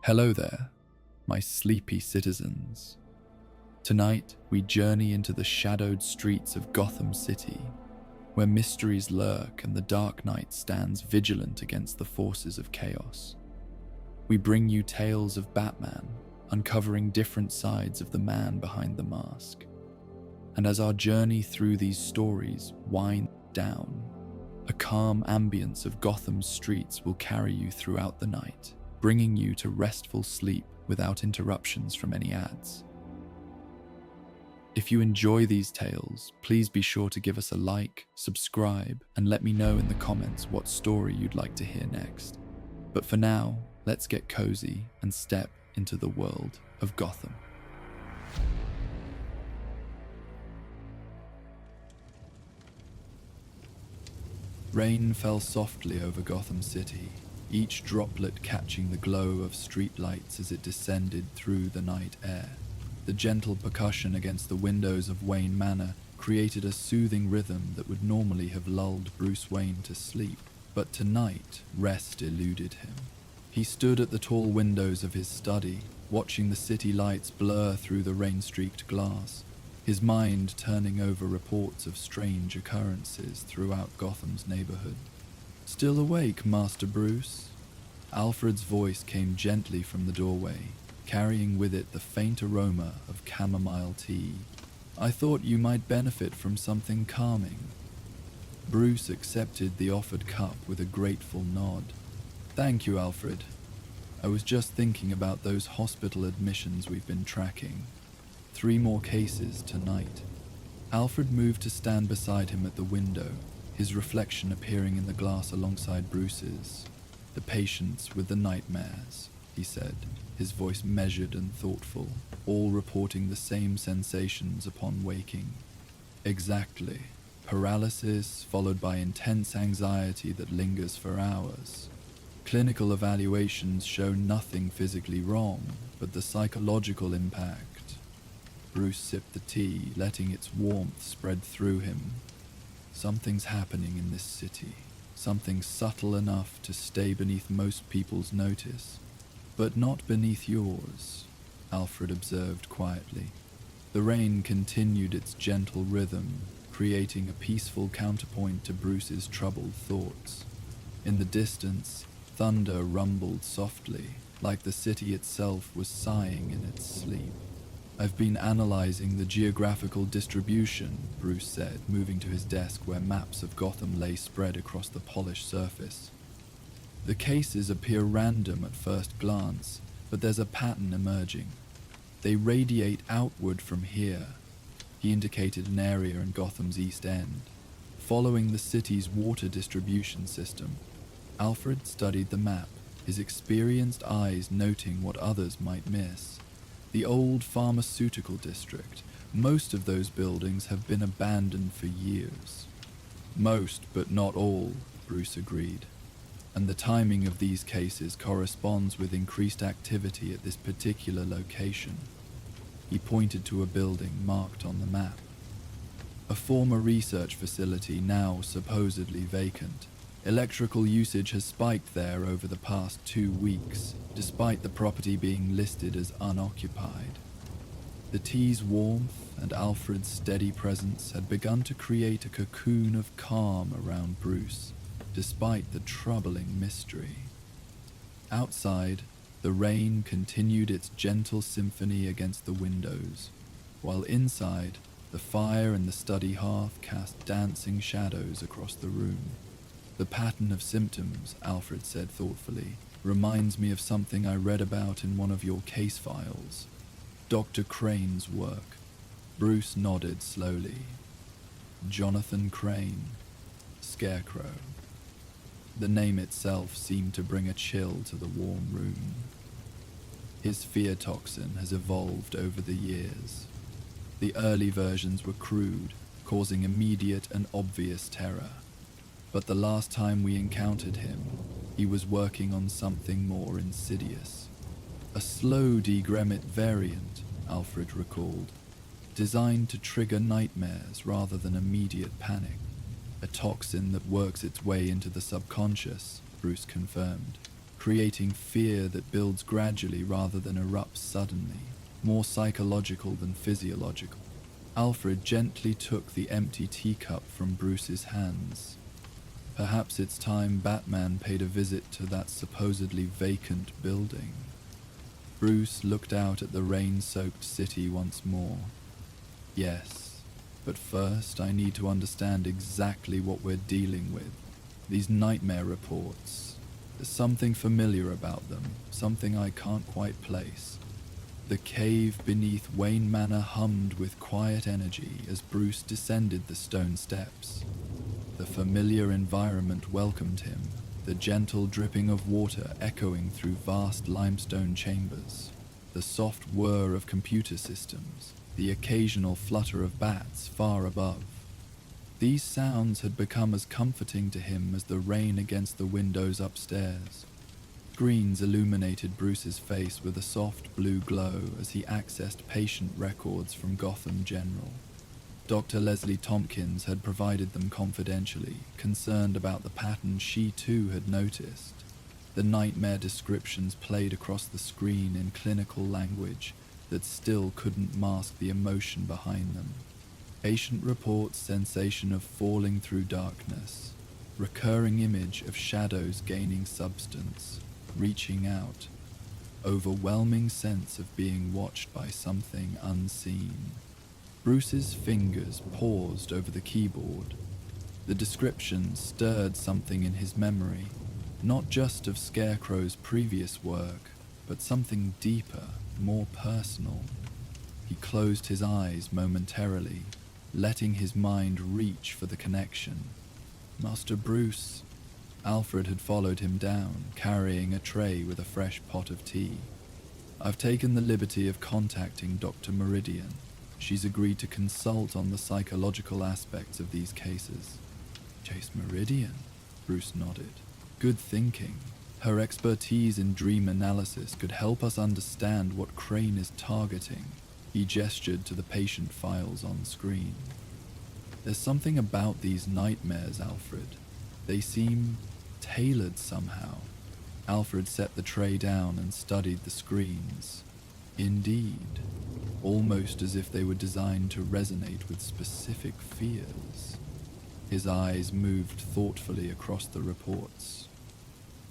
Hello there, my sleepy citizens. Tonight, we journey into the shadowed streets of Gotham City, where mysteries lurk and the Dark Knight stands vigilant against the forces of chaos. We bring you tales of Batman, uncovering different sides of the man behind the mask. And as our journey through these stories winds down, a calm ambience of Gotham's streets will carry you throughout the night, bringing you to restful sleep without interruptions from any ads. If you enjoy these tales, please be sure to give us a like, subscribe, and let me know in the comments what story you'd like to hear next. But for now, let's get cozy and step into the world of Gotham. Rain fell softly over Gotham City, each droplet catching the glow of streetlights as it descended through the night air. The gentle percussion against the windows of Wayne Manor created a soothing rhythm that would normally have lulled Bruce Wayne to sleep, but tonight rest eluded him. He stood at the tall windows of his study, watching the city lights blur through the rain-streaked glass, his mind turning over reports of strange occurrences throughout Gotham's neighborhood. "Still awake, Master Bruce?" Alfred's voice came gently from the doorway, carrying with it the faint aroma of chamomile tea. "I thought you might benefit from something calming." Bruce accepted the offered cup with a grateful nod. "Thank you, Alfred. I was just thinking about those hospital admissions we've been tracking. 3 more cases tonight." Alfred moved to stand beside him at the window, his reflection appearing in the glass alongside Bruce's. "The patients with the nightmares," he said, his voice measured and thoughtful, all reporting the same sensations upon waking. "Exactly. Paralysis followed by intense anxiety that lingers for hours. Clinical evaluations show nothing physically wrong, but the psychological impact." Bruce sipped the tea, letting its warmth spread through him. "Something's happening in this city, something subtle enough to stay beneath most people's notice, but not beneath yours," Alfred observed quietly. The rain continued its gentle rhythm, creating a peaceful counterpoint to Bruce's troubled thoughts. In the distance, thunder rumbled softly, like the city itself was sighing in its sleep. "I've been analyzing the geographical distribution," Bruce said, moving to his desk where maps of Gotham lay spread across the polished surface. "The cases appear random at first glance, but there's a pattern emerging. They radiate outward from here." He indicated an area in Gotham's East End, following the city's water distribution system. Alfred studied the map, his experienced eyes noting what others might miss. The old pharmaceutical district. Most of those buildings have been abandoned for years. "Most, but not all," Bruce agreed. "And the timing of these cases corresponds with increased activity at this particular location." He pointed to a building marked on the map. A former research facility now supposedly vacant. Electrical usage has spiked there over the past 2 weeks, despite the property being listed as unoccupied. The tea's warmth and Alfred's steady presence had begun to create a cocoon of calm around Bruce, despite the troubling mystery. Outside, the rain continued its gentle symphony against the windows, while inside, the fire and the study hearth cast dancing shadows across the room. "The pattern of symptoms," Alfred said thoughtfully, "reminds me of something I read about in one of your case files. Dr. Crane's work." Bruce nodded slowly. "Jonathan Crane, Scarecrow." The name itself seemed to bring a chill to the warm room. "His fear toxin has evolved over the years. The early versions were crude, causing immediate and obvious terror. But the last time we encountered him, he was working on something more insidious. A slow degremit variant," Alfred recalled, "designed to trigger nightmares rather than immediate panic. A toxin that works its way into the subconscious," Bruce confirmed. creating fear that builds gradually rather than erupts suddenly, more psychological than physiological. Alfred gently took the empty teacup from Bruce's hands. Perhaps it's time Batman paid a visit to that supposedly vacant building. Bruce looked out at the rain-soaked city once more. Yes, but first I need to understand exactly what we're dealing with. These nightmare reports. There's something familiar about them, something I can't quite place. The cave beneath Wayne Manor hummed with quiet energy as Bruce descended the stone steps. The familiar environment welcomed him, the gentle dripping of water echoing through vast limestone chambers, the soft whir of computer systems, the occasional flutter of bats far above. These sounds had become as comforting to him as the rain against the windows upstairs. Screens illuminated Bruce's face with a soft blue glow as he accessed patient records from Gotham General. Dr. Leslie Tompkins had provided them confidentially, concerned about the pattern she too had noticed. The nightmare descriptions played across the screen in clinical language that still couldn't mask the emotion behind them. Patient reports sensation of falling through darkness, recurring image of shadows gaining substance, reaching out, overwhelming sense of being watched by something unseen. Bruce's fingers paused over the keyboard. The description stirred something in his memory, not just of Scarecrow's previous work, but something deeper, more personal. He closed his eyes momentarily, letting his mind reach for the connection. Master Bruce. Alfred had followed him down, carrying a tray with a fresh pot of tea. I've taken the liberty of contacting Dr. Meridian. She's agreed to consult on the psychological aspects of these cases. Chase Meridian? Bruce nodded. Good thinking. Her expertise in dream analysis could help us understand what Crane is targeting. He gestured to the patient files on screen. There's something about these nightmares, Alfred. They seem tailored somehow. Alfred set the tray down and studied the screens. Indeed, almost as if they were designed to resonate with specific fears. His eyes moved thoughtfully across the reports.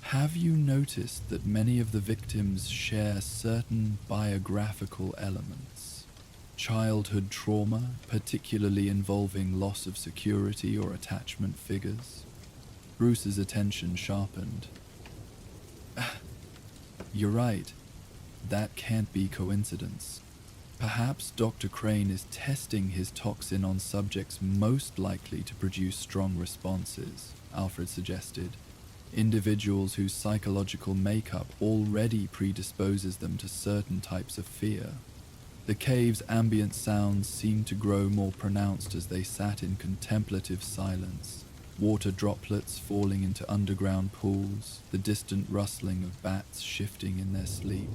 Have you noticed that many of the victims share certain biographical elements? Childhood trauma, particularly involving loss of security or attachment figures? Bruce's attention sharpened. You're right. That can't be coincidence. Perhaps Dr. Crane is testing his toxin on subjects most likely to produce strong responses, Alfred suggested. Individuals whose psychological makeup already predisposes them to certain types of fear. The cave's ambient sounds seemed to grow more pronounced as they sat in contemplative silence. Water droplets falling into underground pools, the distant rustling of bats shifting in their sleep.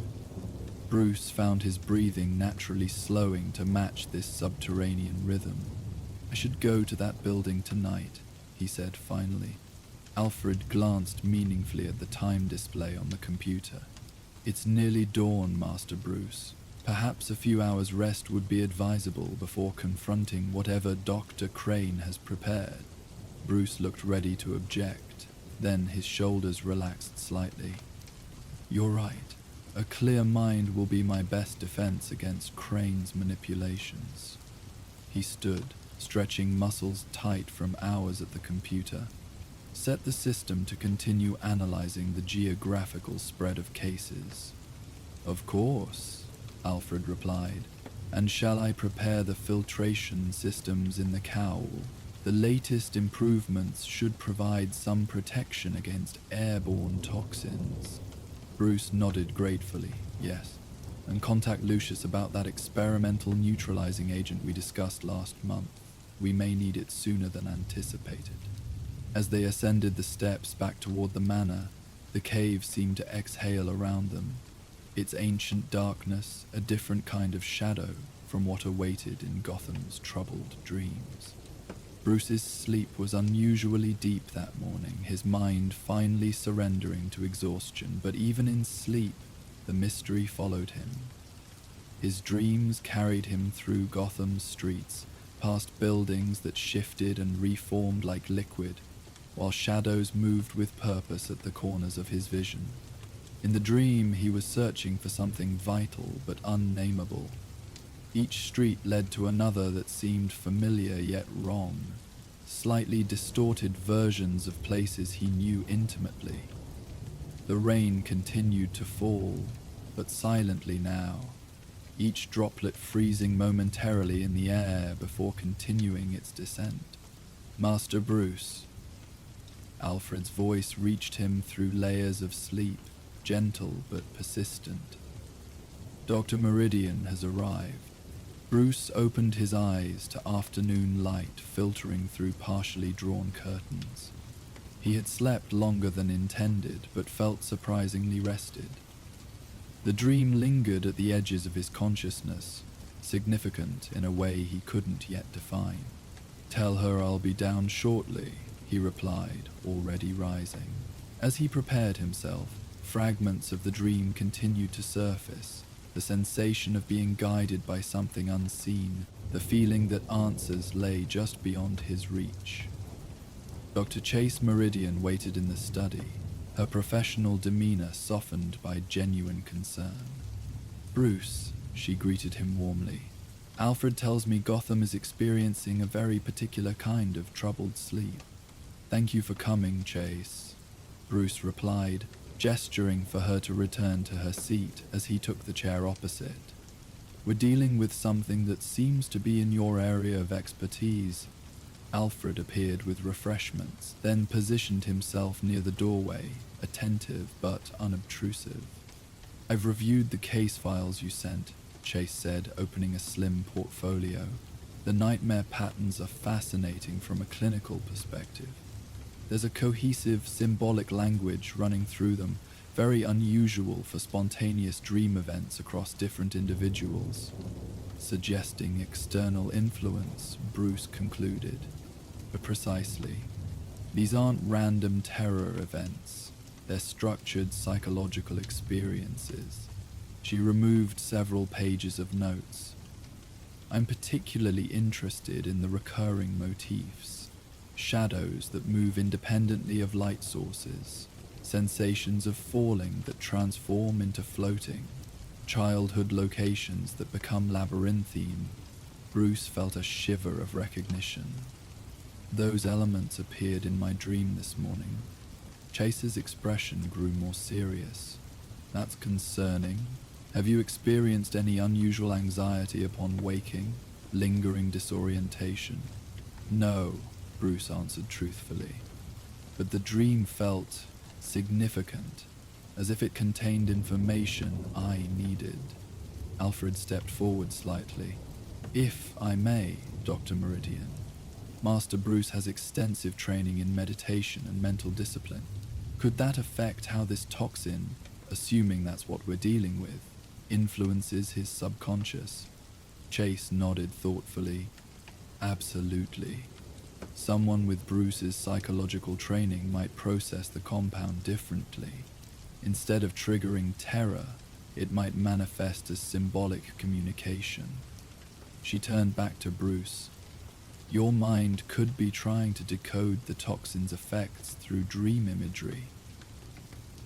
Bruce found his breathing naturally slowing to match this subterranean rhythm. I should go to that building tonight, he said finally. Alfred glanced meaningfully at the time display on the computer. It's nearly dawn, Master Bruce. Perhaps a few hours rest would be advisable before confronting whatever Dr. Crane has prepared. Bruce looked ready to object, then his shoulders relaxed slightly. You're right. A clear mind will be my best defense against Crane's manipulations. He stood, stretching muscles tight from hours at the computer. Set the system to continue analyzing the geographical spread of cases. Of course, Alfred replied. And shall I prepare the filtration systems in the cowl? The latest improvements should provide some protection against airborne toxins. Bruce nodded gratefully, yes, and contact Lucius about that experimental neutralizing agent we discussed last month. We may need it sooner than anticipated. As they ascended the steps back toward the manor, the cave seemed to exhale around them, its ancient darkness a different kind of shadow from what awaited in Gotham's troubled dreams. Bruce's sleep was unusually deep that morning, his mind finally surrendering to exhaustion, but even in sleep, the mystery followed him. His dreams carried him through Gotham's streets, past buildings that shifted and reformed like liquid, while shadows moved with purpose at the corners of his vision. In the dream, he was searching for something vital but unnameable. Each street led to another that seemed familiar yet wrong, slightly distorted versions of places he knew intimately. The rain continued to fall, but silently now, each droplet freezing momentarily in the air before continuing its descent. "Master Bruce." Alfred's voice reached him through layers of sleep, gentle but persistent. "Dr. Meridian has arrived." Bruce opened his eyes to afternoon light filtering through partially drawn curtains. He had slept longer than intended, but felt surprisingly rested. The dream lingered at the edges of his consciousness, significant in a way he couldn't yet define. "Tell her I'll be down shortly," he replied, already rising. As he prepared himself, fragments of the dream continued to surface, the sensation of being guided by something unseen, the feeling that answers lay just beyond his reach. Dr. Chase Meridian waited in the study, her professional demeanor softened by genuine concern. "Bruce," she greeted him warmly, "Alfred tells me Gotham is experiencing a very particular kind of troubled sleep." "Thank you for coming, Chase," Bruce replied, gesturing for her to return to her seat as he took the chair opposite. "We're dealing with something that seems to be in your area of expertise." Alfred appeared with refreshments, then positioned himself near the doorway, attentive but unobtrusive. "I've reviewed the case files you sent," Chase said, opening a slim portfolio. "The nightmare patterns are fascinating from a clinical perspective. There's a cohesive, symbolic language running through them, very unusual for spontaneous dream events across different individuals." "Suggesting external influence," Bruce concluded. "But precisely. These aren't random terror events. They're structured psychological experiences." She removed several pages of notes. "I'm particularly interested in the recurring motifs. Shadows that move independently of light sources, sensations of falling that transform into floating, childhood locations that become labyrinthine." Bruce felt a shiver of recognition. "Those elements appeared in my dream this morning." Chase's expression grew more serious. "That's concerning. Have you experienced any unusual anxiety upon waking, lingering disorientation?" "No," Bruce answered truthfully, "but the dream felt significant, as if it contained information I needed." Alfred stepped forward slightly. "If I may, Dr. Meridian, Master Bruce has extensive training in meditation and mental discipline. Could that affect how this toxin, assuming that's what we're dealing with, influences his subconscious?" Chase nodded thoughtfully. "Absolutely. Someone with Bruce's psychological training might process the compound differently. Instead of triggering terror, it might manifest as symbolic communication." She turned back to Bruce. "Your mind could be trying to decode the toxin's effects through dream imagery."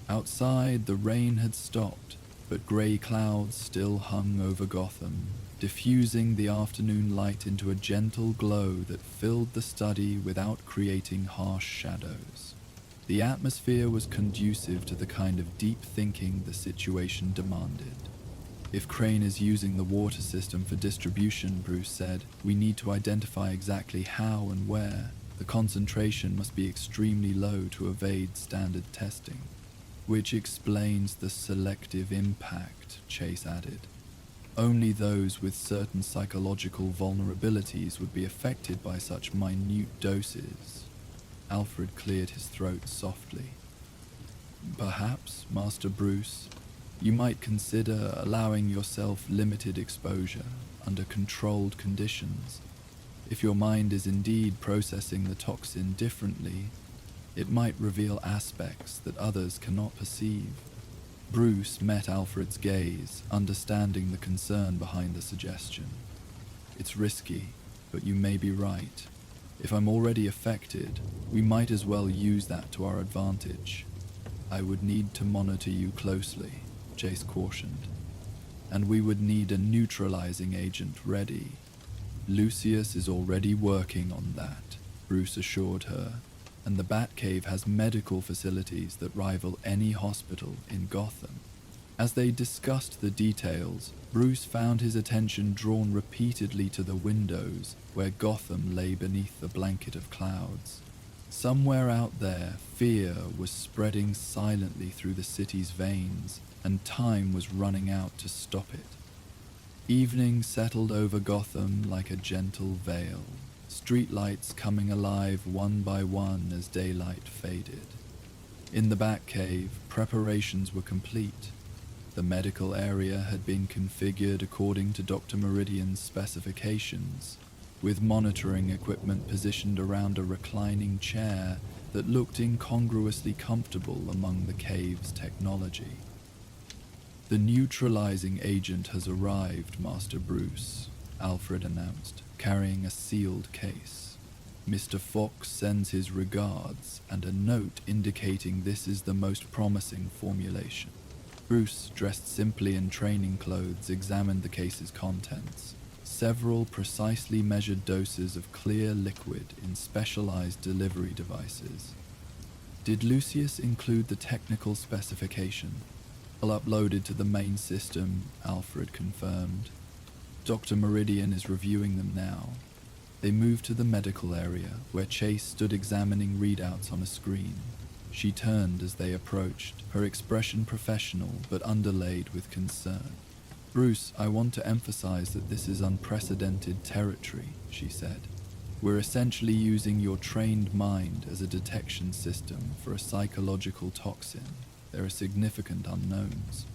Outside, the rain had stopped, but grey clouds still hung over Gotham, diffusing the afternoon light into a gentle glow that filled the study without creating harsh shadows. The atmosphere was conducive to the kind of deep thinking the situation demanded. "If Crane is using the water system for distribution," Bruce said, "we need to identify exactly how and where. The concentration must be extremely low to evade standard testing." "Which explains the selective impact," Chase added. "Only those with certain psychological vulnerabilities would be affected by such minute doses." Alfred cleared his throat softly. "Perhaps, Master Bruce, you might consider allowing yourself limited exposure under controlled conditions. If your mind is indeed processing the toxin differently, it might reveal aspects that others cannot perceive. Bruce met Alfred's gaze, understanding the concern behind the suggestion. It's risky, but you may be right. If I'm already affected, we might as well use that to our advantage. I would need to monitor you closely, Chase cautioned. And we would need a neutralizing agent ready. Lucius is already working on that, Bruce assured her, and the Batcave has medical facilities that rival any hospital in Gotham. As they discussed the details, Bruce found his attention drawn repeatedly to the windows where Gotham lay beneath the blanket of clouds. Somewhere out there, fear was spreading silently through the city's veins, and time was running out to stop it. Evening settled over Gotham like a gentle veil, streetlights coming alive one by one as daylight faded. In the Batcave, preparations were complete. The medical area had been configured according to Dr. Meridian's specifications, with monitoring equipment positioned around a reclining chair that looked incongruously comfortable among the cave's technology. "The neutralizing agent has arrived, Master Bruce," Alfred announced, carrying a sealed case. "Mr. Fox sends his regards and a note indicating this is the most promising formulation." Bruce, dressed simply in training clothes, examined the case's contents. Several precisely measured doses of clear liquid in specialized delivery devices. "Did Lucius include the technical specification?" "All uploaded to the main system," Alfred confirmed. "Dr. Meridian is reviewing them now." They moved to the medical area, where Chase stood examining readouts on a screen. She turned as they approached, her expression professional but underlaid with concern. "Bruce, I want to emphasize that this is unprecedented territory," she said. "We're essentially using your trained mind as a detection system for a psychological toxin. There are significant unknowns."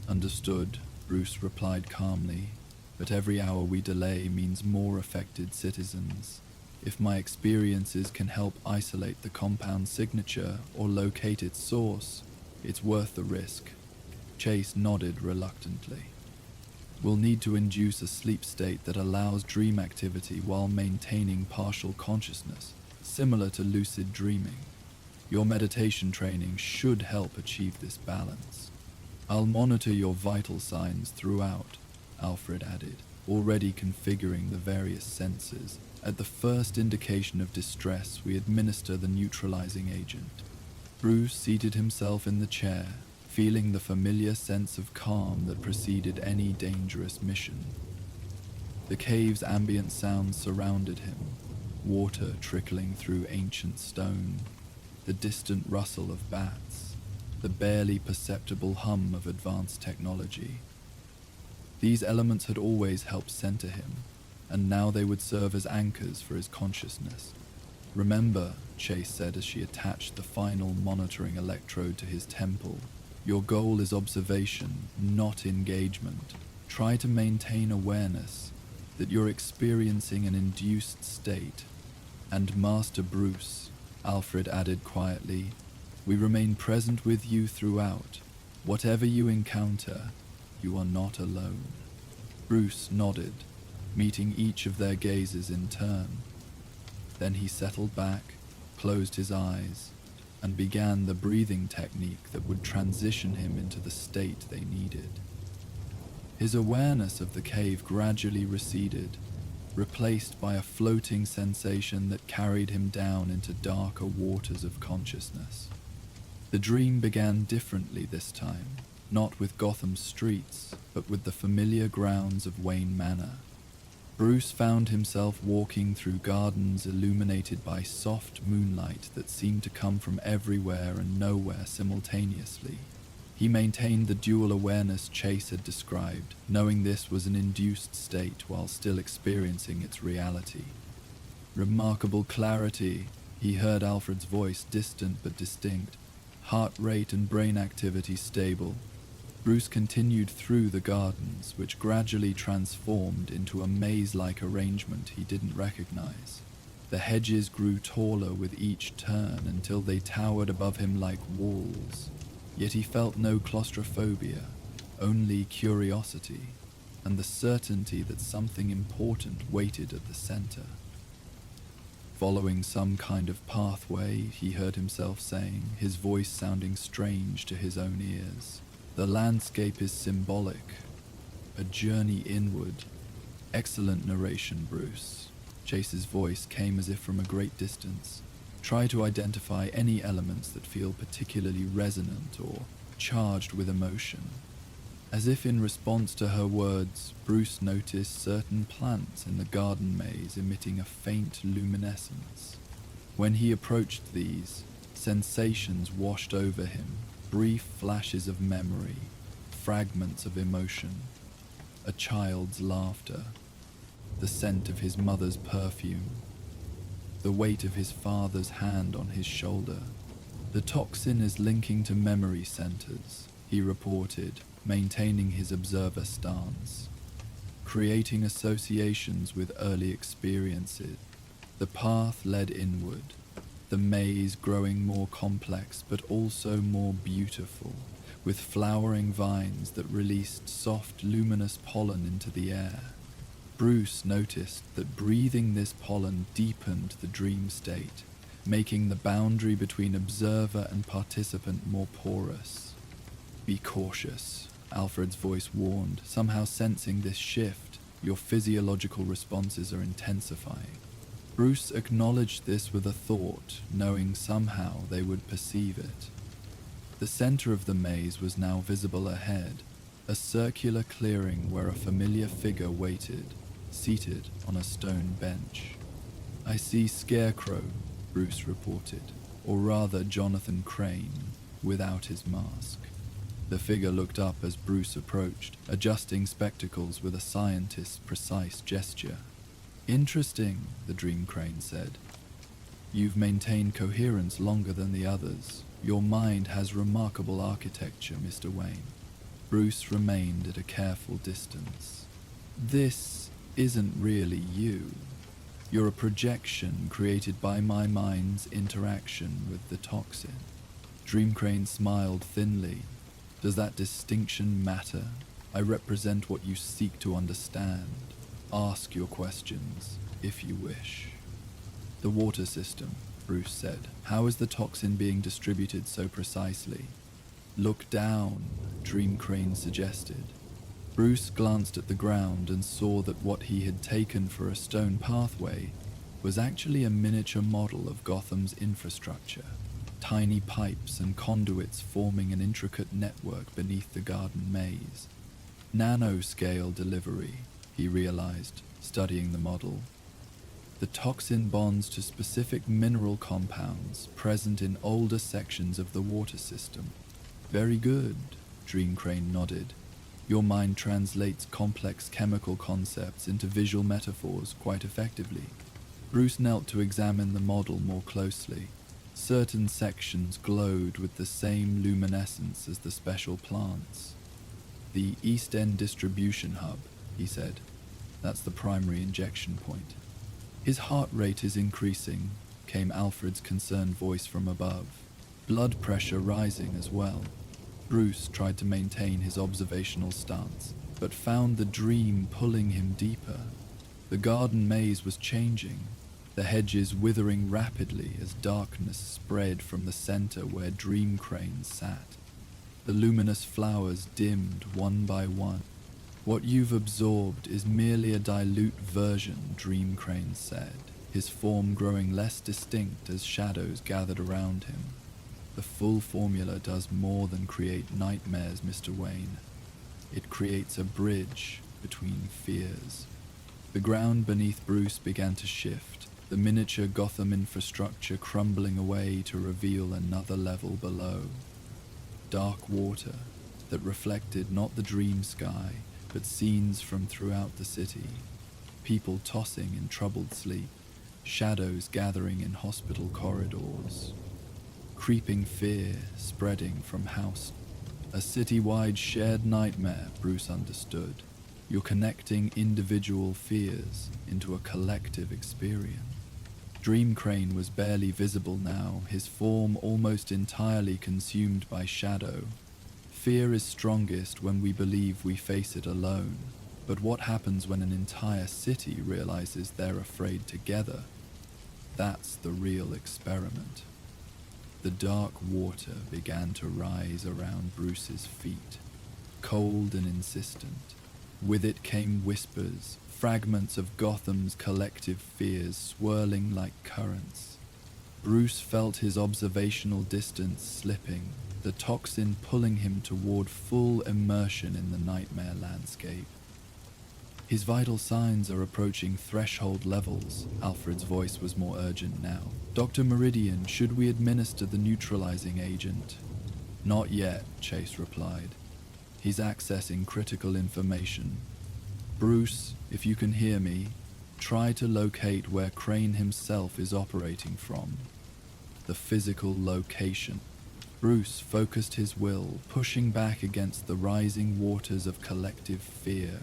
"Understood," Bruce replied calmly, "but every hour we delay means more affected citizens. If my experiences can help isolate the compound signature or locate its source, it's worth the risk." Chase nodded reluctantly. "We'll need to induce a sleep state that allows dream activity while maintaining partial consciousness, similar to lucid dreaming. Your meditation training should help achieve this balance. I'll monitor your vital signs throughout," Alfred added, already configuring the various senses. "At the first indication of distress, we administer the neutralizing agent." Bruce seated himself in the chair, feeling the familiar sense of calm that preceded any dangerous mission. The cave's ambient sounds surrounded him, water trickling through ancient stone, the distant rustle of bats, the barely perceptible hum of advanced technology. These elements had always helped center him, and now they would serve as anchors for his consciousness. "Remember," Chase said as she attached the final monitoring electrode to his temple, "your goal is observation, not engagement. Try to maintain awareness that you're experiencing an induced state. And Master Bruce," Alfred added quietly, "we remain present with you throughout. Whatever you encounter, you are not alone." Bruce nodded, meeting each of their gazes in turn. Then he settled back, closed his eyes, and began the breathing technique that would transition him into the state they needed. His awareness of the cave gradually receded, replaced by a floating sensation that carried him down into darker waters of consciousness. The dream began differently this time, not with Gotham's streets, but with the familiar grounds of Wayne Manor. Bruce found himself walking through gardens illuminated by soft moonlight that seemed to come from everywhere and nowhere simultaneously. He maintained the dual awareness Chase had described, knowing this was an induced state while still experiencing its reality. "Remarkable clarity," he heard Alfred's voice, distant but distinct. "Heart rate and brain activity stable. Bruce continued through the gardens, which gradually transformed into a maze-like arrangement he didn't recognize. The hedges grew taller with each turn until they towered above him like walls, yet he felt no claustrophobia, only curiosity, and the certainty that something important waited at the center. Following some kind of pathway, he heard himself saying, his voice sounding strange to his own ears. The landscape is symbolic, a journey inward. Excellent narration, Bruce. Chase's voice came as if from a great distance. Try to identify any elements that feel particularly resonant or charged with emotion. As if in response to her words, Bruce noticed certain plants in the garden maze emitting a faint luminescence. When he approached these, sensations washed over him, brief flashes of memory, fragments of emotion, a child's laughter, the scent of his mother's perfume, the weight of his father's hand on his shoulder. The toxin is linking to memory centers, he reported, maintaining his observer stance, creating associations with early experiences. The path led inward, the maze growing more complex but also more beautiful, with flowering vines that released soft, luminous pollen into the air. Bruce noticed that breathing this pollen deepened the dream state, making the boundary between observer and participant more porous. "Be cautious," Alfred's voice warned, somehow sensing this shift. "Your physiological responses are intensifying." Bruce acknowledged this with a thought, knowing somehow they would perceive it. The center of the maze was now visible ahead, a circular clearing where a familiar figure waited, seated on a stone bench. "I see Scarecrow," Bruce reported, or rather Jonathan Crane, without his mask. The figure looked up as Bruce approached, adjusting spectacles with a scientist's precise gesture. "Interesting," the Dream Crane said. "You've maintained coherence longer than the others. Your mind has remarkable architecture, Mr. Wayne." Bruce remained at a careful distance. "This isn't really you. You're a projection created by my mind's interaction with the toxin." Dream Crane smiled thinly. "Does that distinction matter? I represent what you seek to understand. Ask your questions, if you wish." "The water system," Bruce said. "How is the toxin being distributed so precisely?" "Look down," Dream Crane suggested. Bruce glanced at the ground and saw that what he had taken for a stone pathway was actually a miniature model of Gotham's infrastructure. Tiny pipes and conduits forming an intricate network beneath the garden maze. Nanoscale delivery, he realized, studying the model. The toxin bonds to specific mineral compounds present in older sections of the water system. "Very good," Dream Crane nodded. "Your mind translates complex chemical concepts into visual metaphors quite effectively." Bruce knelt to examine the model more closely. Certain sections glowed with the same luminescence as the special plants. "The East End distribution hub," he said. "That's the primary injection point." "His heart rate is increasing," came Alfred's concerned voice from above. "Blood pressure rising as well." Bruce tried to maintain his observational stance, but found the dream pulling him deeper. The garden maze was changing, the hedges withering rapidly as darkness spread from the center where Dream Crane sat. The luminous flowers dimmed one by one. "What you've absorbed is merely a dilute version," Dream Crane said, his form growing less distinct as shadows gathered around him. "The full formula does more than create nightmares, Mr. Wayne. It creates a bridge between fears." The ground beneath Bruce began to shift, the miniature Gotham infrastructure crumbling away to reveal another level below. Dark water that reflected not the dream sky, but scenes from throughout the city. People tossing in troubled sleep, shadows gathering in hospital corridors. Creeping fear spreading from house. A city-wide shared nightmare, Bruce understood. You're connecting individual fears into a collective experience. Dream Crane was barely visible now, his form almost entirely consumed by shadow. Fear is strongest when we believe we face it alone, but what happens when an entire city realizes they're afraid together? That's the real experiment. The dark water began to rise around Bruce's feet, cold and insistent. With it came whispers, fragments of Gotham's collective fears swirling like currents. Bruce felt his observational distance slipping, the toxin pulling him toward full immersion in the nightmare landscape. His vital signs are approaching threshold levels. Alfred's voice was more urgent now. Dr. Meridian, should we administer the neutralizing agent? Not yet, Chase replied. He's accessing critical information. Bruce, if you can hear me, try to locate where Crane himself is operating from. The physical location. Bruce focused his will, pushing back against the rising waters of collective fear.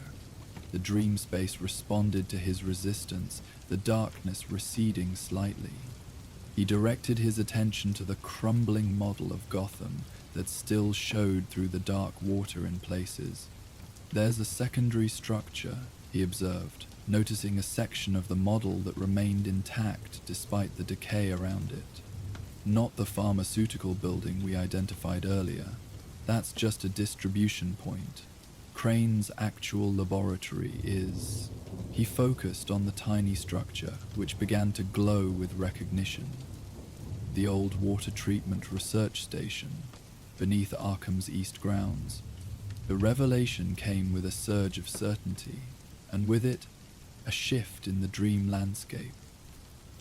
The dream space responded to his resistance, the darkness receding slightly. He directed his attention to the crumbling model of Gotham that still showed through the dark water in places. There's a secondary structure, he observed, noticing a section of the model that remained intact despite the decay around it. Not the pharmaceutical building we identified earlier. That's just a distribution point. Crane's actual laboratory is... He focused on the tiny structure, which began to glow with recognition. The old water treatment research station, beneath Arkham's East grounds. The revelation came with a surge of certainty, and with it, a shift in the dream landscape.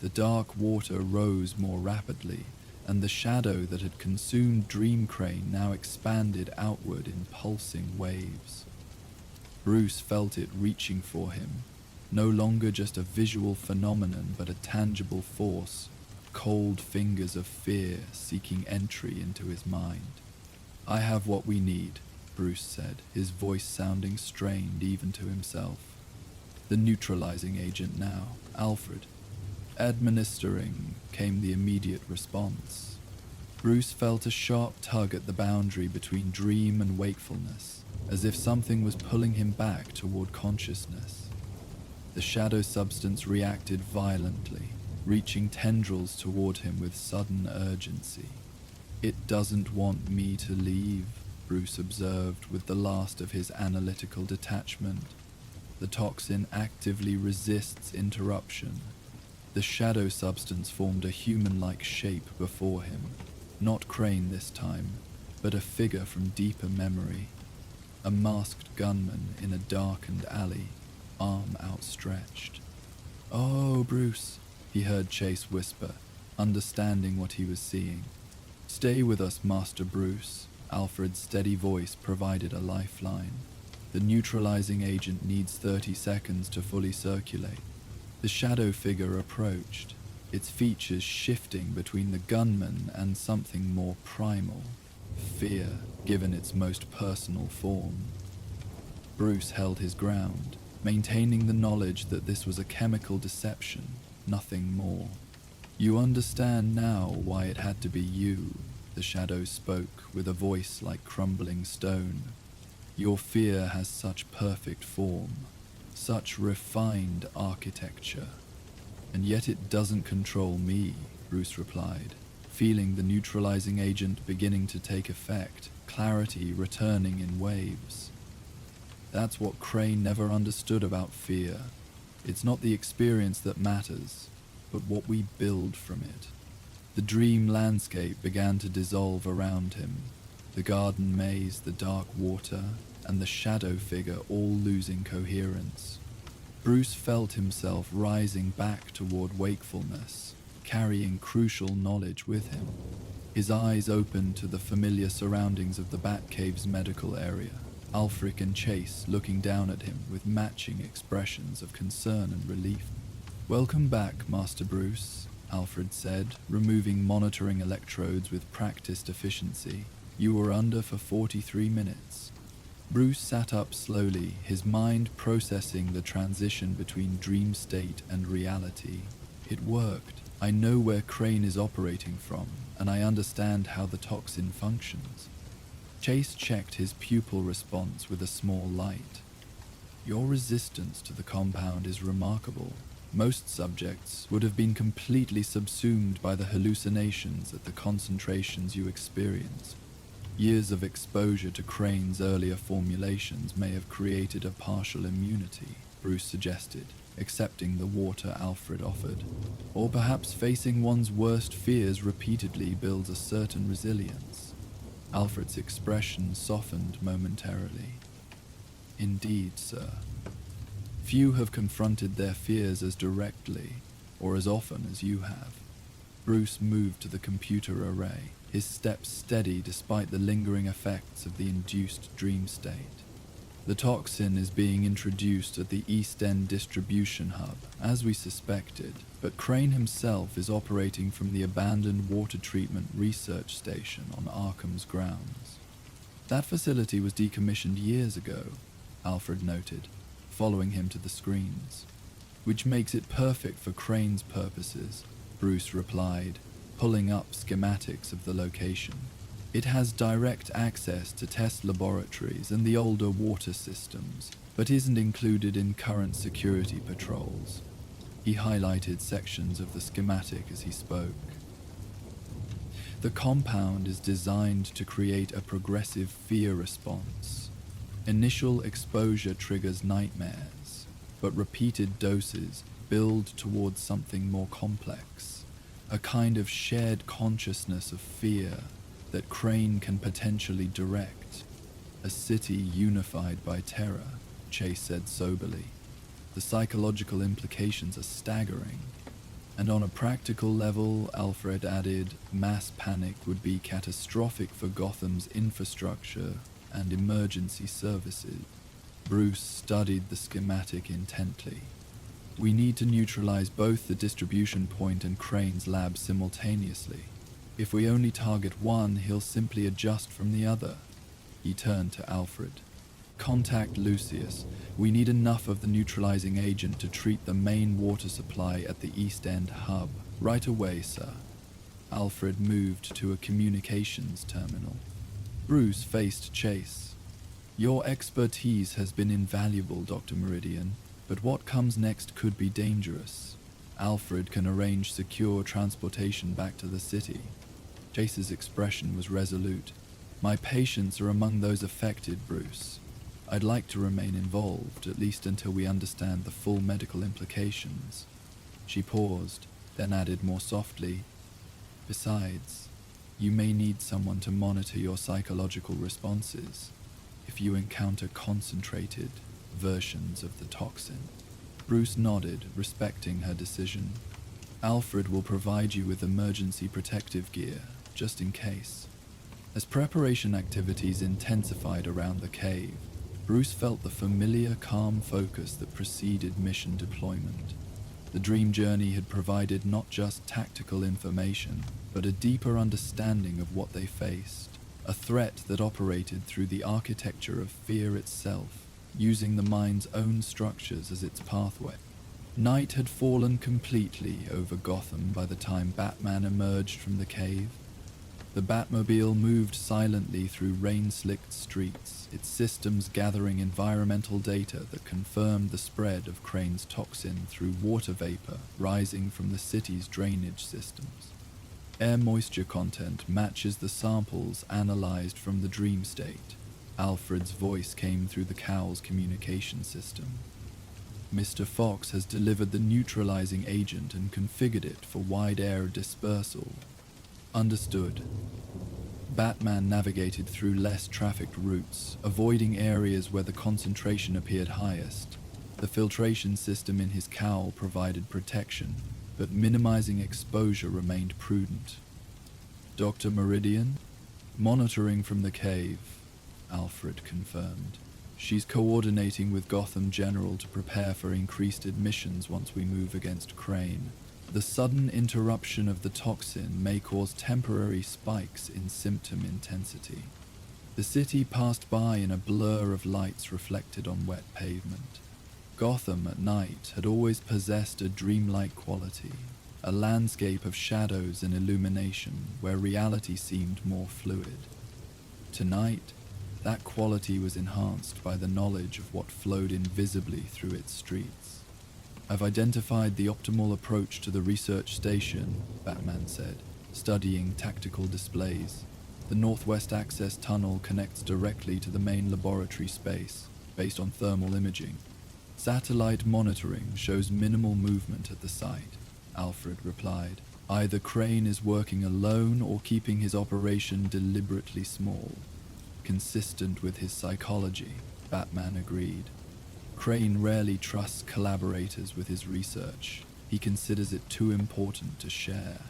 The dark water rose more rapidly, and the shadow that had consumed Dream Crane now expanded outward in pulsing waves. Bruce felt it reaching for him, no longer just a visual phenomenon but a tangible force, cold fingers of fear seeking entry into his mind. I have what we need, Bruce said, his voice sounding strained even to himself. The neutralizing agent now, Alfred. Administering, came the immediate response. Bruce felt a sharp tug at the boundary between dream and wakefulness, as if something was pulling him back toward consciousness. The shadow substance reacted violently, reaching tendrils toward him with sudden urgency. It doesn't want me to leave, Bruce observed with the last of his analytical detachment. The toxin actively resists interruption. The shadow substance formed a human-like shape before him, not Crane this time, but a figure from deeper memory. A masked gunman in a darkened alley, arm outstretched. "Oh, Bruce," he heard Chase whisper, understanding what he was seeing. "Stay with us, Master Bruce." Alfred's steady voice provided a lifeline. The neutralizing agent needs 30 seconds to fully circulate. The shadow figure approached, its features shifting between the gunman and something more primal, fear given its most personal form. Bruce held his ground, maintaining the knowledge that this was a chemical deception, nothing more. "You understand now why it had to be you," the shadow spoke with a voice like crumbling stone. "Your fear has such perfect form, such refined architecture. And yet it doesn't control me," Bruce replied, feeling the neutralizing agent beginning to take effect, clarity returning in waves. That's what Crane never understood about fear. It's not the experience that matters, but what we build from it. The dream landscape began to dissolve around him, the garden maze, the dark water, and the shadow figure all losing coherence. Bruce felt himself rising back toward wakefulness, carrying crucial knowledge with him. His eyes opened to the familiar surroundings of the Batcave's medical area, Alfred and Chase looking down at him with matching expressions of concern and relief. "Welcome back, Master Bruce," Alfred said, removing monitoring electrodes with practiced efficiency. You were under for 43 minutes. Bruce sat up slowly, his mind processing the transition between dream state and reality. It worked. I know where Crane is operating from, and I understand how the toxin functions. Chase checked his pupil response with a small light. Your resistance to the compound is remarkable. Most subjects would have been completely subsumed by the hallucinations at the concentrations you experience. Years of exposure to Crane's earlier formulations may have created a partial immunity, Bruce suggested, accepting the water Alfred offered. Or perhaps facing one's worst fears repeatedly builds a certain resilience. Alfred's expression softened momentarily. Indeed, sir. Few have confronted their fears as directly or as often as you have. Bruce moved to the computer array, his steps steady despite the lingering effects of the induced dream state. The toxin is being introduced at the East End distribution hub, as we suspected, but Crane himself is operating from the abandoned water treatment research station on Arkham's grounds. That facility was decommissioned years ago, Alfred noted, following him to the screens. Which makes it perfect for Crane's purposes, Bruce replied, pulling up schematics of the location. It has direct access to test laboratories and the older water systems, but isn't included in current security patrols. He highlighted sections of the schematic as he spoke. The compound is designed to create a progressive fear response. Initial exposure triggers nightmares, but repeated doses build towards something more complex, a kind of shared consciousness of fear that Crane can potentially direct. A city unified by terror, Chase said soberly. The psychological implications are staggering. And on a practical level, Alfred added, mass panic would be catastrophic for Gotham's infrastructure and emergency services. Bruce studied the schematic intently. We need to neutralize both the distribution point and Crane's lab simultaneously. If we only target one, he'll simply adjust from the other. He turned to Alfred. Contact Lucius. We need enough of the neutralizing agent to treat the main water supply at the East End hub. Right away, sir. Alfred moved to a communications terminal. Bruce faced Chase. Your expertise has been invaluable, Dr. Meridian, but what comes next could be dangerous. Alfred can arrange secure transportation back to the city. Chase's expression was resolute. My patients are among those affected, Bruce. I'd like to remain involved, at least until we understand the full medical implications. She paused, then added more softly, besides, you may need someone to monitor your psychological responses if you encounter concentrated versions of the toxin. Bruce nodded, respecting her decision. Alfred will provide you with emergency protective gear, just in case. As preparation activities intensified around the cave, Bruce felt the familiar, calm focus that preceded mission deployment. The dream journey had provided not just tactical information, but a deeper understanding of what they faced, a threat that operated through the architecture of fear itself, using the mind's own structures as its pathway. Night had fallen completely over Gotham by the time Batman emerged from the cave. The Batmobile moved silently through rain-slicked streets, its systems gathering environmental data that confirmed the spread of Crane's toxin through water vapor rising from the city's drainage systems. Air moisture content matches the samples analyzed from the dream state. Alfred's voice came through the cowl's communication system. Mr. Fox has delivered the neutralizing agent and configured it for wide air dispersal. Understood. Batman navigated through less trafficked routes, avoiding areas where the concentration appeared highest. The filtration system in his cowl provided protection, but minimizing exposure remained prudent. Dr. Meridian? Monitoring from the cave, Alfred confirmed. She's coordinating with Gotham General to prepare for increased admissions once we move against Crane. The sudden interruption of the toxin may cause temporary spikes in symptom intensity. The city passed by in a blur of lights reflected on wet pavement. Gotham at night had always possessed a dreamlike quality, a landscape of shadows and illumination where reality seemed more fluid. Tonight, that quality was enhanced by the knowledge of what flowed invisibly through its streets. "I've identified the optimal approach to the research station," Batman said, studying tactical displays. "The northwest access tunnel connects directly to the main laboratory space, based on thermal imaging. Satellite monitoring shows minimal movement at the site," Alfred replied. "Either Crane is working alone or keeping his operation deliberately small." "Consistent with his psychology," Batman agreed. "Crane rarely trusts collaborators with his research. He considers it too important to share."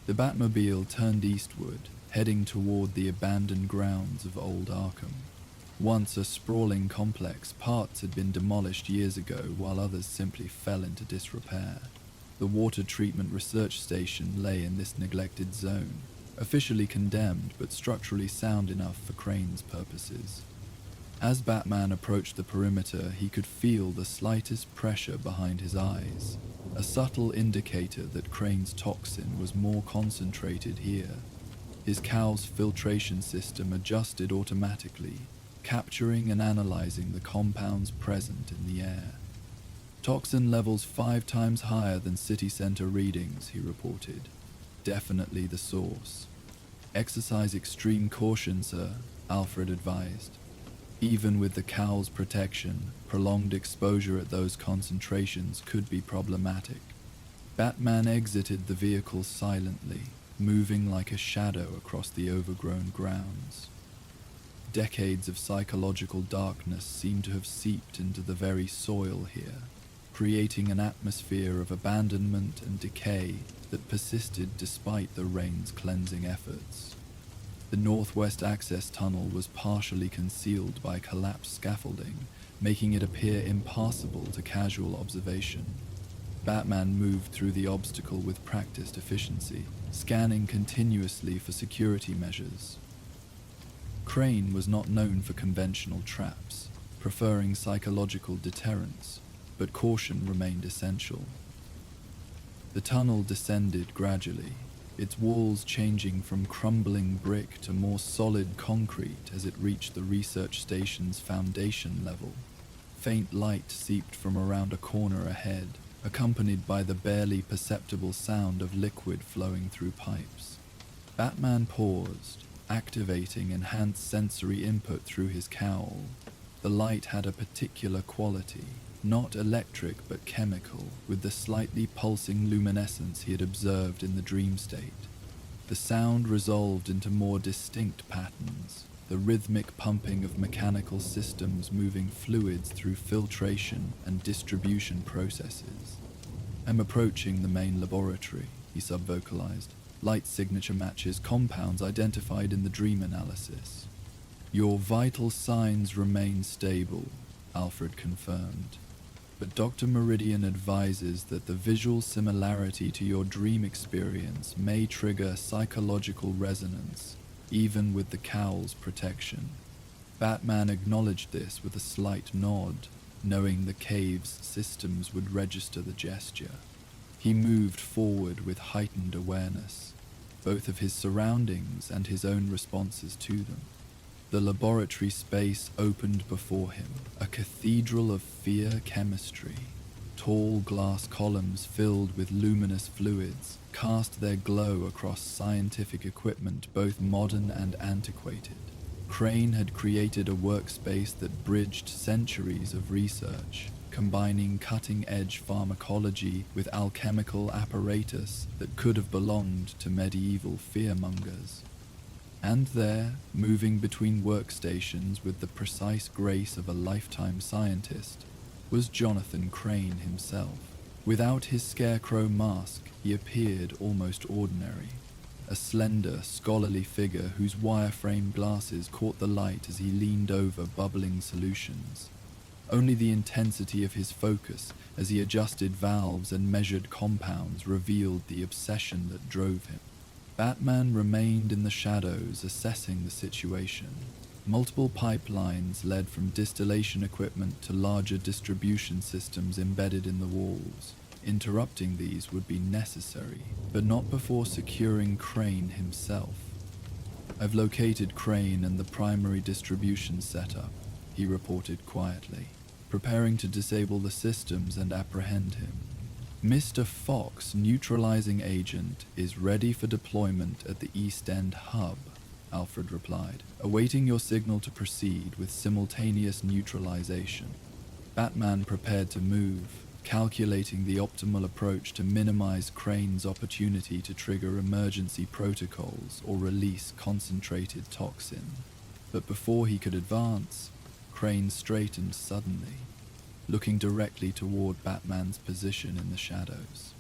The Batmobile turned eastward, heading toward the abandoned grounds of Old Arkham. Once a sprawling complex, parts had been demolished years ago while others simply fell into disrepair. The water treatment research station lay in this neglected zone, officially condemned but structurally sound enough for Crane's purposes. As Batman approached the perimeter, he could feel the slightest pressure behind his eyes, a subtle indicator that Crane's toxin was more concentrated here. His cow's filtration system adjusted automatically, capturing and analyzing the compounds present in the air. "Toxin levels 5 times higher than city center readings," he reported. "Definitely the source." "Exercise extreme caution, sir," Alfred advised. Even with the cow's protection, prolonged exposure at those concentrations could be problematic. Batman exited the vehicle silently, moving like a shadow across the overgrown grounds. Decades of psychological darkness seemed to have seeped into the very soil here, creating an atmosphere of abandonment and decay that persisted despite the rain's cleansing efforts. The northwest access tunnel was partially concealed by collapsed scaffolding, making it appear impassable to casual observation. Batman moved through the obstacle with practiced efficiency, scanning continuously for security measures. Crane was not known for conventional traps, preferring psychological deterrence, but caution remained essential. The tunnel descended gradually, its walls changing from crumbling brick to more solid concrete as it reached the research station's foundation level. Faint light seeped from around a corner ahead, accompanied by the barely perceptible sound of liquid flowing through pipes. Batman paused, activating enhanced sensory input through his cowl. The light had a particular quality, not electric but chemical, with the slightly pulsing luminescence he had observed in the dream state. The sound resolved into more distinct patterns, the rhythmic pumping of mechanical systems moving fluids through filtration and distribution processes. "I'm approaching the main laboratory," he subvocalized. "Light signature matches compounds identified in the dream analysis." "Your vital signs remain stable," Alfred confirmed. "But Dr. Meridian advises that the visual similarity to your dream experience may trigger psychological resonance, even with the cowl's protection." Batman acknowledged this with a slight nod, knowing the cave's systems would register the gesture. He moved forward with heightened awareness, both of his surroundings and his own responses to them. The laboratory space opened before him, a cathedral of fear chemistry. Tall glass columns filled with luminous fluids cast their glow across scientific equipment both modern and antiquated. Crane had created a workspace that bridged centuries of research, combining cutting-edge pharmacology with alchemical apparatus that could have belonged to medieval fearmongers. And there, moving between workstations with the precise grace of a lifetime scientist, was Jonathan Crane himself. Without his scarecrow mask, he appeared almost ordinary, a slender, scholarly figure whose wireframe glasses caught the light as he leaned over bubbling solutions. Only the intensity of his focus as he adjusted valves and measured compounds revealed the obsession that drove him. Batman remained in the shadows, assessing the situation. Multiple pipelines led from distillation equipment to larger distribution systems embedded in the walls. Interrupting these would be necessary, but not before securing Crane himself. "I've located Crane and the primary distribution setup," he reported quietly, preparing to disable the systems and apprehend him. "Mr. Fox, neutralizing agent, is ready for deployment at the East End hub," Alfred replied, "awaiting your signal to proceed with simultaneous neutralization." Batman prepared to move, calculating the optimal approach to minimize Crane's opportunity to trigger emergency protocols or release concentrated toxin. But before he could advance, Crane straightened suddenly, looking directly toward Batman's position in the shadows.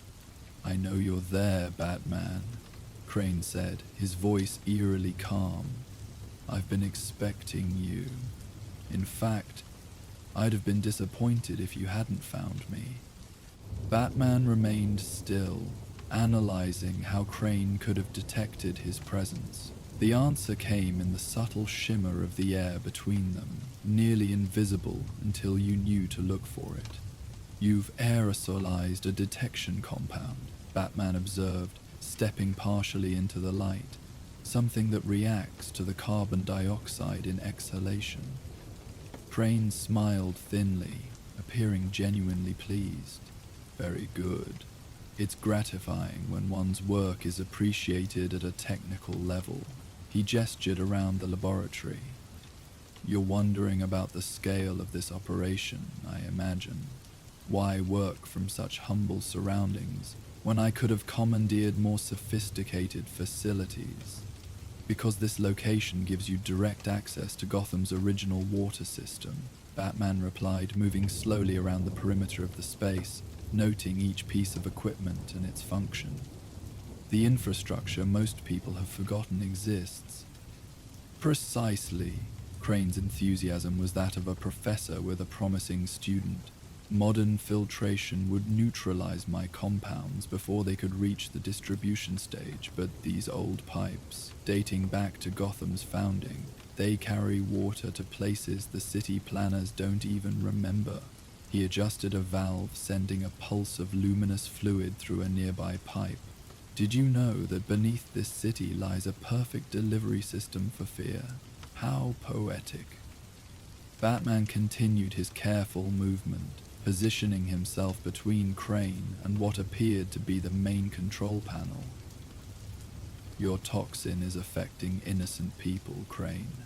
"I know you're there, Batman," Crane said, his voice eerily calm. "I've been expecting you. In fact, I'd have been disappointed if you hadn't found me." Batman remained still, analyzing how Crane could have detected his presence. The answer came in the subtle shimmer of the air between them, nearly invisible until you knew to look for it. "You've aerosolized a detection compound," Batman observed, stepping partially into the light, "something that reacts to the carbon dioxide in exhalation." Crane smiled thinly, appearing genuinely pleased. "Very good. It's gratifying when one's work is appreciated at a technical level." He gestured around the laboratory. "You're wondering about the scale of this operation, I imagine. Why work from such humble surroundings when I could have commandeered more sophisticated facilities? Because this location gives you direct access to Gotham's original water system," Batman replied, moving slowly around the perimeter of the space, noting each piece of equipment and its function. "The infrastructure most people have forgotten exists." "Precisely." Crane's enthusiasm was that of a professor with a promising student. "Modern filtration would neutralize my compounds before they could reach the distribution stage, but these old pipes, dating back to Gotham's founding, they carry water to places the city planners don't even remember." He adjusted a valve, sending a pulse of luminous fluid through a nearby pipe. "Did you know that beneath this city lies a perfect delivery system for fear? How poetic." Batman continued his careful movement, positioning himself between Crane and what appeared to be the main control panel. "Your toxin is affecting innocent people, Crane.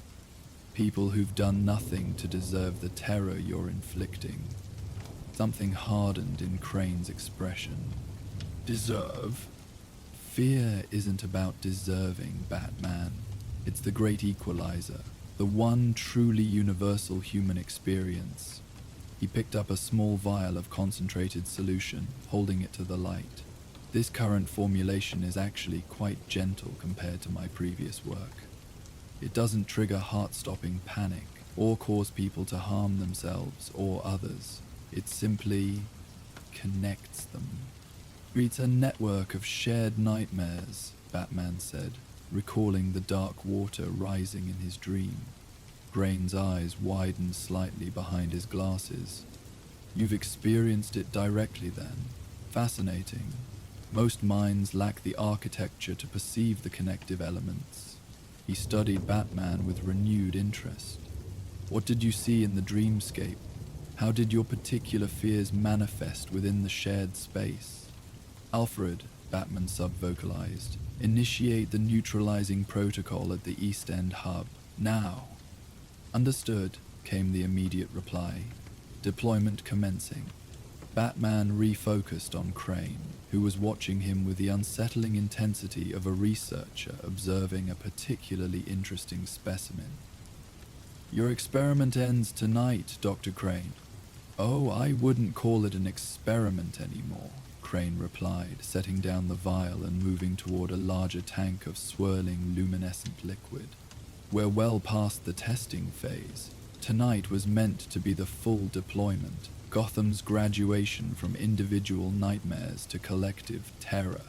People who've done nothing to deserve the terror you're inflicting." Something hardened in Crane's expression. "Deserve?" "Fear isn't about deserving, Batman. It's the great equalizer, the one truly universal human experience." He picked up a small vial of concentrated solution, holding it to the light. "This current formulation is actually quite gentle compared to my previous work. It doesn't trigger heart-stopping panic or cause people to harm themselves or others. It simply connects them." "Creates a network of shared nightmares," Batman said, recalling the dark water rising in his dream. Crane's eyes widened slightly behind his glasses. "You've experienced it directly then. Fascinating. Most minds lack the architecture to perceive the connective elements." He studied Batman with renewed interest. "What did you see in the dreamscape? How did your particular fears manifest within the shared space?" "Alfred," Batman sub-vocalized, "initiate the neutralizing protocol at the East End hub. Now." "Understood," came the immediate reply. "Deployment commencing." Batman refocused on Crane, who was watching him with the unsettling intensity of a researcher observing a particularly interesting specimen. "Your experiment ends tonight, Dr. Crane." "Oh, I wouldn't call it an experiment anymore," Crane replied, setting down the vial and moving toward a larger tank of swirling luminescent liquid. "We're well past the testing phase. Tonight was meant to be the full deployment, Gotham's graduation from individual nightmares to collective terror.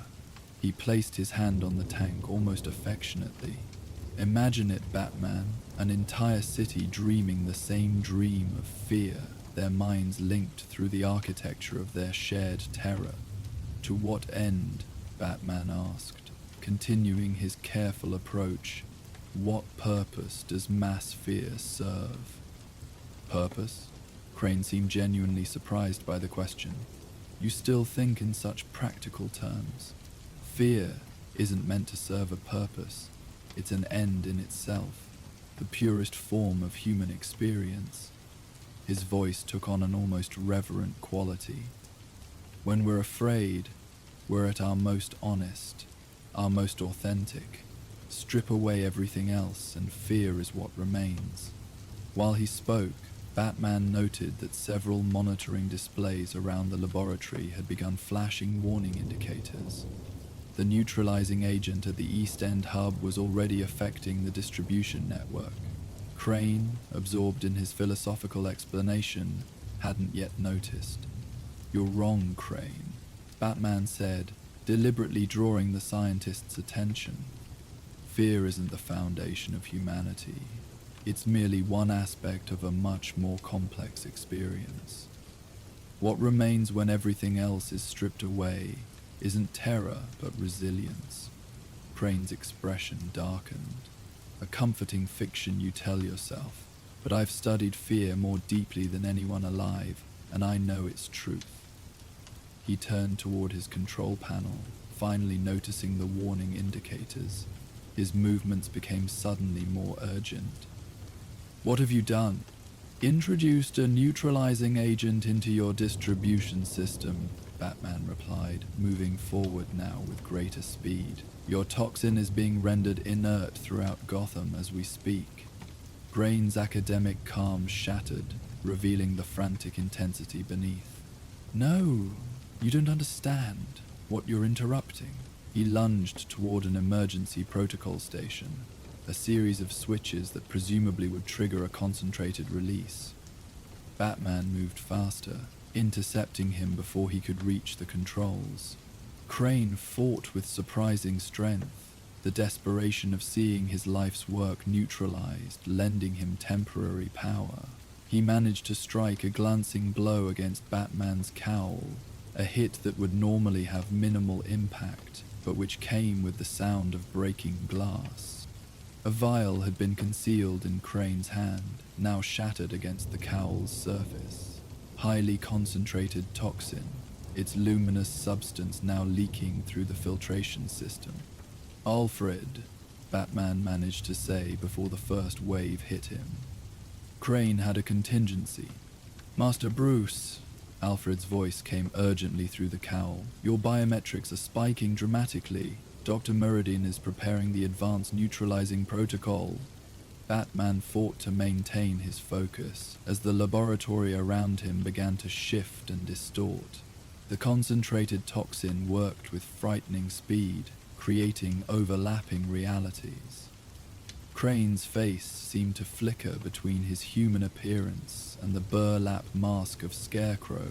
He placed his hand on the tank almost affectionately. Imagine it, Batman, an entire city dreaming the same dream of fear, their minds linked through the architecture of their shared terror. To what end? Batman asked, continuing his careful approach. What purpose does mass fear serve? Purpose? Crane seemed genuinely surprised by the question. You still think in such practical terms. Fear isn't meant to serve a purpose. It's an end in itself, the purest form of human experience. His voice took on an almost reverent quality. When we're afraid, we're at our most honest, our most authentic. Strip away everything else and fear is what remains. While he spoke, Batman noted that several monitoring displays around the laboratory had begun flashing warning indicators. The neutralizing agent at the East End hub was already affecting the distribution network. Crane, absorbed in his philosophical explanation, hadn't yet noticed. You're wrong, Crane, Batman said, deliberately drawing the scientist's attention. Fear isn't the foundation of humanity. It's merely one aspect of a much more complex experience. What remains when everything else is stripped away isn't terror, but resilience. Crane's expression darkened. A comforting fiction you tell yourself, but I've studied fear more deeply than anyone alive, and I know its truth. He turned toward his control panel, finally noticing the warning indicators. His movements became suddenly more urgent. What have you done? Introduced a neutralizing agent into your distribution system, Batman replied, moving forward now with greater speed. Your toxin is being rendered inert throughout Gotham as we speak. Crane's academic calm shattered, revealing the frantic intensity beneath. No, you don't understand what you're interrupting. He lunged toward an emergency protocol station, a series of switches that presumably would trigger a concentrated release. Batman moved faster, intercepting him before he could reach the controls. Crane fought with surprising strength, the desperation of seeing his life's work neutralized, lending him temporary power. He managed to strike a glancing blow against Batman's cowl, a hit that would normally have minimal impact, but which came with the sound of breaking glass. A vial had been concealed in Crane's hand, now shattered against the cowl's surface. Highly concentrated toxin, its luminous substance now leaking through the filtration system. Alfred, Batman managed to say before the first wave hit him. Crane had a contingency. Master Bruce, Alfred's voice came urgently through the cowl. Your biometrics are spiking dramatically. Dr. Meridian is preparing the advanced neutralizing protocol. Batman fought to maintain his focus as the laboratory around him began to shift and distort. The concentrated toxin worked with frightening speed, creating overlapping realities. Crane's face seemed to flicker between his human appearance and the burlap mask of Scarecrow,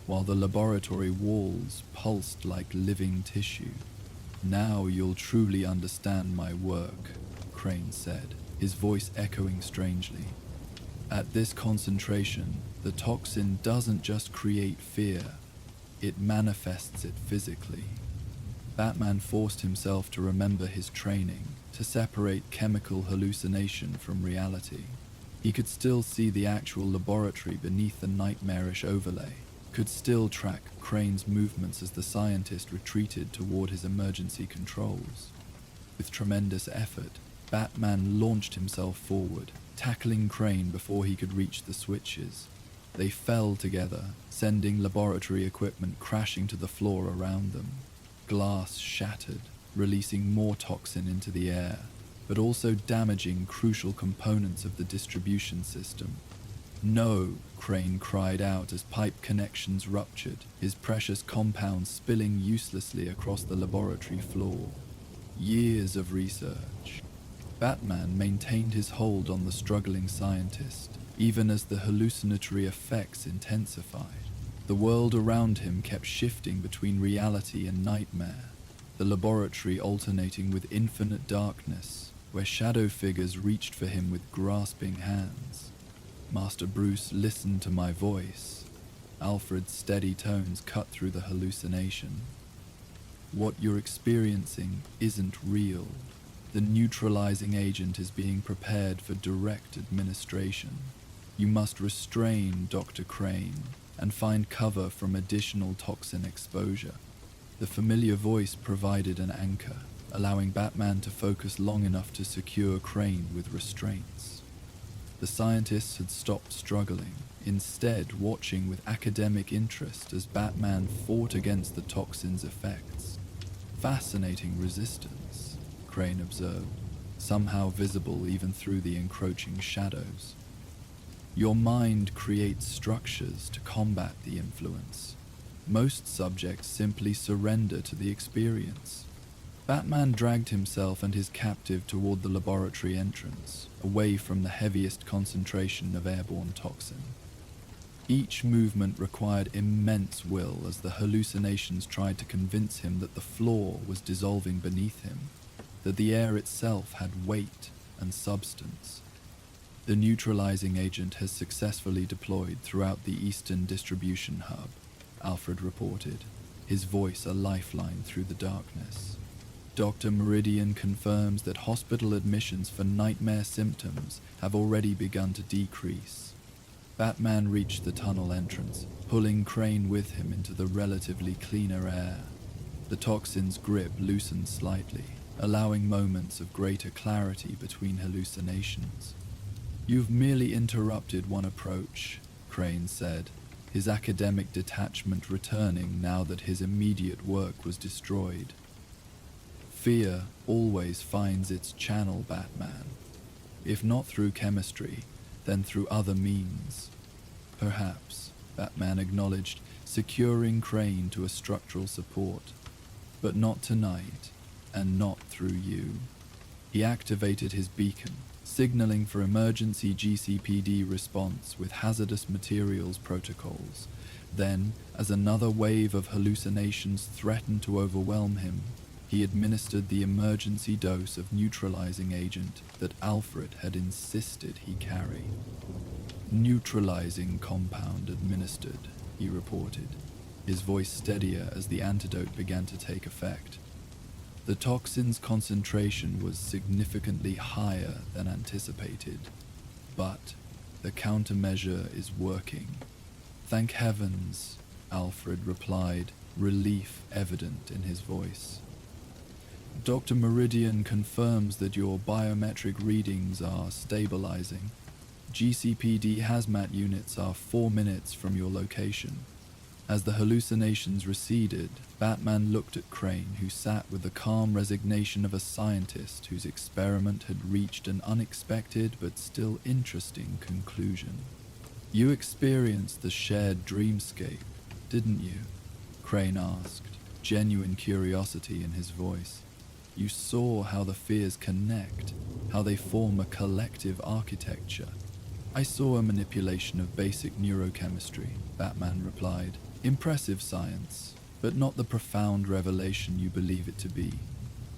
while the laboratory walls pulsed like living tissue. Now you'll truly understand my work, Crane said, his voice echoing strangely. At this concentration, the toxin doesn't just create fear, it manifests it physically. Batman forced himself to remember his training, to separate chemical hallucination from reality. He could still see the actual laboratory beneath the nightmarish overlay, could still track Crane's movements as the scientist retreated toward his emergency controls. With tremendous effort, Batman launched himself forward, tackling Crane before he could reach the switches. They fell together, sending laboratory equipment crashing to the floor around them. Glass shattered, releasing more toxin into the air, but also damaging crucial components of the distribution system. No, Crane cried out as pipe connections ruptured, his precious compound spilling uselessly across the laboratory floor. Years of research. Batman maintained his hold on the struggling scientist, even as the hallucinatory effects intensified. The world around him kept shifting between reality and nightmare, the laboratory alternating with infinite darkness, where shadow figures reached for him with grasping hands. Master Bruce listened to my voice. Alfred's steady tones cut through the hallucination. What you're experiencing isn't real. The neutralizing agent is being prepared for direct administration. You must restrain Dr. Crane and find cover from additional toxin exposure. The familiar voice provided an anchor, allowing Batman to focus long enough to secure Crane with restraints. The scientists had stopped struggling, instead watching with academic interest as Batman fought against the toxin's effects. Fascinating resistance, Crane observed, somehow visible even through the encroaching shadows. Your mind creates structures to combat the influence. Most subjects simply surrender to the experience. Batman dragged himself and his captive toward the laboratory entrance, away from the heaviest concentration of airborne toxin. Each movement required immense will as the hallucinations tried to convince him that the floor was dissolving beneath him, that the air itself had weight and substance. The neutralizing agent has successfully deployed throughout the Eastern Distribution Hub, Alfred reported, his voice a lifeline through the darkness. Dr. Meridian confirms that hospital admissions for nightmare symptoms have already begun to decrease. Batman reached the tunnel entrance, pulling Crane with him into the relatively cleaner air. The toxin's grip loosened slightly, allowing moments of greater clarity between hallucinations. You've merely interrupted one approach, Crane said, his academic detachment returning now that his immediate work was destroyed. Fear always finds its channel, Batman. If not through chemistry, then through other means. Perhaps, Batman acknowledged, securing Crane to a structural support. But not tonight, and not through you. He activated his beacon, signaling for emergency GCPD response with hazardous materials protocols. Then, as another wave of hallucinations threatened to overwhelm him, he administered the emergency dose of neutralizing agent that Alfred had insisted he carry. Neutralizing compound administered, he reported, his voice steadier as the antidote began to take effect. The toxin's concentration was significantly higher than anticipated, but the countermeasure is working. Thank heavens, Alfred replied, relief evident in his voice. Dr. Meridian confirms that your biometric readings are stabilizing. GCPD hazmat units are 4 minutes from your location. As the hallucinations receded, Batman looked at Crane, who sat with the calm resignation of a scientist whose experiment had reached an unexpected but still interesting conclusion. You experienced the shared dreamscape, didn't you? Crane asked, genuine curiosity in his voice. You saw how the fears connect, how they form a collective architecture. I saw a manipulation of basic neurochemistry, Batman replied. Impressive science, but not the profound revelation you believe it to be.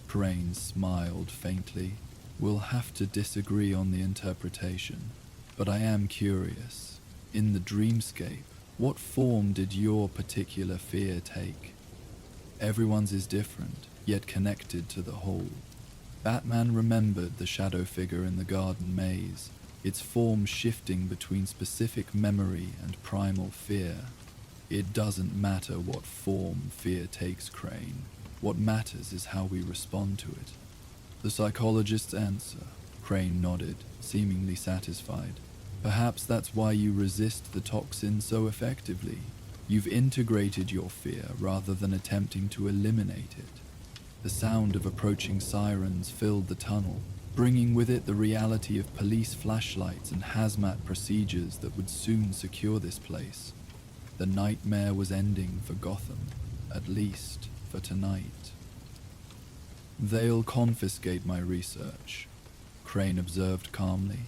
Crane smiled faintly. We'll have to disagree on the interpretation, but I am curious. In the dreamscape, what form did your particular fear take? Everyone's is different, yet connected to the whole. Batman remembered the shadow figure in the garden maze, its form shifting between specific memory and primal fear. It doesn't matter what form fear takes, Crane. What matters is how we respond to it. The psychologist's answer, Crane nodded, seemingly satisfied. Perhaps that's why you resist the toxin so effectively. You've integrated your fear rather than attempting to eliminate it. The sound of approaching sirens filled the tunnel, bringing with it the reality of police flashlights and hazmat procedures that would soon secure this place. The nightmare was ending for Gotham, at least for tonight. They'll confiscate my research, Crane observed calmly.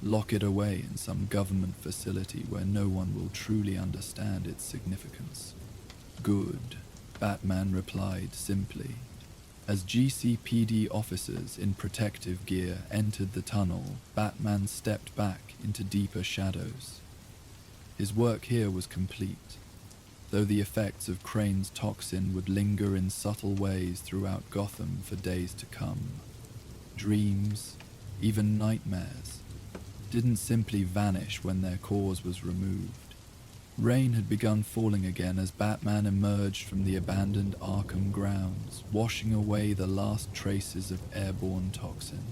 Lock it away in some government facility where no one will truly understand its significance. Good, Batman replied simply. As GCPD officers in protective gear entered the tunnel, Batman stepped back into deeper shadows. His work here was complete, though the effects of Crane's toxin would linger in subtle ways throughout Gotham for days to come. Dreams, even nightmares, didn't simply vanish when their cause was removed. Rain had begun falling again as Batman emerged from the abandoned Arkham grounds, washing away the last traces of airborne toxin.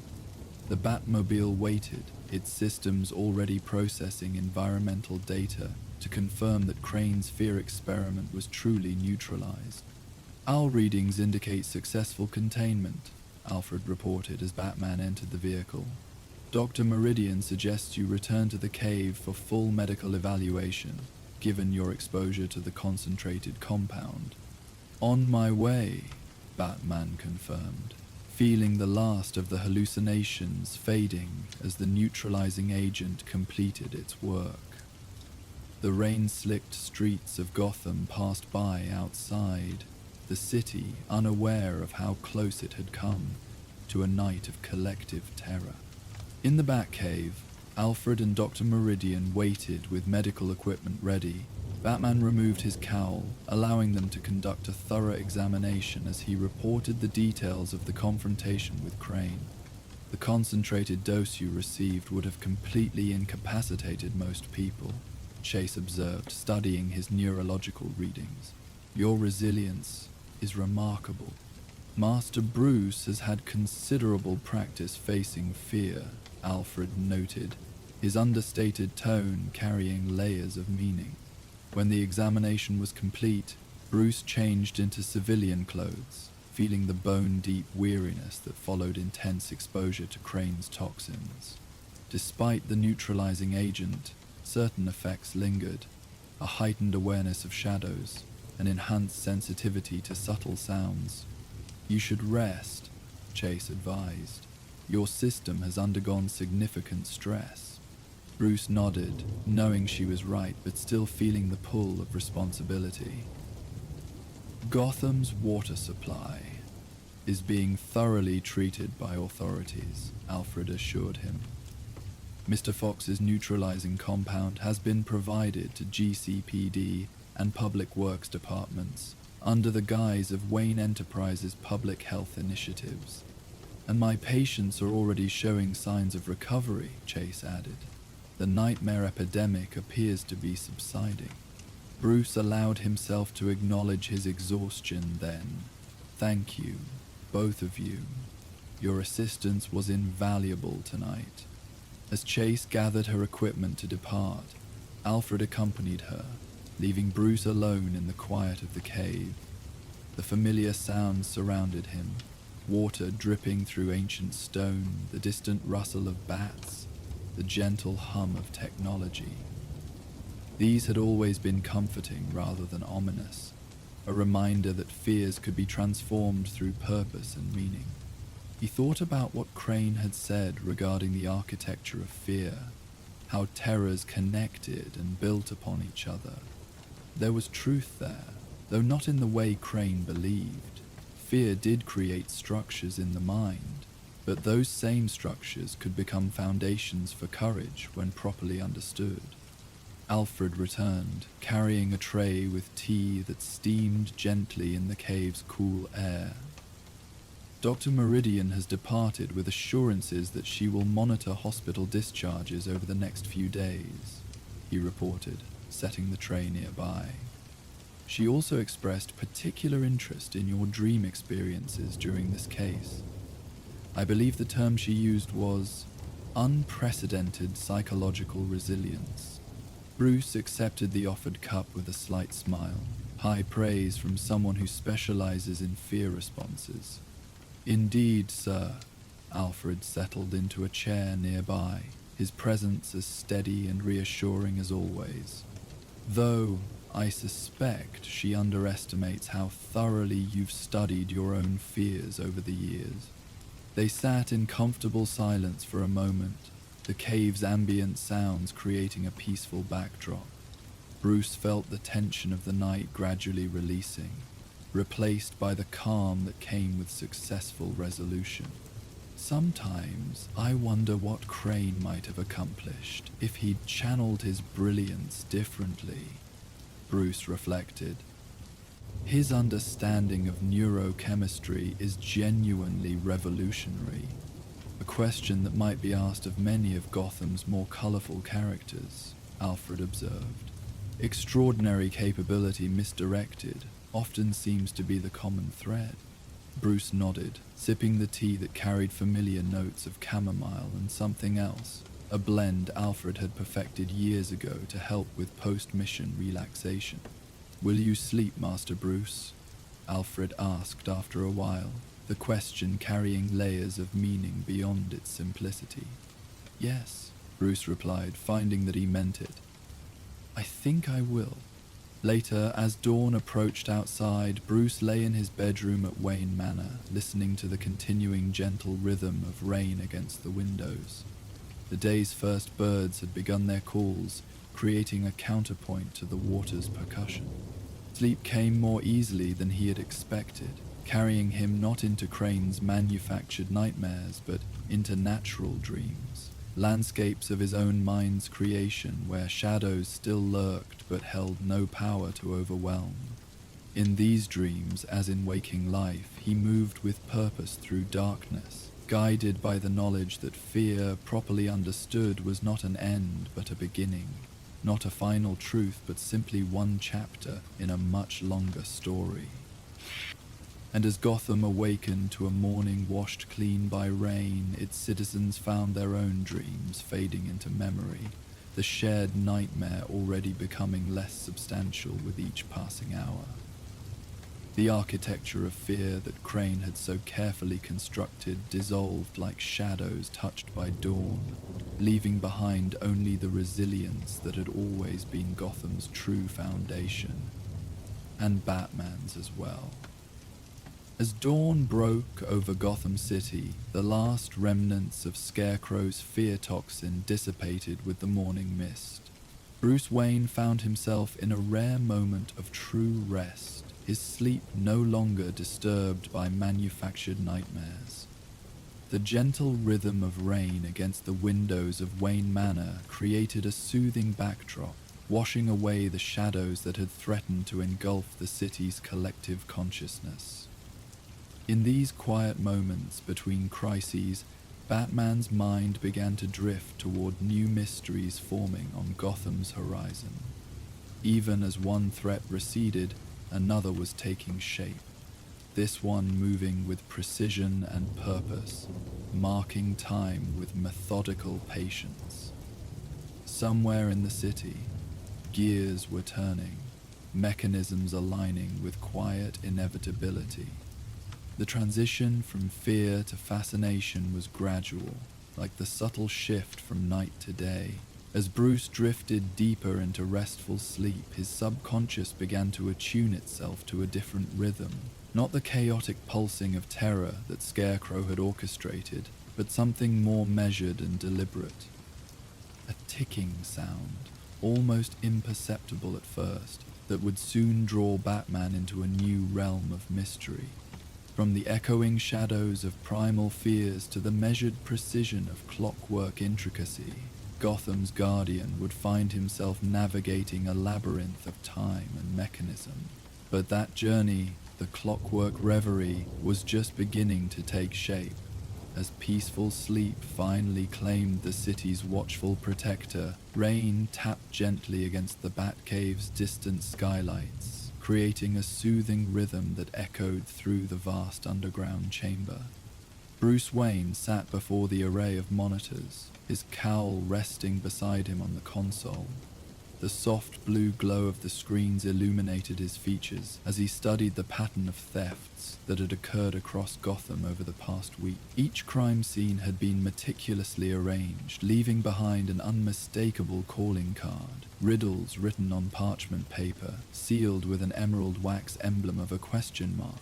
The Batmobile waited, its systems already processing environmental data to confirm that Crane's fear experiment was truly neutralized. "Owl readings indicate successful containment," Alfred reported as Batman entered the vehicle. "Dr. Meridian suggests you return to the cave for full medical evaluation, given your exposure to the concentrated compound." "On my way," Batman confirmed, feeling the last of the hallucinations fading as the neutralizing agent completed its work. The rain-slicked streets of Gotham passed by outside, the city unaware of how close it had come to a night of collective terror. In the Batcave, Alfred and Dr. Meridian waited with medical equipment ready. Batman removed his cowl, allowing them to conduct a thorough examination as he reported the details of the confrontation with Crane. "The concentrated dose you received would have completely incapacitated most people," Chase observed, studying his neurological readings. "Your resilience is remarkable." "Master Bruce has had considerable practice facing fear," Alfred noted, his understated tone carrying layers of meaning. When the examination was complete, Bruce changed into civilian clothes, feeling the bone-deep weariness that followed intense exposure to Crane's toxins. Despite the neutralizing agent, certain effects lingered: a heightened awareness of shadows, an enhanced sensitivity to subtle sounds. "You should rest," Chase advised. "Your system has undergone significant stress." Bruce nodded, knowing she was right but still feeling the pull of responsibility. "Gotham's water supply is being thoroughly treated by authorities," Alfred assured him. "Mr. Fox's neutralizing compound has been provided to GCPD and Public Works departments under the guise of Wayne Enterprises' public health initiatives. And my patients are already showing signs of recovery," Chase added. "The nightmare epidemic appears to be subsiding." Bruce allowed himself to acknowledge his exhaustion then. "Thank you, both of you. Your assistance was invaluable tonight." As Chase gathered her equipment to depart, Alfred accompanied her, leaving Bruce alone in the quiet of the cave. The familiar sounds surrounded him: water dripping through ancient stone, the distant rustle of bats, the gentle hum of technology. These had always been comforting rather than ominous, a reminder that fears could be transformed through purpose and meaning. He thought about what Crane had said regarding the architecture of fear, how terrors connected and built upon each other. There was truth there, though not in the way Crane believed. Fear did create structures in the mind, but those same structures could become foundations for courage when properly understood. Alfred returned, carrying a tray with tea that steamed gently in the cave's cool air. "Dr. Meridian has departed with assurances that she will monitor hospital discharges over the next few days," he reported, setting the tray nearby. "She also expressed particular interest in your dream experiences during this case. I believe the term she used was unprecedented psychological resilience." Bruce accepted the offered cup with a slight smile, high praise from someone who specializes in fear responses. "Indeed, sir." Alfred settled into a chair nearby, his presence as steady and reassuring as always. "Though I suspect she underestimates how thoroughly you've studied your own fears over the years." They sat in comfortable silence for a moment, the cave's ambient sounds creating a peaceful backdrop. Bruce felt the tension of the night gradually releasing, replaced by the calm that came with successful resolution. Sometimes I wonder what Crane might have accomplished if he'd channeled his brilliance differently, Bruce reflected. His understanding of neurochemistry is genuinely revolutionary, a question that might be asked of many of Gotham's more colorful characters, Alfred observed. Extraordinary capability misdirected often seems to be the common thread. Bruce nodded, sipping the tea that carried familiar notes of chamomile and something else, a blend Alfred had perfected years ago to help with post-mission relaxation. "Will you sleep, Master Bruce?" Alfred asked after a while, the question carrying layers of meaning beyond its simplicity. "Yes," Bruce replied, finding that he meant it. "I think I will." Later, as dawn approached outside, Bruce lay in his bedroom at Wayne Manor, listening to the continuing gentle rhythm of rain against the windows. The day's first birds had begun their calls, creating a counterpoint to the water's percussion. Sleep came more easily than he had expected, carrying him not into Crane's manufactured nightmares, but into natural dreams. Landscapes of his own mind's creation where shadows still lurked but held no power to overwhelm. In these dreams, as in waking life, he moved with purpose through darkness, guided by the knowledge that fear, properly understood, was not an end but a beginning, not a final truth but simply one chapter in a much longer story. And as Gotham awakened to a morning washed clean by rain, its citizens found their own dreams fading into memory, the shared nightmare already becoming less substantial with each passing hour. The architecture of fear that Crane had so carefully constructed dissolved like shadows touched by dawn, leaving behind only the resilience that had always been Gotham's true foundation, and Batman's as well. As dawn broke over Gotham City, the last remnants of Scarecrow's fear toxin dissipated with the morning mist. Bruce Wayne found himself in a rare moment of true rest, his sleep no longer disturbed by manufactured nightmares. The gentle rhythm of rain against the windows of Wayne Manor created a soothing backdrop, washing away the shadows that had threatened to engulf the city's collective consciousness. In these quiet moments between crises, Batman's mind began to drift toward new mysteries forming on Gotham's horizon. Even as one threat receded, another was taking shape, this one moving with precision and purpose, marking time with methodical patience. Somewhere in the city, gears were turning, mechanisms aligning with quiet inevitability. The transition from fear to fascination was gradual, like the subtle shift from night to day. As Bruce drifted deeper into restful sleep, his subconscious began to attune itself to a different rhythm, not the chaotic pulsing of terror that Scarecrow had orchestrated, but something more measured and deliberate. A ticking sound, almost imperceptible at first, that would soon draw Batman into a new realm of mystery. From the echoing shadows of primal fears to the measured precision of clockwork intricacy, Gotham's guardian would find himself navigating a labyrinth of time and mechanism. But that journey, the clockwork reverie, was just beginning to take shape. As peaceful sleep finally claimed the city's watchful protector, rain tapped gently against the Batcave's distant skylights, creating a soothing rhythm that echoed through the vast underground chamber. Bruce Wayne sat before the array of monitors, his cowl resting beside him on the console. The soft blue glow of the screens illuminated his features as he studied the pattern of thefts that had occurred across Gotham over the past week. Each crime scene had been meticulously arranged, leaving behind an unmistakable calling card, riddles written on parchment paper, sealed with an emerald wax emblem of a question mark.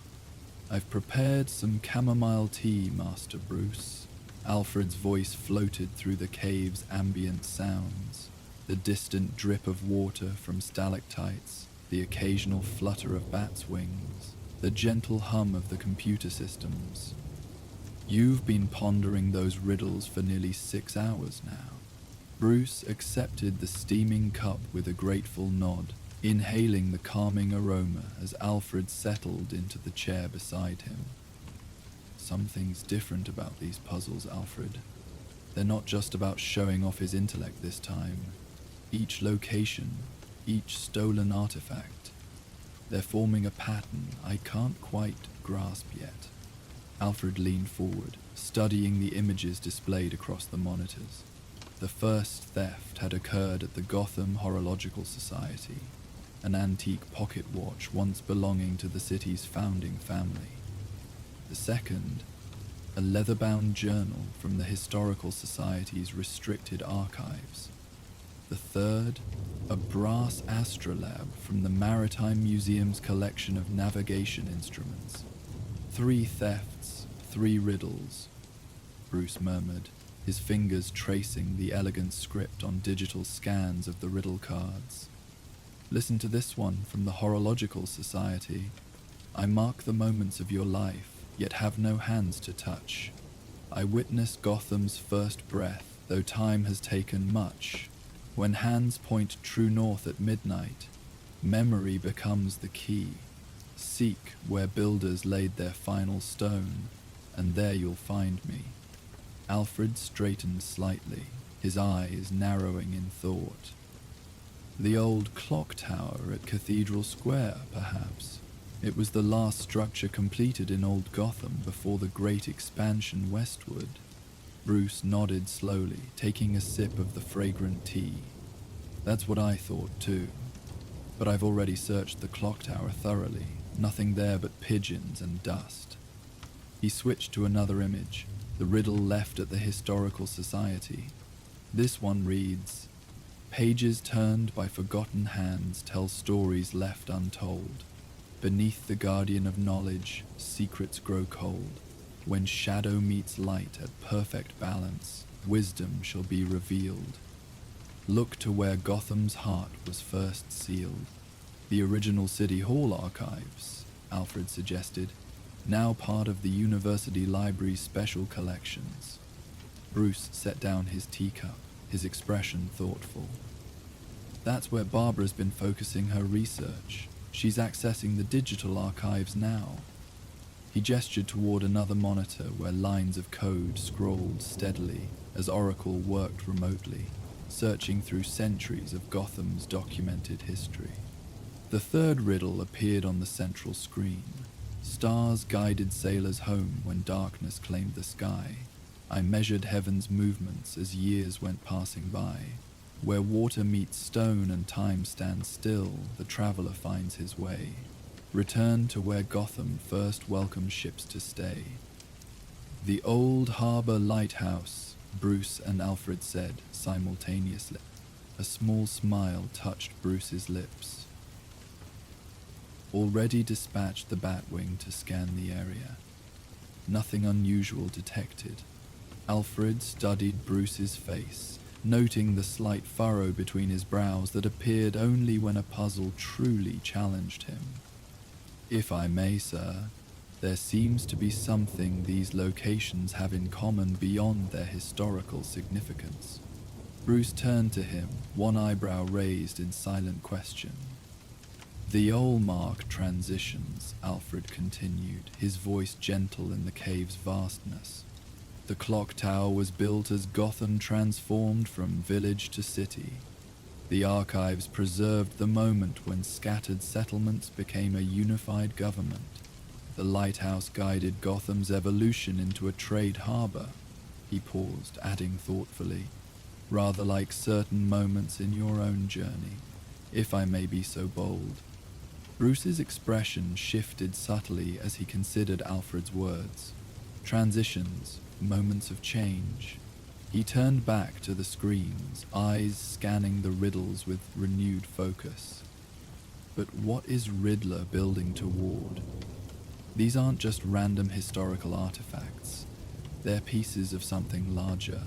"I've prepared some chamomile tea, Master Bruce," Alfred's voice floated through the cave's ambient sounds, the distant drip of water from stalactites, the occasional flutter of bats' wings, the gentle hum of the computer systems. You've been pondering those riddles for nearly 6 hours now. Bruce accepted the steaming cup with a grateful nod, inhaling the calming aroma as Alfred settled into the chair beside him. Something's different about these puzzles, Alfred. They're not just about showing off his intellect this time. Each location, each stolen artifact, they're forming a pattern I can't quite grasp yet. Alfred leaned forward, studying the images displayed across the monitors. The first theft had occurred at the Gotham Horological Society, an antique pocket watch once belonging to the city's founding family. The second, a leather-bound journal from the Historical Society's restricted archives. The third, a brass astrolabe from the Maritime Museum's collection of navigation instruments. 3 thefts, 3 riddles, Bruce murmured, his fingers tracing the elegant script on digital scans of the riddle cards. Listen to this one from the Horological Society. I mark the moments of your life, yet have no hands to touch. I witness Gotham's first breath, though time has taken much. When hands point true north at midnight, memory becomes the key. Seek where builders laid their final stone, and there you'll find me. Alfred straightened slightly, his eyes narrowing in thought. The old clock tower at Cathedral Square, perhaps. It was the last structure completed in Old Gotham before the great expansion westward. Bruce nodded slowly, taking a sip of the fragrant tea. That's what I thought too. But I've already searched the clock tower thoroughly. Nothing there but pigeons and dust. He switched to another image, the riddle left at the Historical Society. This one reads, "Pages turned by forgotten hands tell stories left untold. Beneath the guardian of knowledge, secrets grow cold. When shadow meets light at perfect balance, wisdom shall be revealed. Look to where Gotham's heart was first sealed." The original City Hall archives, Alfred suggested, now part of the University Library's special collections. Bruce set down his teacup, his expression thoughtful. That's where Barbara's been focusing her research. She's accessing the digital archives now. He gestured toward another monitor where lines of code scrolled steadily as Oracle worked remotely, searching through centuries of Gotham's documented history. The third riddle appeared on the central screen. Stars guided sailors home when darkness claimed the sky. I measured heaven's movements as years went passing by. Where water meets stone and time stands still, the traveler finds his way. Return to where Gotham first welcomed ships to stay. The old harbor lighthouse, Bruce and Alfred said simultaneously. A small smile touched Bruce's lips. Already dispatched the Batwing to scan the area. Nothing unusual detected. Alfred studied Bruce's face, noting the slight furrow between his brows that appeared only when a puzzle truly challenged him. If I may, sir, there seems to be something these locations have in common beyond their historical significance. Bruce turned to him, one eyebrow raised in silent question. The Olmark transitions, Alfred continued, his voice gentle in the cave's vastness. The clock tower was built as Gotham transformed from village to city. The archives preserved the moment when scattered settlements became a unified government. The lighthouse guided Gotham's evolution into a trade harbor. He paused, adding thoughtfully, rather like certain moments in your own journey, if I may be so bold. Bruce's expression shifted subtly as he considered Alfred's words. Transitions, moments of change. He turned back to the screens, eyes scanning the riddles with renewed focus. But what is Riddler building toward? These aren't just random historical artifacts. They're pieces of something larger.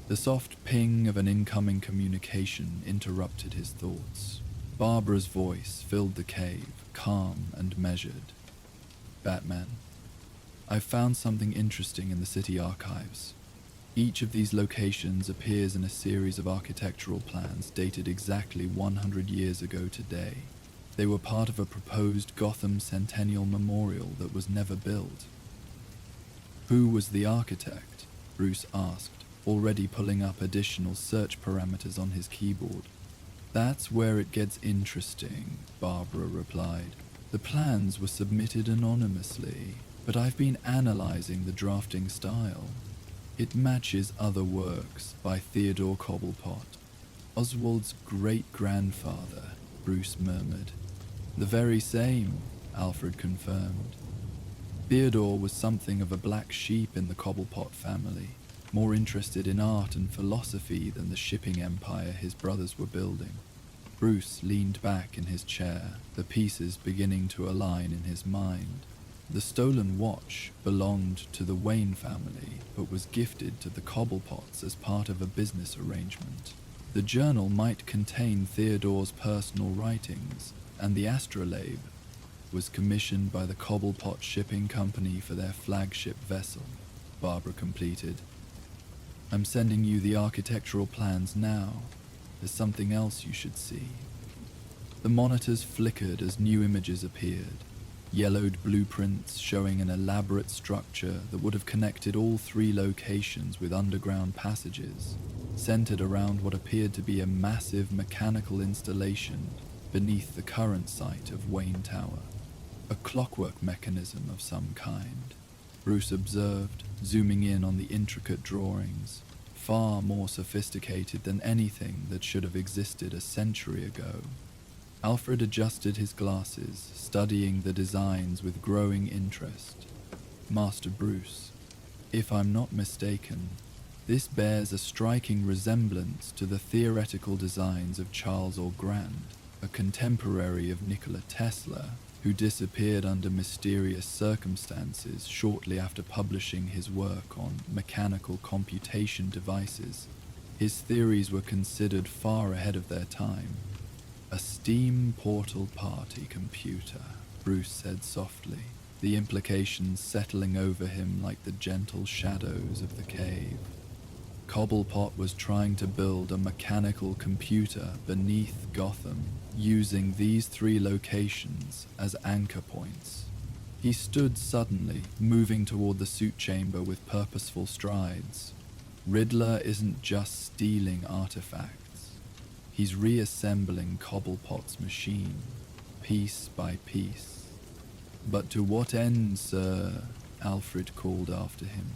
The soft ping of an incoming communication interrupted his thoughts. Barbara's voice filled the cave, calm and measured. Batman, I've found something interesting in the city archives. Each of these locations appears in a series of architectural plans dated exactly 100 years ago today. They were part of a proposed Gotham Centennial Memorial that was never built. Who was the architect? Bruce asked, already pulling up additional search parameters on his keyboard. That's where it gets interesting, Barbara replied. The plans were submitted anonymously, but I've been analyzing the drafting style. It matches other works by Theodore Cobblepot, Oswald's great-grandfather, Bruce murmured. The very same, Alfred confirmed. Theodore was something of a black sheep in the Cobblepot family, more interested in art and philosophy than the shipping empire his brothers were building. Bruce leaned back in his chair, the pieces beginning to align in his mind. The stolen watch belonged to the Wayne family, but was gifted to the Cobblepots as part of a business arrangement. The journal might contain Theodore's personal writings, and the astrolabe was commissioned by the Cobblepot Shipping Company for their flagship vessel, Barbara completed. I'm sending you the architectural plans now. There's something else you should see. The monitors flickered as new images appeared. Yellowed blueprints showing an elaborate structure that would have connected all three locations with underground passages, centered around what appeared to be a massive mechanical installation beneath the current site of Wayne Tower. A clockwork mechanism of some kind, Bruce observed, zooming in on the intricate drawings, far more sophisticated than anything that should have existed a century ago. Alfred adjusted his glasses, studying the designs with growing interest. Master Bruce, if I'm not mistaken, this bears a striking resemblance to the theoretical designs of Charles Grant, a contemporary of Nikola Tesla, who disappeared under mysterious circumstances shortly after publishing his work on mechanical computation devices. His theories were considered far ahead of their time. A steam portal party computer, Bruce said softly, the implications settling over him like the gentle shadows of the cave. Cobblepot was trying to build a mechanical computer beneath Gotham, using these three locations as anchor points. He stood suddenly, moving toward the suit chamber with purposeful strides. Riddler isn't just stealing artifacts. He's reassembling Cobblepot's machine, piece by piece. But to what end, sir? Alfred called after him.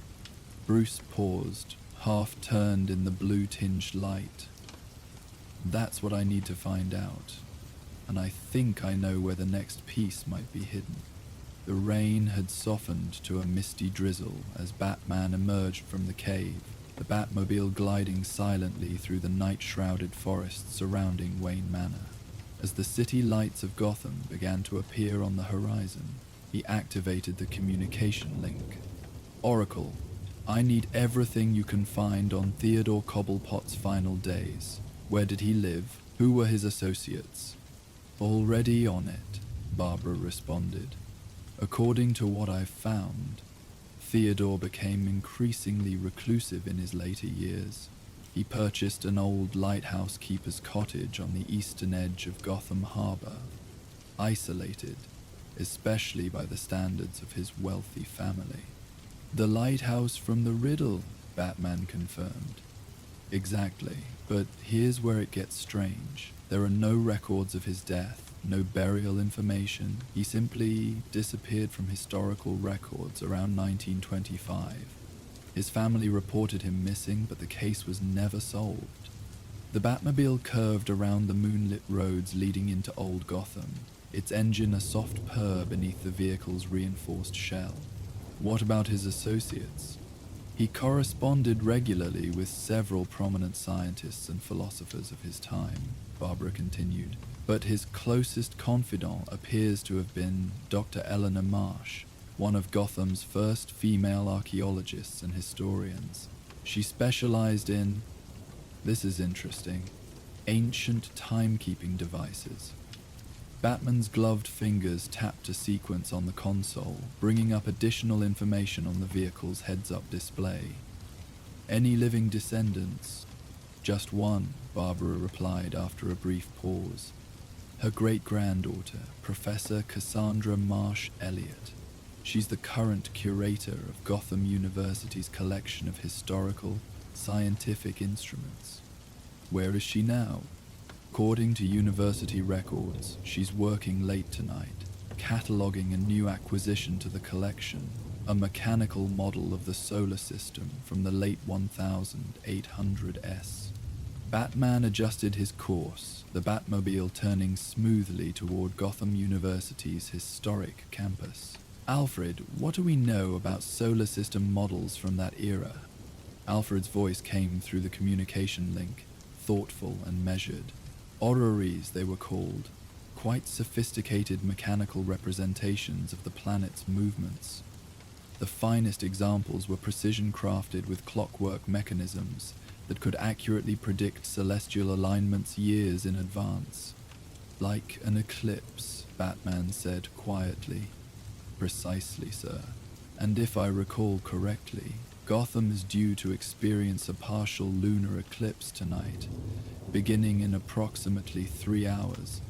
Bruce paused, half turned in the blue-tinged light. That's what I need to find out, and I think I know where the next piece might be hidden. The rain had softened to a misty drizzle as Batman emerged from the cave, the Batmobile gliding silently through the night-shrouded forest surrounding Wayne Manor. As the city lights of Gotham began to appear on the horizon, he activated the communication link. Oracle, I need everything you can find on Theodore Cobblepot's final days. Where did he live? Who were his associates? Already on it, Barbara responded. According to what I've found, Theodore became increasingly reclusive in his later years. He purchased an old lighthouse keeper's cottage on the eastern edge of Gotham Harbor, isolated, especially by the standards of his wealthy family. The lighthouse from the riddle, Batman confirmed. Exactly, but here's where it gets strange. There are no records of his death. No burial information. He simply disappeared from historical records around 1925. His family reported him missing, but the case was never solved. The Batmobile curved around the moonlit roads leading into Old Gotham, its engine a soft purr beneath the vehicle's reinforced shell. What about his associates? He corresponded regularly with several prominent scientists and philosophers of his time, Barbara continued. But his closest confidant appears to have been Dr. Eleanor Marsh, one of Gotham's first female archaeologists and historians. She specialized in, this is interesting, ancient timekeeping devices. Batman's gloved fingers tapped a sequence on the console, bringing up additional information on the vehicle's heads-up display. Any living descendants? Just one, Barbara replied after a brief pause. Her great-granddaughter, Professor Cassandra Marsh Elliott. She's the current curator of Gotham University's collection of historical, scientific instruments. Where is she now? According to university records, she's working late tonight, cataloging a new acquisition to the collection, a mechanical model of the solar system from the late 1800s. Batman adjusted his course, the Batmobile turning smoothly toward Gotham University's historic campus. Alfred, what do we know about solar system models from that era? Alfred's voice came through the communication link, thoughtful and measured. Orreries, they were called, quite sophisticated mechanical representations of the planet's movements. The finest examples were precision-crafted with clockwork mechanisms that could accurately predict celestial alignments years in advance. Like an eclipse, Batman said quietly. Precisely, sir. And if I recall correctly, Gotham is due to experience a partial lunar eclipse tonight, beginning in approximately 3 hours.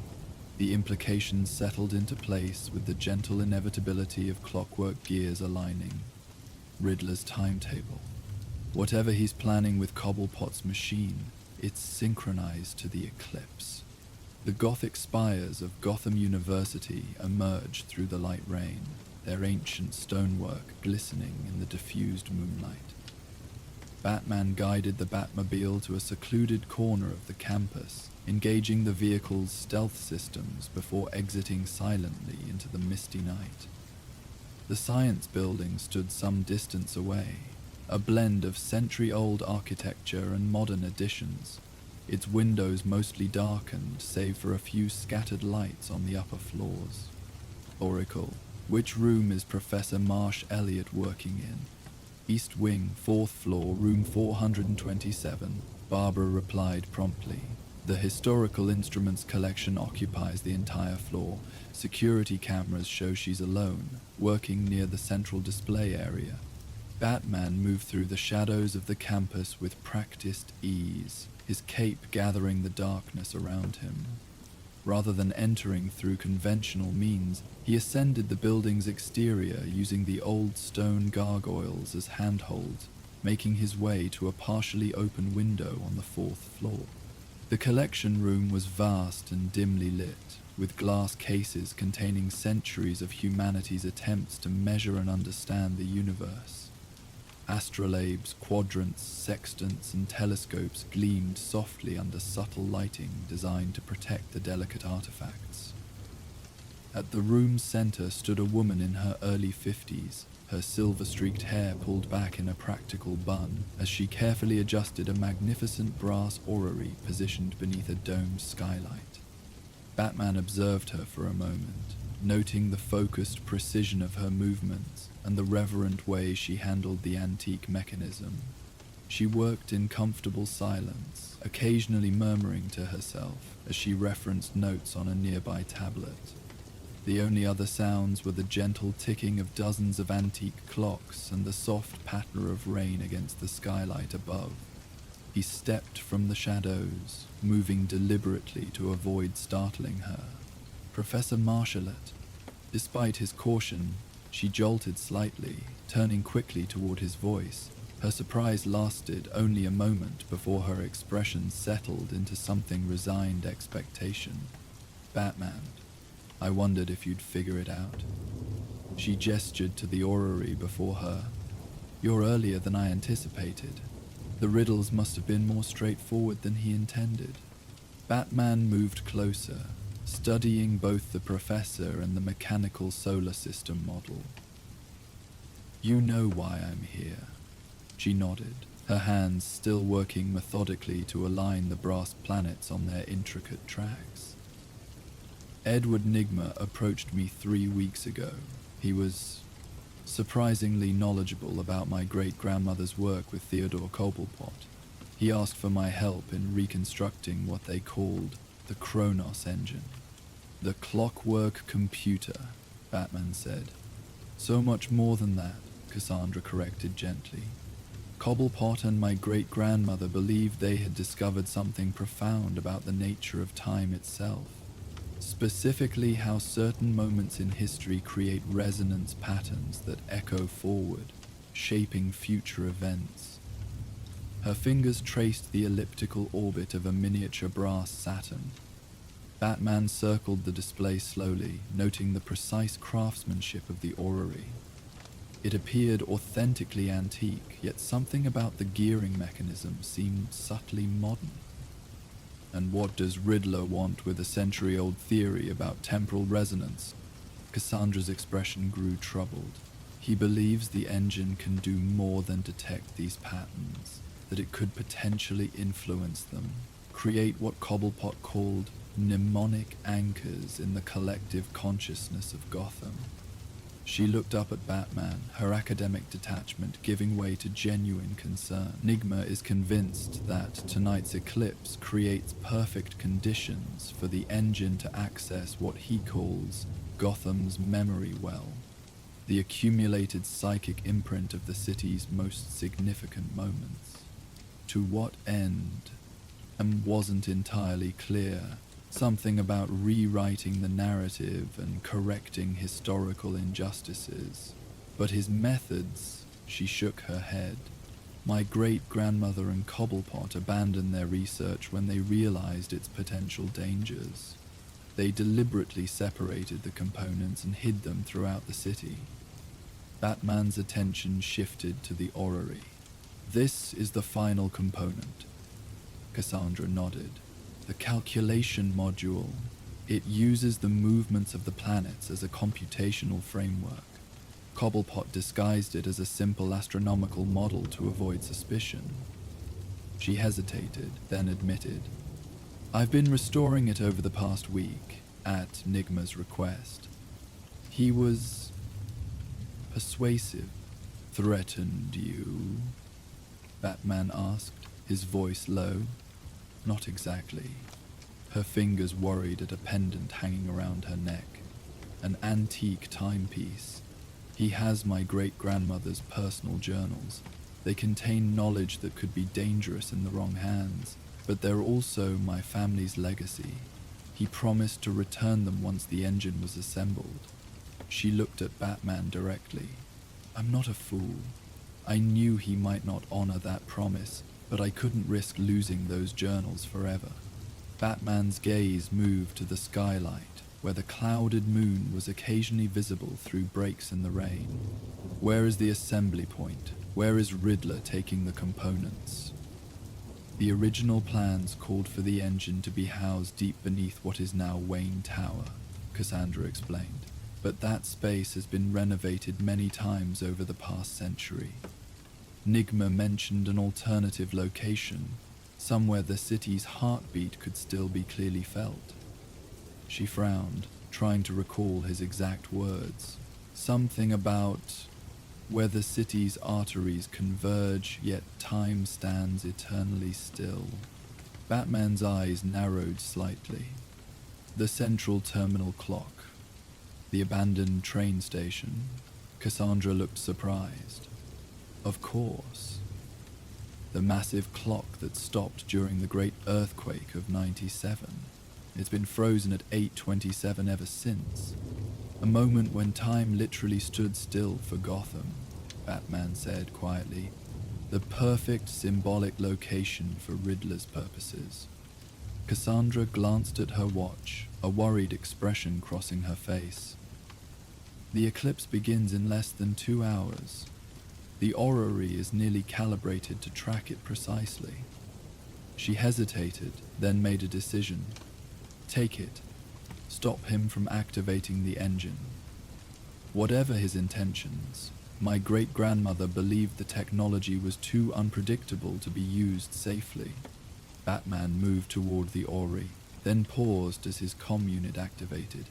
The implications settled into place with the gentle inevitability of clockwork gears aligning. Riddler's timetable. Whatever he's planning with Cobblepot's machine, it's synchronized to the eclipse. The Gothic spires of Gotham University emerged through the light rain, their ancient stonework glistening in the diffused moonlight. Batman guided the Batmobile to a secluded corner of the campus, engaging the vehicle's stealth systems before exiting silently into the misty night. The science building stood some distance away, a blend of century-old architecture and modern additions, its windows mostly darkened save for a few scattered lights on the upper floors. Oracle, which room is Professor Marsh Elliott working in? East Wing, 4th floor, room 427, Barbara replied promptly. The historical instruments collection occupies the entire floor. Security cameras show she's alone, working near the central display area. Batman moved through the shadows of the campus with practiced ease, his cape gathering the darkness around him. Rather than entering through conventional means, he ascended the building's exterior using the old stone gargoyles as handholds, making his way to a partially open window on the 4th floor. The collection room was vast and dimly lit, with glass cases containing centuries of humanity's attempts to measure and understand the universe. Astrolabes, quadrants, sextants, and telescopes gleamed softly under subtle lighting designed to protect the delicate artifacts. At the room's center stood a woman in her early 50s, her silver-streaked hair pulled back in a practical bun as she carefully adjusted a magnificent brass orrery positioned beneath a domed skylight. Batman observed her for a moment, noting the focused precision of her movements and the reverent way she handled the antique mechanism. She worked in comfortable silence, occasionally murmuring to herself as she referenced notes on a nearby tablet. The only other sounds were the gentle ticking of dozens of antique clocks and the soft patter of rain against the skylight above. He stepped from the shadows, moving deliberately to avoid startling her. Professor Marshallett. Despite his caution, she jolted slightly, turning quickly toward his voice. Her surprise lasted only a moment before her expression settled into something resigned expectation. Batman, I wondered if you'd figure it out. She gestured to the orrery before her. You're earlier than I anticipated. The riddles must have been more straightforward than he intended. Batman moved closer, studying both the professor and the mechanical solar system model. You know why I'm here. She nodded, her hands still working methodically to align the brass planets on their intricate tracks. Edward Nigma approached me 3 weeks ago. He was surprisingly knowledgeable about my great-grandmother's work with Theodore Cobblepot. He asked for my help in reconstructing what they called the Kronos engine. The clockwork computer, Batman said. So much more than that, Cassandra corrected gently. Cobblepot and my great-grandmother believed they had discovered something profound about the nature of time itself. Specifically how certain moments in history create resonance patterns that echo forward, shaping future events. Her fingers traced the elliptical orbit of a miniature brass Saturn. Batman circled the display slowly, noting the precise craftsmanship of the orrery. It appeared authentically antique, yet something about the gearing mechanism seemed subtly modern. And what does Riddler want with a century-old theory about temporal resonance? Cassandra's expression grew troubled. He believes the engine can do more than detect these patterns, that it could potentially influence them, create what Cobblepot called mnemonic anchors in the collective consciousness of Gotham. She looked up at Batman, her academic detachment giving way to genuine concern. Enigma is convinced that tonight's eclipse creates perfect conditions for the engine to access what he calls Gotham's memory well, the accumulated psychic imprint of the city's most significant moments. To what end? And wasn't entirely clear. Something about rewriting the narrative and correcting historical injustices. But his methods, she shook her head. My great-grandmother and Cobblepot abandoned their research when they realized its potential dangers. They deliberately separated the components and hid them throughout the city. Batman's attention shifted to the orrery. This is the final component. Cassandra nodded. The calculation module. It uses the movements of the planets as a computational framework. Cobblepot disguised it as a simple astronomical model to avoid suspicion. She hesitated, then admitted, I've been restoring it over the past week, at Nigma's request. He was persuasive. Threatened you? Batman asked, his voice low. Not exactly. Her fingers worried at a pendant hanging around her neck. An antique timepiece. He has my great-grandmother's personal journals. They contain knowledge that could be dangerous in the wrong hands, but they're also my family's legacy. He promised to return them once the engine was assembled. She looked at Batman directly. I'm not a fool. I knew he might not honor that promise, but I couldn't risk losing those journals forever. Batman's gaze moved to the skylight, where the clouded moon was occasionally visible through breaks in the rain. Where is the assembly point? Where is Riddler taking the components? The original plans called for the engine to be housed deep beneath what is now Wayne Tower, Cassandra explained, but that space has been renovated many times over the past century. Nigma mentioned an alternative location, somewhere the city's heartbeat could still be clearly felt. She frowned, trying to recall his exact words. Something about where the city's arteries converge, yet time stands eternally still. Batman's eyes narrowed slightly. The central terminal clock. The abandoned train station. Cassandra looked surprised. Of course. The massive clock that stopped during the great earthquake of 97. It's been frozen at 8:27 ever since. A moment when time literally stood still for Gotham, Batman said quietly. The perfect symbolic location for Riddler's purposes. Cassandra glanced at her watch, a worried expression crossing her face. The eclipse begins in less than 2 hours. The orrery is nearly calibrated to track it precisely. She hesitated, then made a decision. Take it. Stop him from activating the engine. Whatever his intentions, my great-grandmother believed the technology was too unpredictable to be used safely. Batman moved toward the orrery, then paused as his comm unit activated.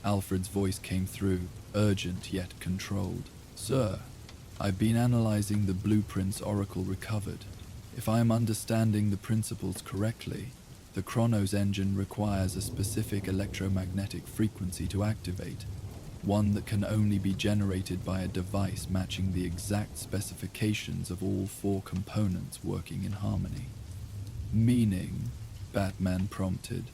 Alfred's voice came through, urgent yet controlled. Sir, I've been analyzing the blueprints Oracle recovered. If I am understanding the principles correctly, the Chronos engine requires a specific electromagnetic frequency to activate, one that can only be generated by a device matching the exact specifications of all 4 components working in harmony. Meaning, Batman prompted,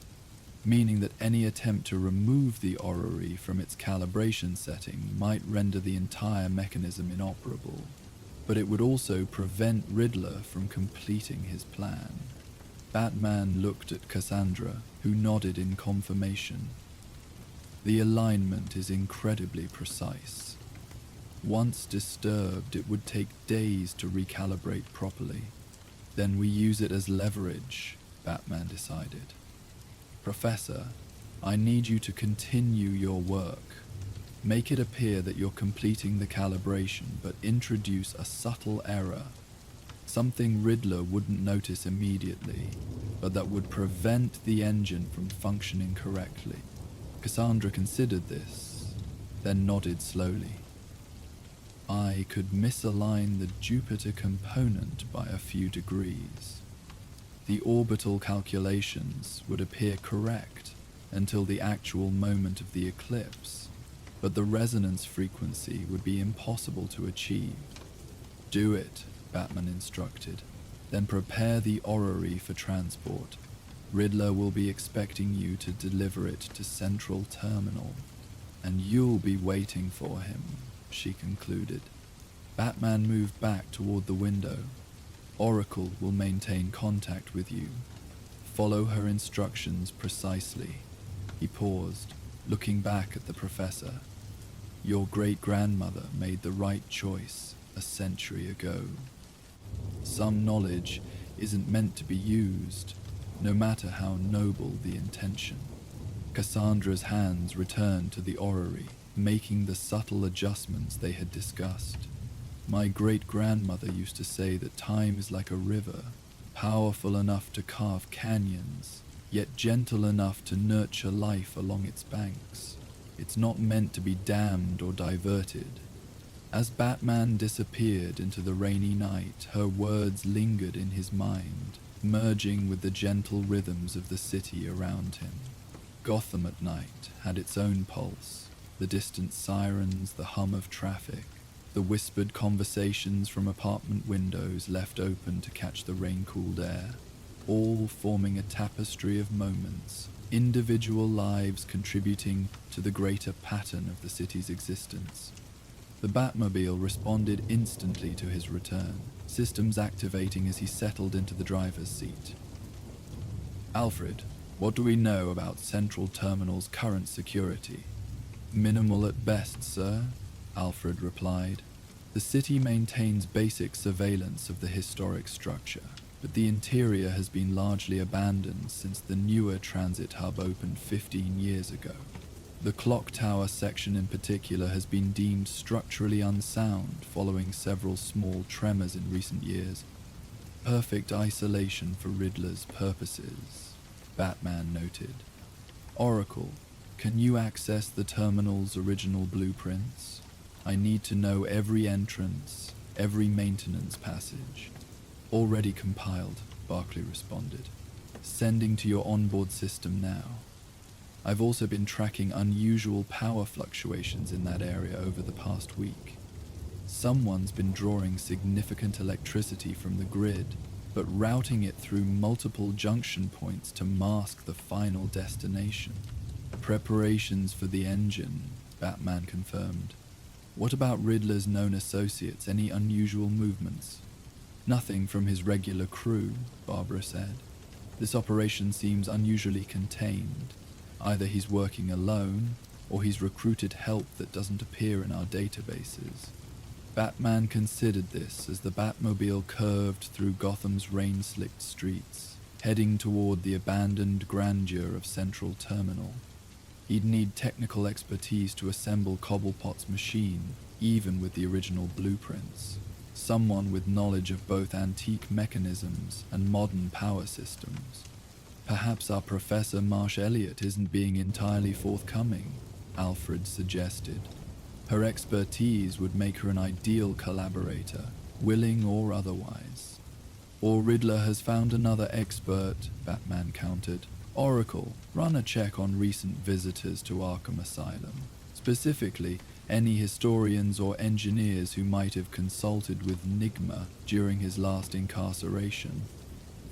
meaning that any attempt to remove the orrery from its calibration setting might render the entire mechanism inoperable, but it would also prevent Riddler from completing his plan. Batman looked at Cassandra, who nodded in confirmation. The alignment is incredibly precise. Once disturbed, it would take days to recalibrate properly. Then we use it as leverage, Batman decided. Professor, I need you to continue your work. Make it appear that you're completing the calibration, but introduce a subtle error. Something Riddler wouldn't notice immediately, but that would prevent the engine from functioning correctly. Cassandra considered this, then nodded slowly. I could misalign the Jupiter component by a few degrees. The orbital calculations would appear correct until the actual moment of the eclipse, but the resonance frequency would be impossible to achieve. Do it, Batman instructed. Then prepare the orrery for transport. Riddler will be expecting you to deliver it to Central Terminal, and you'll be waiting for him, she concluded. Batman moved back toward the window. Oracle will maintain contact with you. Follow her instructions precisely. He paused, looking back at the professor. Your great-grandmother made the right choice a century ago. Some knowledge isn't meant to be used, no matter how noble the intention. Cassandra's hands returned to the orrery, making the subtle adjustments they had discussed. My great-grandmother used to say that time is like a river, powerful enough to carve canyons, yet gentle enough to nurture life along its banks. It's not meant to be dammed or diverted. As Batman disappeared into the rainy night, her words lingered in his mind, merging with the gentle rhythms of the city around him. Gotham at night had its own pulse, the distant sirens, the hum of traffic, the whispered conversations from apartment windows left open to catch the rain-cooled air, all forming a tapestry of moments, individual lives contributing to the greater pattern of the city's existence. The Batmobile responded instantly to his return, systems activating as he settled into the driver's seat. Alfred, what do we know about Central Terminal's current security? Minimal at best, sir, Alfred replied. The city maintains basic surveillance of the historic structure, but the interior has been largely abandoned since the newer transit hub opened 15 years ago. The clock tower section in particular has been deemed structurally unsound following several small tremors in recent years. Perfect isolation for Riddler's purposes, Batman noted. Oracle, can you access the terminal's original blueprints? I need to know every entrance, every maintenance passage. Already compiled, Barclay responded. Sending to your onboard system now. I've also been tracking unusual power fluctuations in that area over the past week. Someone's been drawing significant electricity from the grid, but routing it through multiple junction points to mask the final destination. Preparations for the engine, Batman confirmed. What about Riddler's known associates? Any unusual movements? Nothing from his regular crew, Barbara said. This operation seems unusually contained. Either he's working alone, or he's recruited help that doesn't appear in our databases. Batman considered this as the Batmobile curved through Gotham's rain-slicked streets, heading toward the abandoned grandeur of Central Terminal. He'd need technical expertise to assemble Cobblepot's machine, even with the original blueprints. Someone with knowledge of both antique mechanisms and modern power systems. Perhaps our Professor Marsh Elliot isn't being entirely forthcoming, Alfred suggested. Her expertise would make her an ideal collaborator, willing or otherwise. Or Riddler has found another expert, Batman countered. Oracle, run a check on recent visitors to Arkham Asylum. Specifically, any historians or engineers who might have consulted with Nigma during his last incarceration.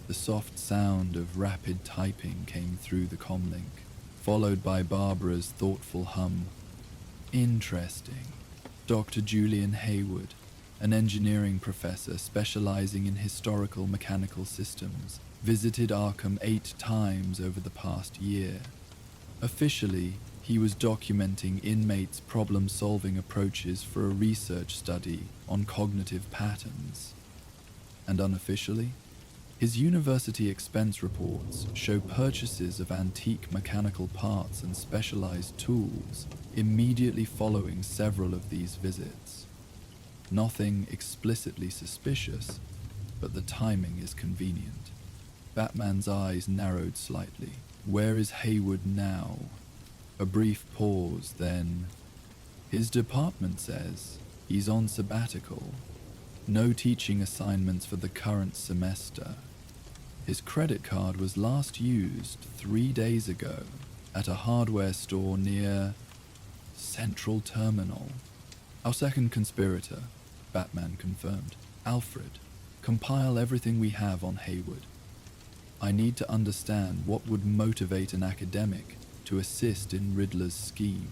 The soft sound of rapid typing came through the comlink, followed by Barbara's thoughtful hum. Interesting. Dr. Julian Haywood, an engineering professor specializing in historical mechanical systems, visited Arkham 8 times over the past year. Officially, he was documenting inmates' problem-solving approaches for a research study on cognitive patterns. And unofficially, his university expense reports show purchases of antique mechanical parts and specialized tools immediately following several of these visits. Nothing explicitly suspicious, but the timing is convenient. Batman's eyes narrowed slightly. Where is Haywood now? A brief pause, then. His department says he's on sabbatical. No teaching assignments for the current semester. His credit card was last used 3 days ago at a hardware store near Central Terminal. Our second conspirator, Batman confirmed. Alfred, compile everything we have on Haywood. I need to understand what would motivate an academic to assist in Riddler's scheme.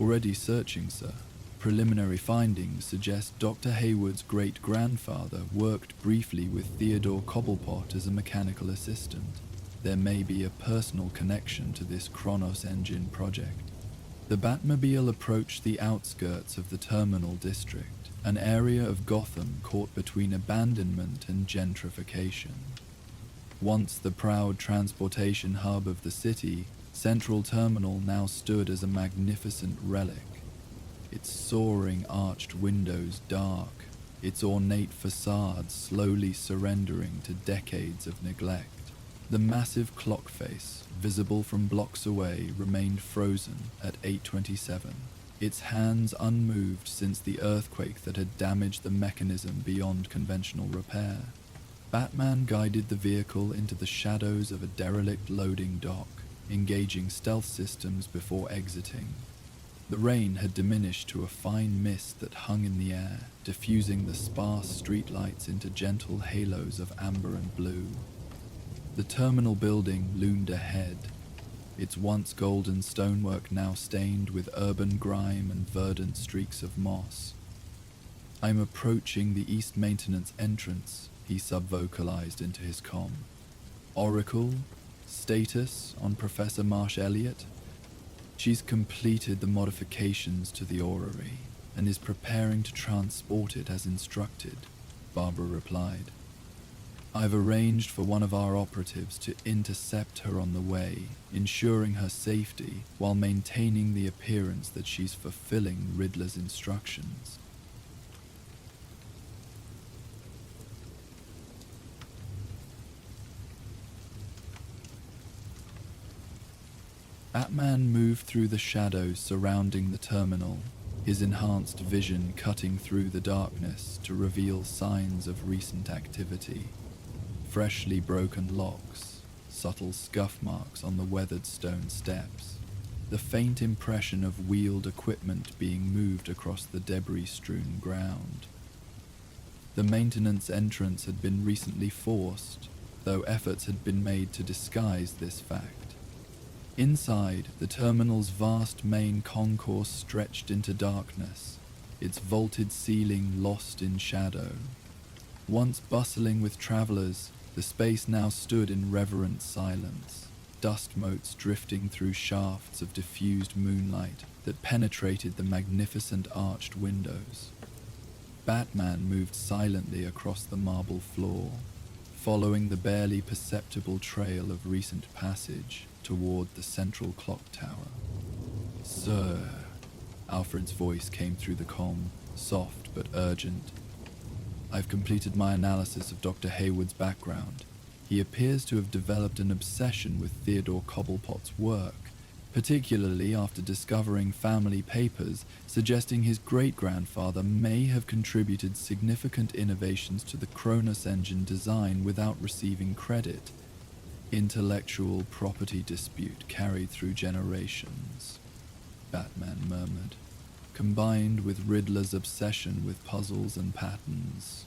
Already searching, sir. Preliminary findings suggest Dr. Haywood's great-grandfather worked briefly with Theodore Cobblepot as a mechanical assistant. There may be a personal connection to this Kronos engine project. The Batmobile approached the outskirts of the Terminal District, an area of Gotham caught between abandonment and gentrification. Once the proud transportation hub of the city, Central Terminal now stood as a magnificent relic. Its soaring arched windows dark, its ornate facade slowly surrendering to decades of neglect. The massive clock face, visible from blocks away, remained frozen at 8:27, its hands unmoved since the earthquake that had damaged the mechanism beyond conventional repair. Batman guided the vehicle into the shadows of a derelict loading dock, engaging stealth systems before exiting. The rain had diminished to a fine mist that hung in the air, diffusing the sparse streetlights into gentle halos of amber and blue. The terminal building loomed ahead, its once golden stonework now stained with urban grime and verdant streaks of moss. I'm approaching the East Maintenance entrance, he subvocalized into his comm. Oracle? Status on Professor Marsh Elliott? She's completed the modifications to the orrery and is preparing to transport it as instructed, Barbara replied. I've arranged for one of our operatives to intercept her on the way, ensuring her safety while maintaining the appearance that she's fulfilling Riddler's instructions. Batman moved through the shadows surrounding the terminal, his enhanced vision cutting through the darkness to reveal signs of recent activity. Freshly broken locks, subtle scuff marks on the weathered stone steps, the faint impression of wheeled equipment being moved across the debris-strewn ground. The maintenance entrance had been recently forced, though efforts had been made to disguise this fact. Inside, the terminal's vast main concourse stretched into darkness, its vaulted ceiling lost in shadow. Once bustling with travelers, the space now stood in reverent silence, dust motes drifting through shafts of diffused moonlight that penetrated the magnificent arched windows. Batman moved silently across the marble floor, following the barely perceptible trail of recent passage toward the central clock tower. Sir, Alfred's voice came through the comm, soft but urgent. I've completed my analysis of Dr. Haywood's background. He appears to have developed an obsession with Theodore Cobblepot's work, particularly after discovering family papers suggesting his great-grandfather may have contributed significant innovations to the Cronus engine design without receiving credit. Intellectual property dispute carried through generations, Batman murmured, combined with Riddler's obsession with puzzles and patterns.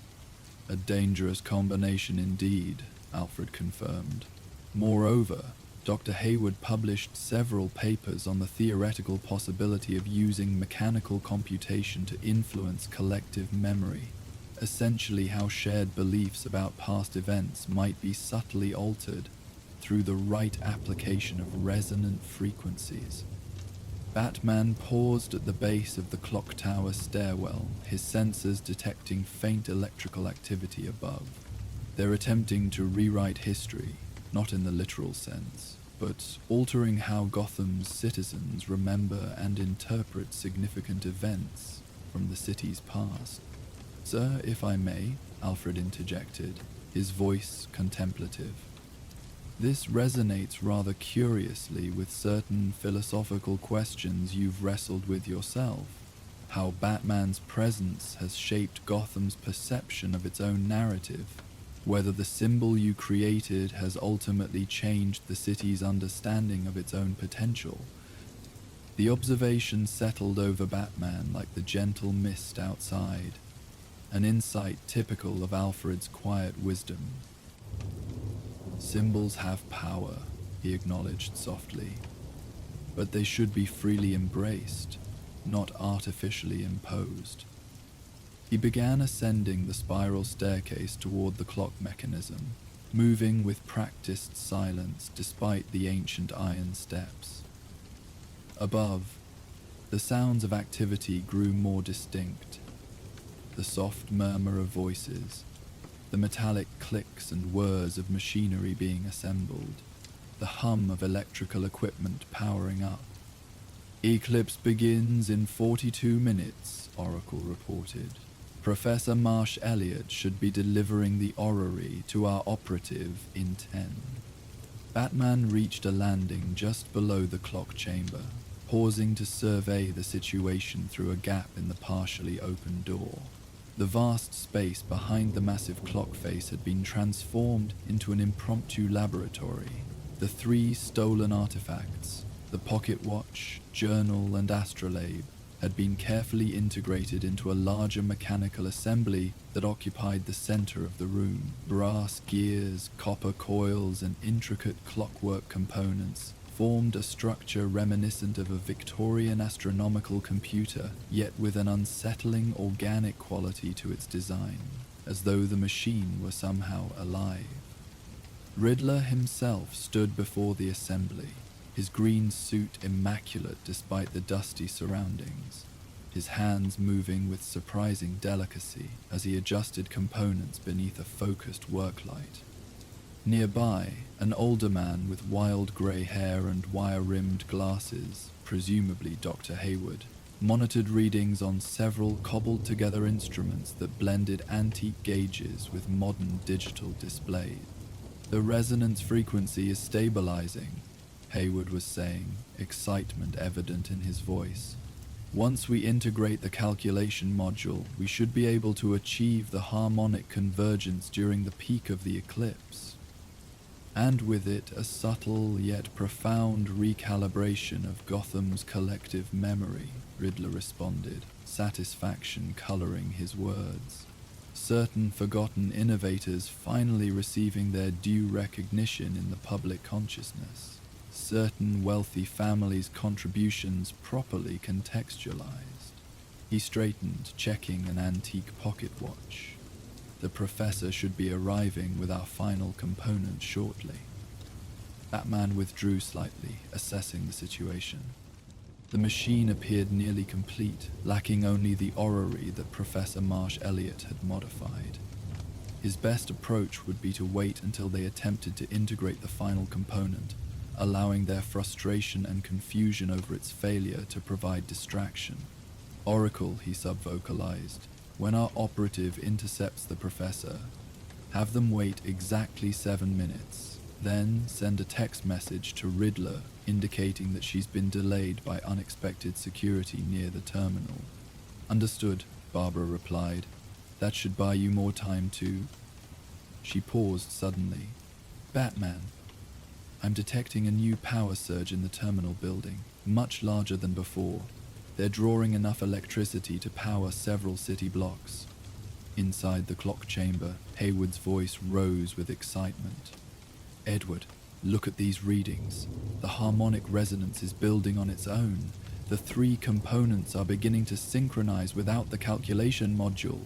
A dangerous combination indeed, Alfred confirmed. Moreover, Dr. Hayward published several papers on the theoretical possibility of using mechanical computation to influence collective memory, essentially how shared beliefs about past events might be subtly altered through the right application of resonant frequencies. Batman paused at the base of the clock tower stairwell, his sensors detecting faint electrical activity above. They're attempting to rewrite history, not in the literal sense, but altering how Gotham's citizens remember and interpret significant events from the city's past. Sir, if I may, Alfred interjected, his voice contemplative. This resonates rather curiously with certain philosophical questions you've wrestled with yourself. How Batman's presence has shaped Gotham's perception of its own narrative, whether the symbol you created has ultimately changed the city's understanding of its own potential. The observation settled over Batman like the gentle mist outside, an insight typical of Alfred's quiet wisdom. Symbols have power, he acknowledged softly, but they should be freely embraced, not artificially imposed. He began ascending the spiral staircase toward the clock mechanism, moving with practiced silence despite the ancient iron steps. Above, the sounds of activity grew more distinct. The soft murmur of voices, the metallic clicks and whirs of machinery being assembled, the hum of electrical equipment powering up. "Eclipse begins in 42 minutes, Oracle reported. Professor Marsh Elliott should be delivering the orrery to our operative in 10. Batman reached a landing just below the clock chamber, pausing to survey the situation through a gap in the partially open door. The vast space behind the massive clock face had been transformed into an impromptu laboratory. The 3 stolen artifacts, the pocket watch, journal, and astrolabe, had been carefully integrated into a larger mechanical assembly that occupied the center of the room. Brass gears, copper coils, and intricate clockwork components formed a structure reminiscent of a Victorian astronomical computer, yet with an unsettling organic quality to its design, as though the machine were somehow alive. Riddler himself stood before the assembly, his green suit immaculate despite the dusty surroundings, his hands moving with surprising delicacy as he adjusted components beneath a focused worklight. Nearby, an older man with wild grey hair and wire-rimmed glasses, presumably Dr. Hayward, monitored readings on several cobbled-together instruments that blended antique gauges with modern digital displays. "The resonance frequency is stabilizing," Hayward was saying, excitement evident in his voice. "Once we integrate the calculation module, we should be able to achieve the harmonic convergence during the peak of the eclipse. And with it a subtle yet profound recalibration of Gotham's collective memory," Riddler responded, satisfaction coloring his words. "Certain forgotten innovators finally receiving their due recognition in the public consciousness. Certain wealthy families' contributions properly contextualized." He straightened, checking an antique pocket watch. "The professor should be arriving with our final component shortly." Batman withdrew slightly, assessing the situation. The machine appeared nearly complete, lacking only the orrery that Professor Marsh Elliott had modified. His best approach would be to wait until they attempted to integrate the final component, allowing their frustration and confusion over its failure to provide distraction. "Oracle," he subvocalized, "when our operative intercepts the professor, have them wait exactly 7 minutes. Then send a text message to Riddler indicating that she's been delayed by unexpected security near the terminal. Understood, Barbara replied. That should buy you more time to... She paused suddenly. Batman. I'm detecting a new power surge in the terminal building, much larger than before. They're drawing enough electricity to power several city blocks. Inside the clock chamber, Hayward's voice rose with excitement. Edward, look at these readings. The harmonic resonance is building on its own. The three components are beginning to synchronize without the calculation module.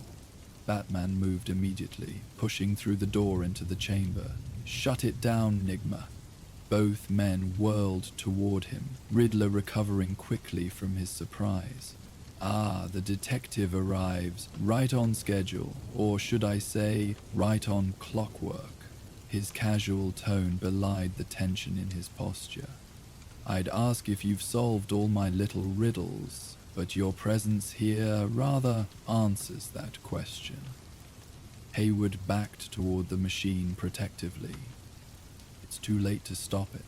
Batman moved immediately, pushing through the door into the chamber. Shut it down, Nigma. Both men whirled toward him, Riddler recovering quickly from his surprise. Ah, the detective arrives, right on schedule, or should I say, right on clockwork. His casual tone belied the tension in his posture. I'd ask if you've solved all my little riddles, but your presence here rather answers that question. Hayward backed toward the machine protectively. It's too late to stop it.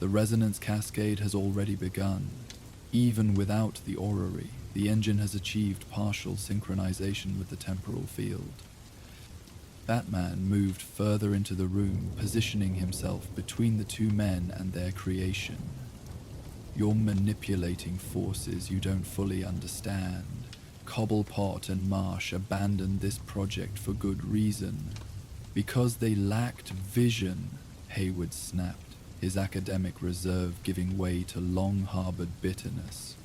The resonance cascade has already begun. Even without the orrery, the engine has achieved partial synchronization with the temporal field. Batman moved further into the room, positioning himself between the two men and their creation. You're manipulating forces you don't fully understand. Cobblepot and Marsh abandoned this project for good reason. Because they lacked vision, Hayward snapped, his academic reserve giving way to long-harbored bitterness.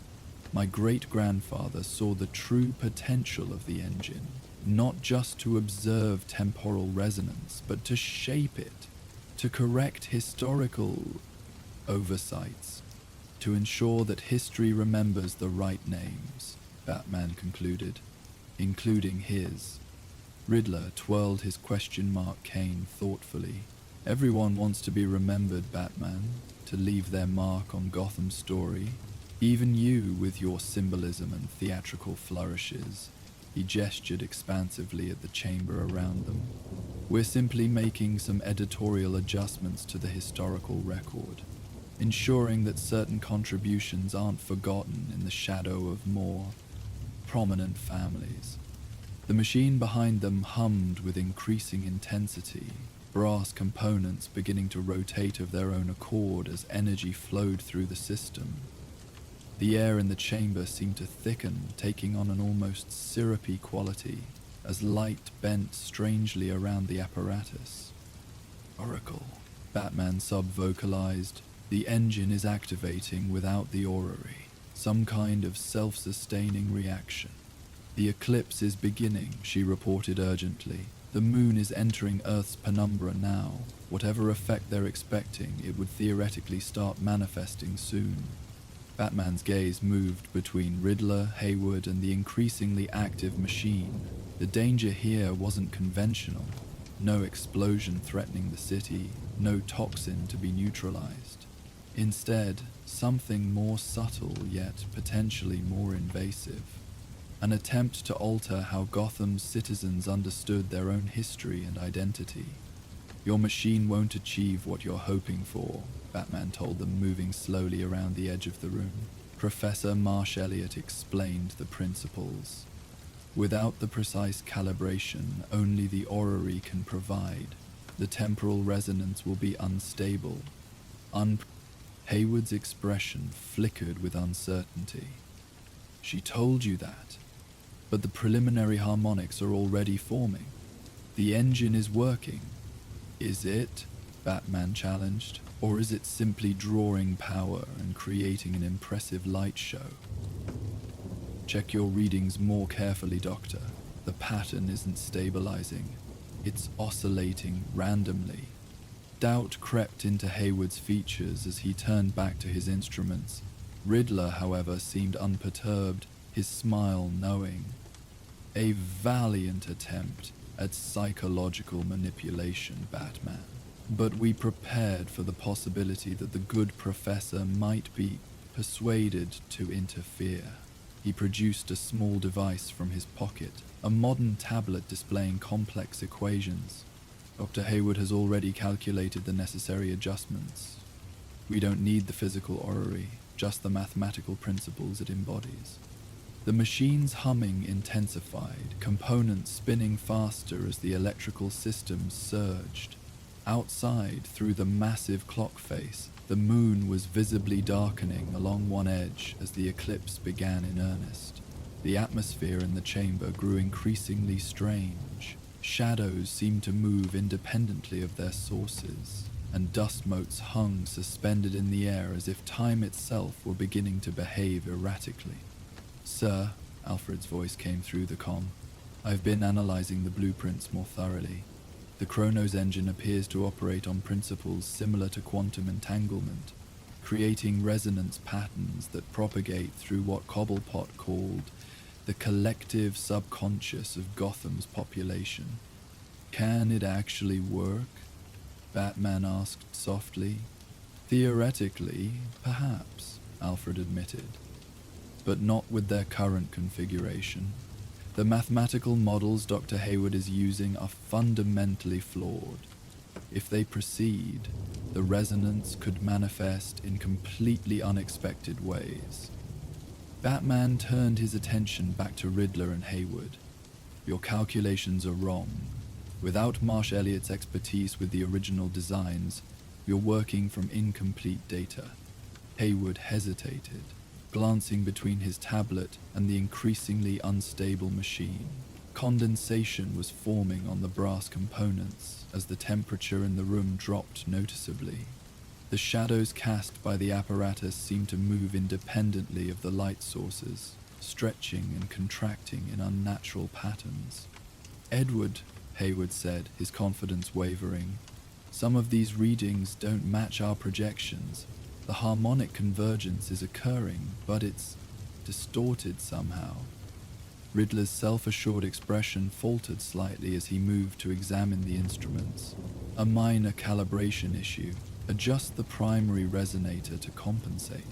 My great-grandfather saw the true potential of the engine, not just to observe temporal resonance, but to shape it, to correct historical oversights, to ensure that history remembers the right names, Batman concluded, including his. Riddler twirled his question mark cane thoughtfully. Everyone wants to be remembered, Batman, to leave their mark on Gotham's story. Even you with your symbolism and theatrical flourishes. He gestured expansively at the chamber around them. We're simply making some editorial adjustments to the historical record, ensuring that certain contributions aren't forgotten in the shadow of more prominent families. The machine behind them hummed with increasing intensity, brass components beginning to rotate of their own accord as energy flowed through the system. The air in the chamber seemed to thicken, taking on an almost syrupy quality, as light bent strangely around the apparatus. Oracle, Batman sub-vocalized. The engine is activating without the orrery, some kind of self-sustaining reaction. The eclipse is beginning, she reported urgently. The moon is entering Earth's penumbra now. Whatever effect they're expecting, it would theoretically start manifesting soon. Batman's gaze moved between Riddler, Hayward, and the increasingly active machine. The danger here wasn't conventional. No explosion threatening the city, no toxin to be neutralized. Instead, something more subtle yet potentially more invasive. An attempt to alter how Gotham's citizens understood their own history and identity. Your machine won't achieve what you're hoping for, Batman told them, moving slowly around the edge of the room. Professor Marsh Elliott explained the principles. Without the precise calibration only the orrery can provide, the temporal resonance will be unstable. Hayward's expression flickered with uncertainty. She told you that, but the preliminary harmonics are already forming. The engine is working. Is it? Batman challenged. Or is it simply drawing power and creating an impressive light show? Check your readings more carefully, Doctor. The pattern isn't stabilizing. It's oscillating randomly. Doubt crept into Hayward's features as he turned back to his instruments. Riddler, however, seemed unperturbed, his smile knowing. A valiant attempt at psychological manipulation, Batman. But we prepared for the possibility that the good professor might be persuaded to interfere. He produced a small device from his pocket, a modern tablet displaying complex equations. Dr. Hayward has already calculated the necessary adjustments. We don't need the physical orrery, just the mathematical principles it embodies. The machine's humming intensified, components spinning faster as the electrical systems surged. Outside, through the massive clock face, the moon was visibly darkening along one edge as the eclipse began in earnest. The atmosphere in the chamber grew increasingly strange. Shadows seemed to move independently of their sources, and dust motes hung suspended in the air as if time itself were beginning to behave erratically. "Sir," Alfred's voice came through the comm, "I've been analyzing the blueprints more thoroughly. The Chronos engine appears to operate on principles similar to quantum entanglement, creating resonance patterns that propagate through what Cobblepot called the collective subconscious of Gotham's population." "Can it actually work?" Batman asked softly. "Theoretically, perhaps," Alfred admitted, "but not with their current configuration. The mathematical models Dr. Hayward is using are fundamentally flawed. If they proceed, the resonance could manifest in completely unexpected ways." Batman turned his attention back to Riddler and Hayward. "Your calculations are wrong. Without Marsh Elliott's expertise with the original designs, you're working from incomplete data." Hayward hesitated, glancing between his tablet and the increasingly unstable machine. Condensation was forming on the brass components as the temperature in the room dropped noticeably. The shadows cast by the apparatus seemed to move independently of the light sources, stretching and contracting in unnatural patterns. "Edward," Hayward said, his confidence wavering, "some of these readings don't match our projections. The harmonic convergence is occurring, but it's distorted somehow." Riddler's self-assured expression faltered slightly as he moved to examine the instruments. "A minor calibration issue. Adjust the primary resonator to compensate."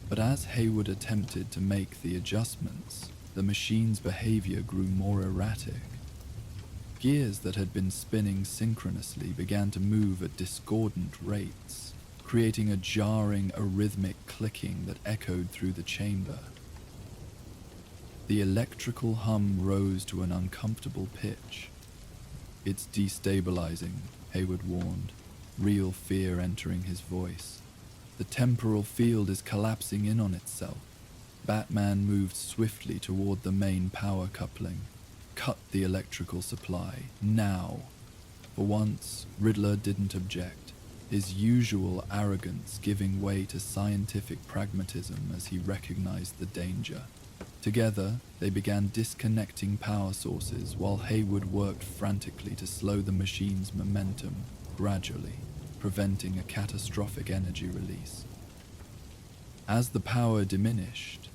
But as Hayward attempted to make the adjustments, the machine's behavior grew more erratic. Gears that had been spinning synchronously began to move at discordant rates, creating a jarring, arrhythmic clicking that echoed through the chamber. The electrical hum rose to an uncomfortable pitch. "It's destabilizing," Hayward warned, real fear entering his voice. "The temporal field is collapsing in on itself." Batman moved swiftly toward the main power coupling. "Cut the electrical supply, now." For once, Riddler didn't object, his usual arrogance giving way to scientific pragmatism as he recognized the danger. Together, they began disconnecting power sources while Hayward worked frantically to slow the machine's momentum, gradually, preventing a catastrophic energy release. As the power diminished,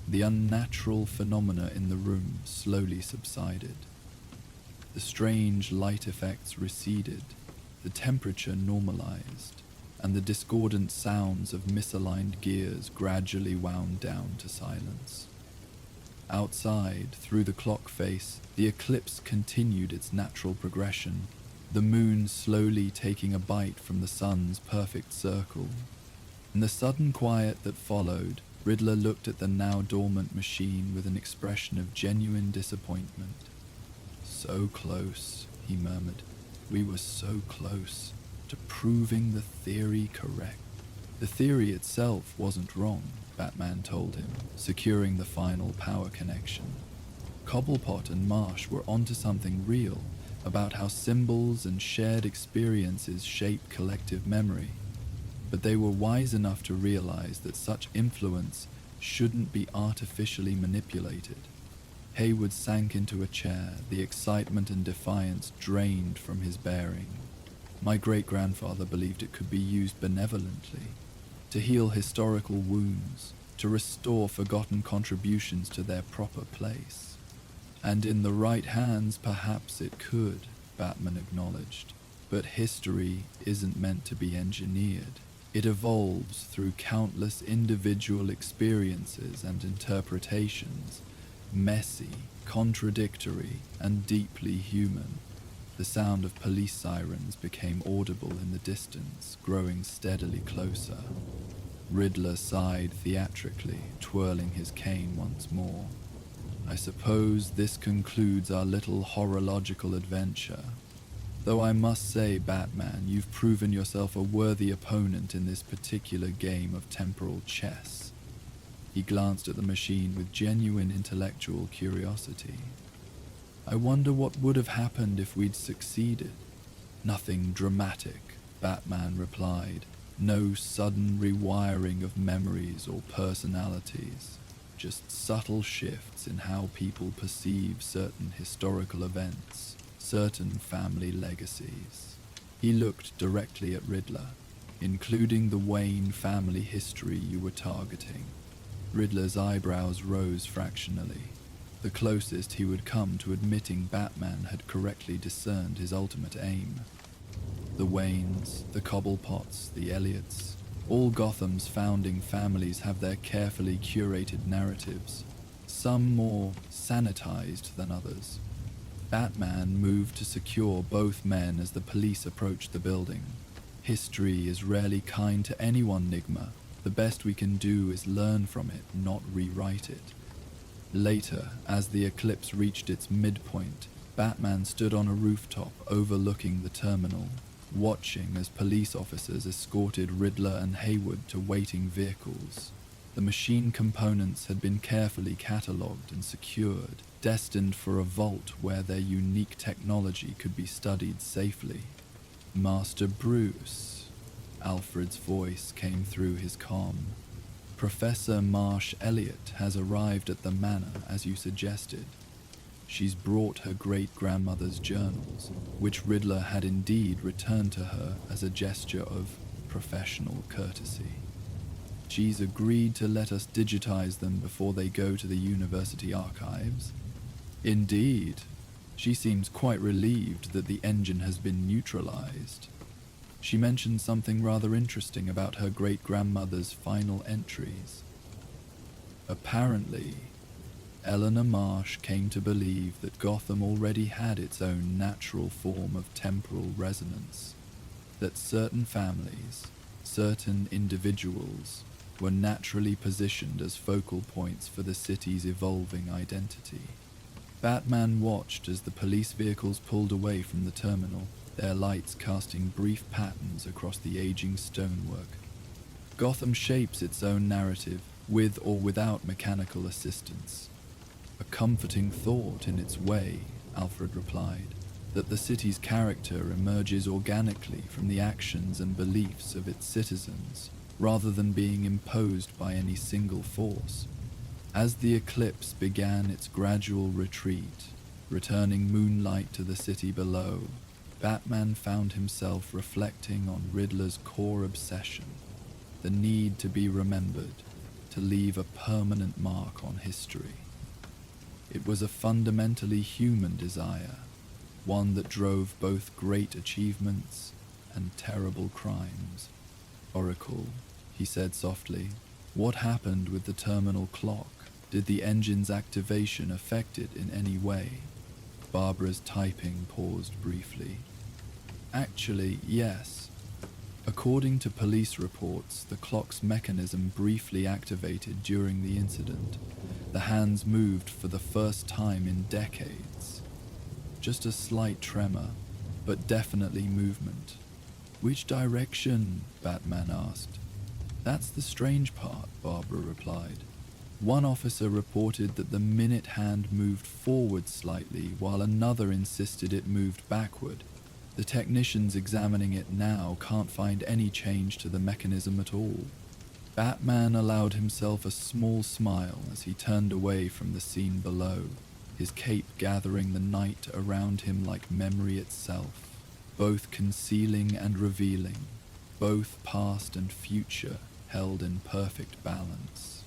the unnatural phenomena in the room slowly subsided. The strange light effects receded, the temperature normalized, and the discordant sounds of misaligned gears gradually wound down to silence. Outside, through the clock face, the eclipse continued its natural progression, the moon slowly taking a bite from the sun's perfect circle. In the sudden quiet that followed, Riddler looked at the now dormant machine with an expression of genuine disappointment. "So close," he murmured. "We were so close to proving the theory correct." "The theory itself wasn't wrong," Batman told him, securing the final power connection. Cobblepot and Marsh were onto something real about how symbols and shared experiences shape collective memory, but they were wise enough to realize that such influence shouldn't be artificially manipulated. Hayward sank into a chair, the excitement and defiance drained from his bearing. "My great-grandfather believed it could be used benevolently, to heal historical wounds, to restore forgotten contributions to their proper place. And in the right hands, perhaps it could," Batman acknowledged. "But history isn't meant to be engineered. It evolves through countless individual experiences and interpretations, messy, contradictory, and deeply human." The sound of police sirens became audible in the distance, growing steadily closer. Riddler sighed theatrically, twirling his cane once more. I suppose this concludes our little horological adventure. Though I must say, Batman, you've proven yourself a worthy opponent in this particular game of temporal chess. He glanced at the machine with genuine intellectual curiosity. I wonder what would have happened if we'd succeeded. Nothing dramatic, Batman replied. No sudden rewiring of memories or personalities. Just subtle shifts in how people perceive certain historical events, certain family legacies. He looked directly at Riddler, including the Wayne family history you were targeting. Riddler's eyebrows rose fractionally, the closest he would come to admitting Batman had correctly discerned his ultimate aim. The Waynes, the Cobblepots, the Elliots, all Gotham's founding families have their carefully curated narratives, some more sanitized than others. Batman moved to secure both men as the police approached the building. History is rarely kind to anyone, Nigma. The best we can do is learn from it, not rewrite it. Later, as the eclipse reached its midpoint, Batman stood on a rooftop overlooking the terminal, watching as police officers escorted Riddler and Hayward to waiting vehicles. The machine components had been carefully catalogued and secured, destined for a vault where their unique technology could be studied safely. Master Bruce, Alfred's voice came through his comm. Professor Marsh Elliott has arrived at the manor as you suggested. She's brought her great-grandmother's journals, which Riddler had indeed returned to her as a gesture of professional courtesy. She's agreed to let us digitize them before they go to the university archives. Indeed, she seems quite relieved that the engine has been neutralized. She mentioned something rather interesting about her great-grandmother's final entries. Apparently, Eleanor Marsh came to believe that Gotham already had its own natural form of temporal resonance, that certain families, certain individuals, were naturally positioned as focal points for the city's evolving identity. Batman watched as the police vehicles pulled away from the terminal, their lights casting brief patterns across the aging stonework. Gotham shapes its own narrative, with or without mechanical assistance. A comforting thought in its way, Alfred replied, that the city's character emerges organically from the actions and beliefs of its citizens, rather than being imposed by any single force. As the eclipse began its gradual retreat, returning moonlight to the city below, Batman found himself reflecting on Riddler's core obsession, the need to be remembered, to leave a permanent mark on history. It was a fundamentally human desire, one that drove both great achievements and terrible crimes. Oracle, he said softly, what happened with the terminal clock? Did the engine's activation affect it in any way? Barbara's typing paused briefly. Actually, yes. According to police reports, the clock's mechanism briefly activated during the incident. The hands moved for the first time in decades. Just a slight tremor, but definitely movement. Which direction? Batman asked. That's the strange part, Barbara replied. One officer reported that the minute hand moved forward slightly, while another insisted it moved backward. The technicians examining it now can't find any change to the mechanism at all. Batman allowed himself a small smile as he turned away from the scene below, his cape gathering the night around him like memory itself, both concealing and revealing, both past and future held in perfect balance.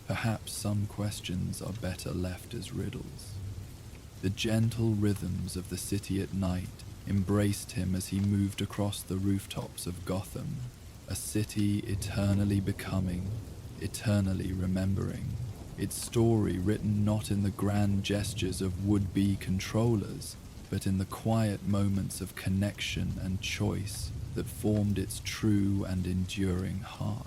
Perhaps some questions are better left as riddles. The gentle rhythms of the city at night embraced him as he moved across the rooftops of Gotham, a city eternally becoming, eternally remembering, its story written not in the grand gestures of would-be controllers, but in the quiet moments of connection and choice that formed its true and enduring heart.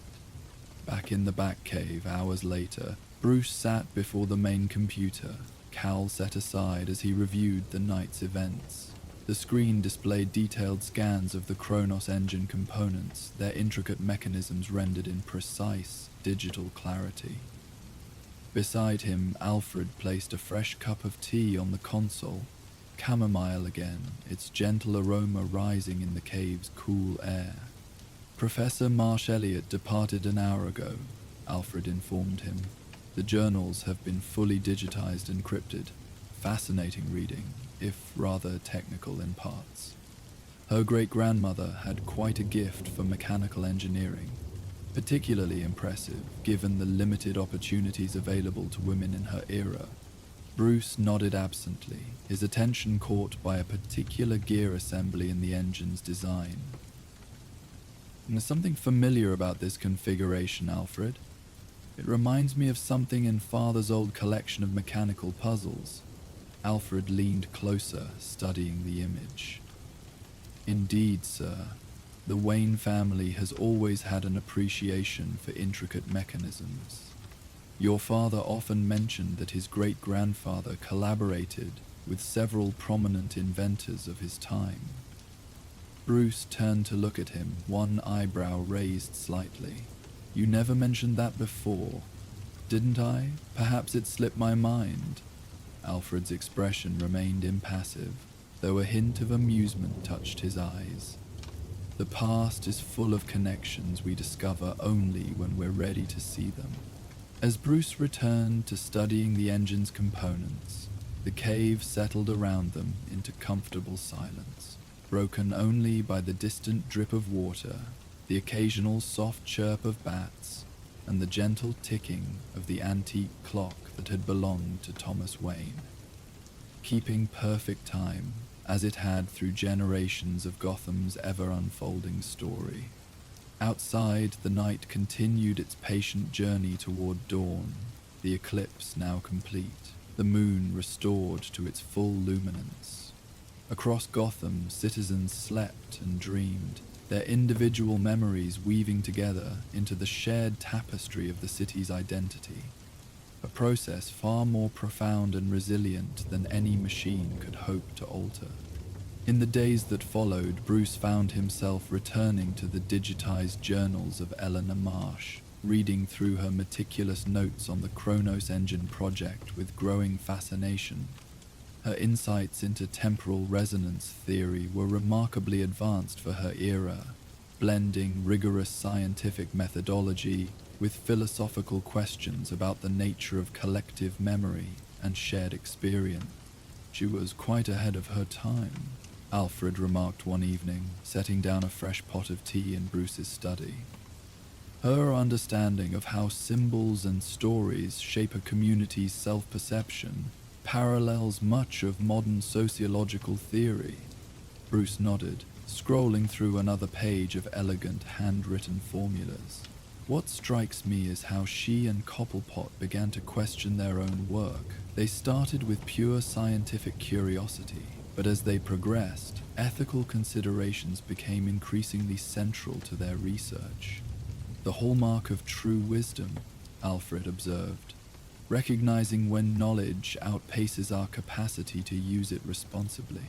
Back in the Batcave, hours later, Bruce sat before the main computer, cowl set aside as he reviewed the night's events. The screen displayed detailed scans of the Kronos engine components, their intricate mechanisms rendered in precise, digital clarity. Beside him, Alfred placed a fresh cup of tea on the console, chamomile again, its gentle aroma rising in the cave's cool air. Professor Marsh Elliott departed an hour ago, Alfred informed him. The journals have been fully digitized and encrypted. Fascinating reading, if rather technical in parts. Her great-grandmother had quite a gift for mechanical engineering, particularly impressive given the limited opportunities available to women in her era. Bruce nodded absently, his attention caught by a particular gear assembly in the engine's design. There's something familiar about this configuration, Alfred. It reminds me of something in Father's old collection of mechanical puzzles. Alfred leaned closer, studying the image. Indeed, sir. The Wayne family has always had an appreciation for intricate mechanisms. Your father often mentioned that his great-grandfather collaborated with several prominent inventors of his time. Bruce turned to look at him, one eyebrow raised slightly. You never mentioned that before, didn't I? Perhaps it slipped my mind. Alfred's expression remained impassive, though a hint of amusement touched his eyes. The past is full of connections we discover only when we're ready to see them. As Bruce returned to studying the engine's components, the cave settled around them into comfortable silence, broken only by the distant drip of water, the occasional soft chirp of bats, and the gentle ticking of the antique clock that had belonged to Thomas Wayne, keeping perfect time as it had through generations of Gotham's ever-unfolding story. Outside, the night continued its patient journey toward dawn, the eclipse now complete, the moon restored to its full luminance. Across Gotham, citizens slept and dreamed, their individual memories weaving together into the shared tapestry of the city's identity, a process far more profound and resilient than any machine could hope to alter. In the days that followed, Bruce found himself returning to the digitized journals of Eleanor Marsh, reading through her meticulous notes on the Kronos engine project with growing fascination. Her insights into temporal resonance theory were remarkably advanced for her era, blending rigorous scientific methodology with philosophical questions about the nature of collective memory and shared experience. She was quite ahead of her time, Alfred remarked one evening, setting down a fresh pot of tea in Bruce's study. Her understanding of how symbols and stories shape a community's self-perception parallels much of modern sociological theory. Bruce nodded, scrolling through another page of elegant handwritten formulas. What strikes me is how she and Cobblepot began to question their own work. They started with pure scientific curiosity, but as they progressed, ethical considerations became increasingly central to their research. The hallmark of true wisdom, Alfred observed, recognizing when knowledge outpaces our capacity to use it responsibly.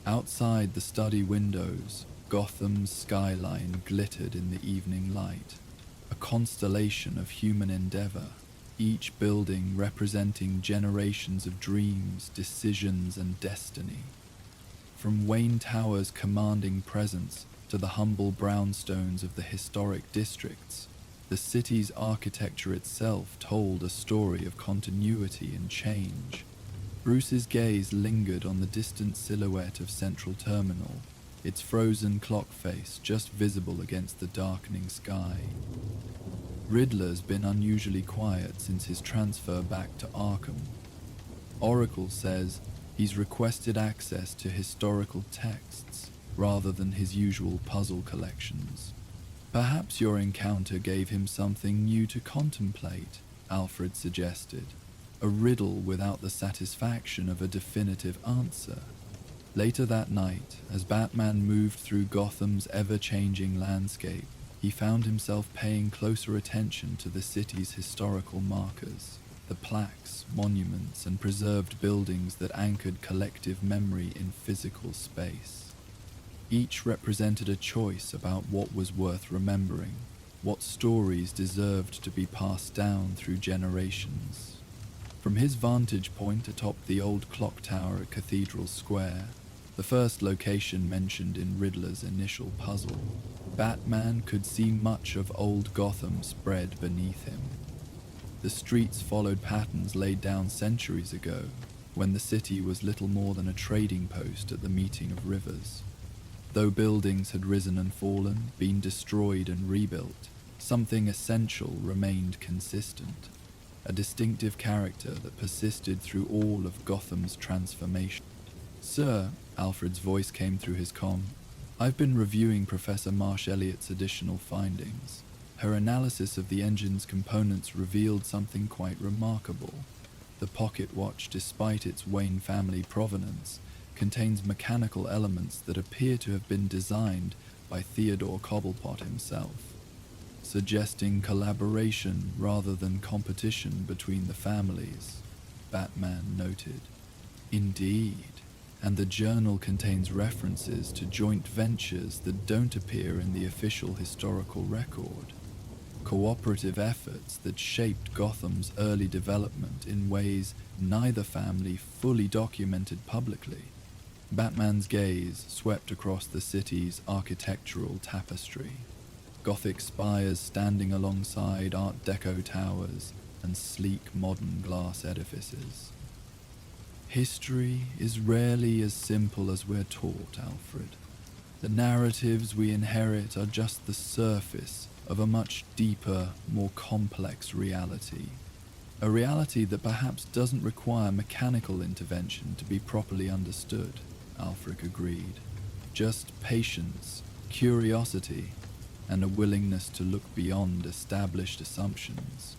Outside the study windows, Gotham's skyline glittered in the evening light, a constellation of human endeavor, each building representing generations of dreams, decisions, and destiny. From Wayne Tower's commanding presence to the humble brownstones of the historic districts, the city's architecture itself told a story of continuity and change. Bruce's gaze lingered on the distant silhouette of Central Terminal, its frozen clock face just visible against the darkening sky. Riddler's been unusually quiet since his transfer back to Arkham. Oracle says he's requested access to historical texts rather than his usual puzzle collections. Perhaps your encounter gave him something new to contemplate, Alfred suggested. A riddle without the satisfaction of a definitive answer. Later that night, as Batman moved through Gotham's ever-changing landscape, he found himself paying closer attention to the city's historical markers, the plaques, monuments, and preserved buildings that anchored collective memory in physical space. Each represented a choice about what was worth remembering, what stories deserved to be passed down through generations. From his vantage point atop the old clock tower at Cathedral Square, the first location mentioned in Riddler's initial puzzle, Batman could see much of old Gotham spread beneath him. The streets followed patterns laid down centuries ago, when the city was little more than a trading post at the meeting of rivers. Though buildings had risen and fallen, been destroyed and rebuilt, something essential remained consistent, a distinctive character that persisted through all of Gotham's transformation. "Sir," Alfred's voice came through his comm, "I've been reviewing Professor Marsh Elliott's additional findings. Her analysis of the engine's components revealed something quite remarkable. The pocket watch, despite its Wayne family provenance, contains mechanical elements that appear to have been designed by Theodore Cobblepot himself, suggesting collaboration rather than competition between the families," Batman noted. "Indeed, and the journal contains references to joint ventures that don't appear in the official historical record. Cooperative efforts that shaped Gotham's early development in ways neither family fully documented publicly." Batman's gaze swept across the city's architectural tapestry, Gothic spires standing alongside Art Deco towers and sleek modern glass edifices. "History is rarely as simple as we're taught, Alfred. The narratives we inherit are just the surface of a much deeper, more complex reality. A reality that perhaps doesn't require mechanical intervention to be properly understood," Alfred agreed. "Just patience, curiosity, and a willingness to look beyond established assumptions."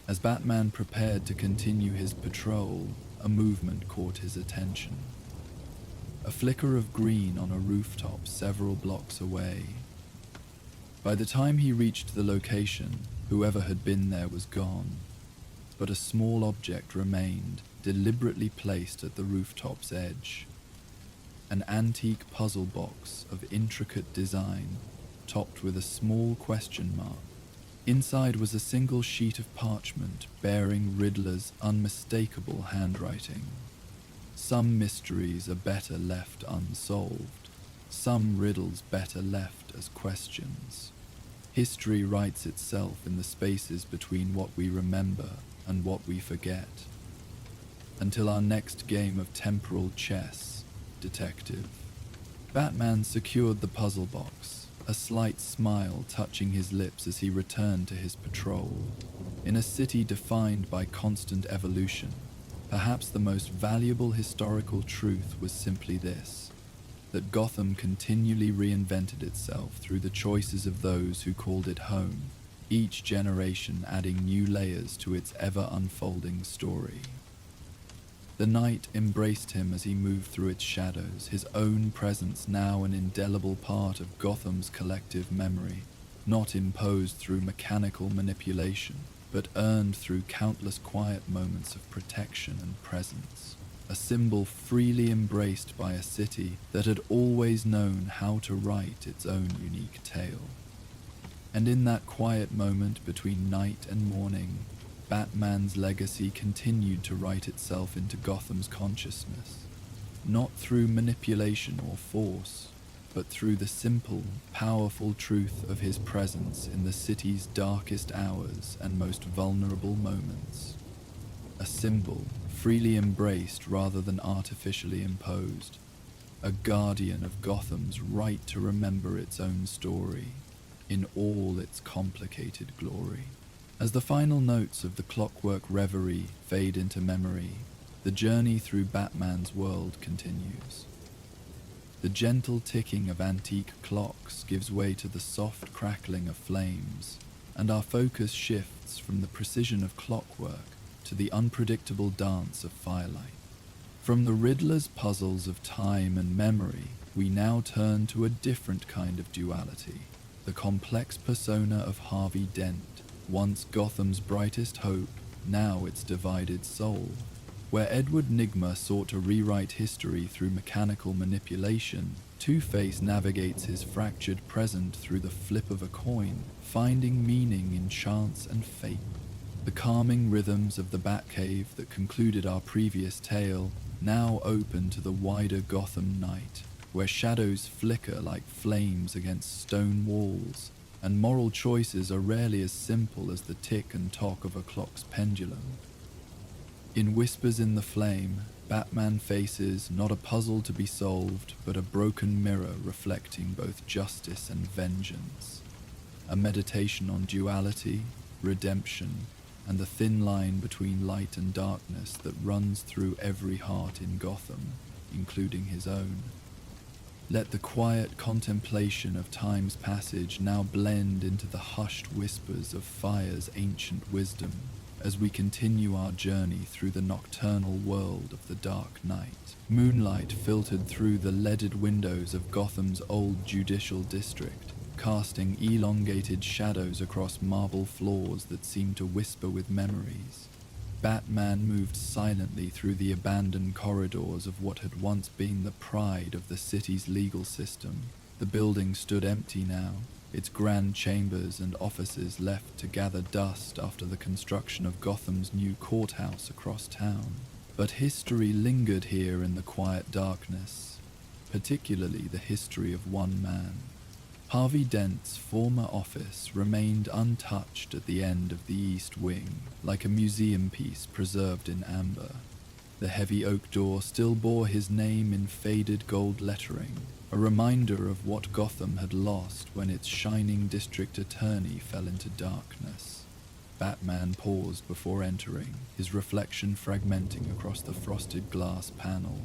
As Batman prepared to continue his patrol, a movement caught his attention. A flicker of green on a rooftop several blocks away. By the time he reached the location, whoever had been there was gone, but a small object remained, deliberately placed at the rooftop's edge. An antique puzzle box of intricate design, topped with a small question mark. Inside was a single sheet of parchment bearing Riddler's unmistakable handwriting. Some mysteries are better left unsolved. Some riddles better left as questions. History writes itself in the spaces between what we remember and what we forget. Until our next game of temporal chess, detective. Batman secured the puzzle box, a slight smile touching his lips as he returned to his patrol. In a city defined by constant evolution, perhaps the most valuable historical truth was simply this: that Gotham continually reinvented itself through the choices of those who called it home, each generation adding new layers to its ever-unfolding story. The night embraced him as he moved through its shadows, his own presence now an indelible part of Gotham's collective memory, not imposed through mechanical manipulation, but earned through countless quiet moments of protection and presence. A symbol freely embraced by a city that had always known how to write its own unique tale. And in that quiet moment between night and morning, Batman's legacy continued to write itself into Gotham's consciousness, not through manipulation or force, but through the simple, powerful truth of his presence in the city's darkest hours and most vulnerable moments. A symbol freely embraced rather than artificially imposed, a guardian of Gotham's right to remember its own story, in all its complicated glory. As the final notes of the clockwork reverie fade into memory, the journey through Batman's world continues. The gentle ticking of antique clocks gives way to the soft crackling of flames, and our focus shifts from the precision of clockwork to the unpredictable dance of firelight. From the Riddler's puzzles of time and memory, we now turn to a different kind of duality, the complex persona of Harvey Dent, once Gotham's brightest hope, now its divided soul. Where Edward Nygma sought to rewrite history through mechanical manipulation, Two-Face navigates his fractured present through the flip of a coin, finding meaning in chance and fate. The calming rhythms of the Batcave that concluded our previous tale now open to the wider Gotham night, where shadows flicker like flames against stone walls, and moral choices are rarely as simple as the tick and tock of a clock's pendulum. In Whispers in the Flame, Batman faces not a puzzle to be solved, but a broken mirror reflecting both justice and vengeance. A meditation on duality, redemption, and the thin line between light and darkness that runs through every heart in Gotham, including his own. Let the quiet contemplation of time's passage now blend into the hushed whispers of fire's ancient wisdom as we continue our journey through the nocturnal world of the Dark Knight. Moonlight filtered through the leaded windows of Gotham's old judicial district, casting elongated shadows across marble floors that seemed to whisper with memories. Batman moved silently through the abandoned corridors of what had once been the pride of the city's legal system. The building stood empty now, its grand chambers and offices left to gather dust after the construction of Gotham's new courthouse across town. But history lingered here in the quiet darkness, particularly the history of one man. Harvey Dent's former office remained untouched at the end of the East Wing, like a museum piece preserved in amber. The heavy oak door still bore his name in faded gold lettering, a reminder of what Gotham had lost when its shining district attorney fell into darkness. Batman paused before entering, his reflection fragmenting across the frosted glass panel.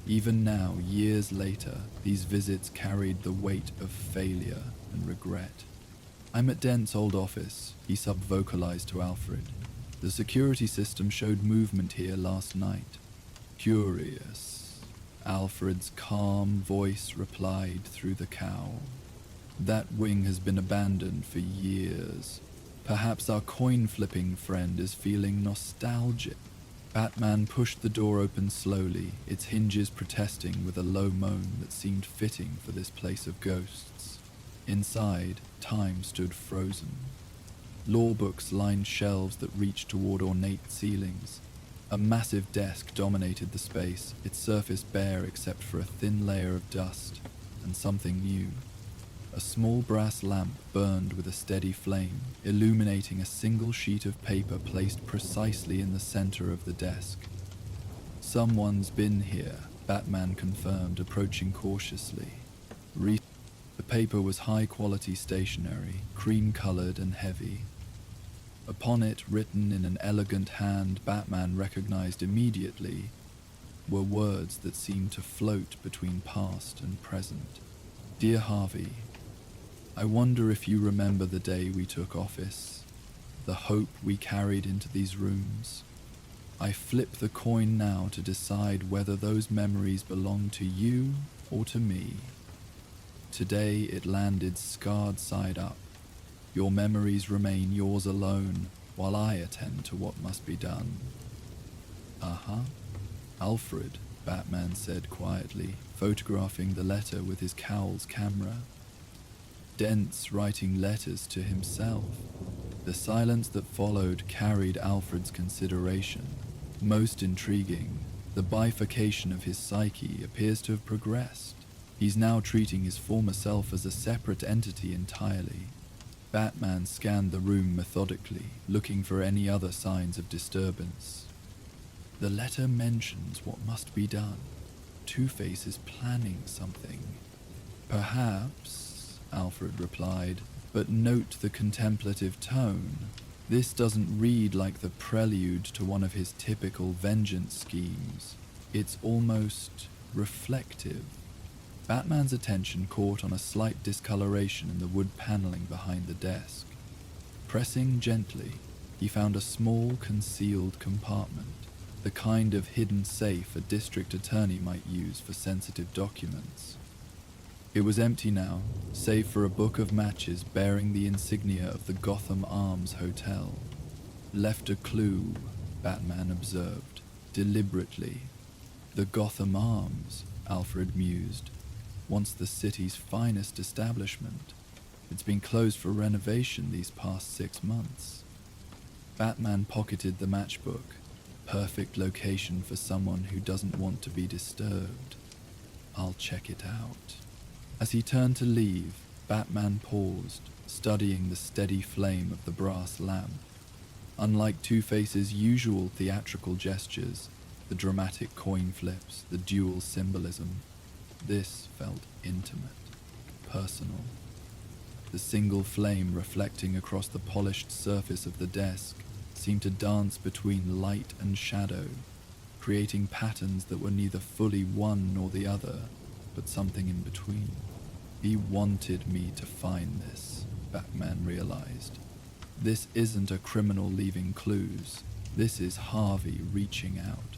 Even now, years later, these visits carried the weight of failure and regret. "I'm at Dent's old office," he sub-vocalized to Alfred. "The security system showed movement here last night." "Curious," Alfred's calm voice replied through the cowl. "That wing has been abandoned for years. Perhaps our coin-flipping friend is feeling nostalgic." Batman pushed the door open slowly, its hinges protesting with a low moan that seemed fitting for this place of ghosts. Inside, time stood frozen. Law books lined shelves that reached toward ornate ceilings. A massive desk dominated the space, its surface bare except for a thin layer of dust, and something new. A small brass lamp burned with a steady flame, illuminating a single sheet of paper placed precisely in the center of the desk. "Someone's been here," Batman confirmed, approaching cautiously. The paper was high-quality stationery, cream-colored and heavy. Upon it, written in an elegant hand Batman recognized immediately, were words that seemed to float between past and present. "Dear Harvey, I wonder if you remember the day we took office, the hope we carried into these rooms. I flip the coin now to decide whether those memories belong to you or to me. Today it landed scarred side up. Your memories remain yours alone, while I attend to what must be done." "Alfred," Batman said quietly, photographing the letter with his cowl's camera. Dent's writing letters to himself. The silence that followed carried Alfred's consideration. Most intriguing, the bifurcation of his psyche appears to have progressed. He's now treating his former self as a separate entity entirely. Batman scanned the room methodically, looking for any other signs of disturbance. The letter mentions what must be done. Two-Face is planning something. "Perhaps," Alfred replied, "but note the contemplative tone. This doesn't read like the prelude to one of his typical vengeance schemes. It's almost reflective." Batman's attention caught on a slight discoloration in the wood paneling behind the desk. Pressing gently, he found a small concealed compartment. the kind of hidden safe a district attorney might use for sensitive documents. It was empty now, save for a book of matches bearing the insignia of the Gotham Arms Hotel. Left a clue, Batman observed, deliberately. The Gotham Arms, Alfred mused, once the city's finest establishment. It's been closed for renovation these past 6 months. Batman pocketed the matchbook. Perfect location for someone who doesn't want to be disturbed. I'll check it out. As he turned to leave, Batman paused, studying the steady flame of the brass lamp. Unlike Two-Face's usual theatrical gestures, the dramatic coin flips, the dual symbolism, this felt intimate, personal. The single flame reflecting across the polished surface of the desk seemed to dance between light and shadow, creating patterns that were neither fully one nor the other, but something in between. He wanted me to find this, Batman realized. This isn't a criminal leaving clues. This is Harvey reaching out.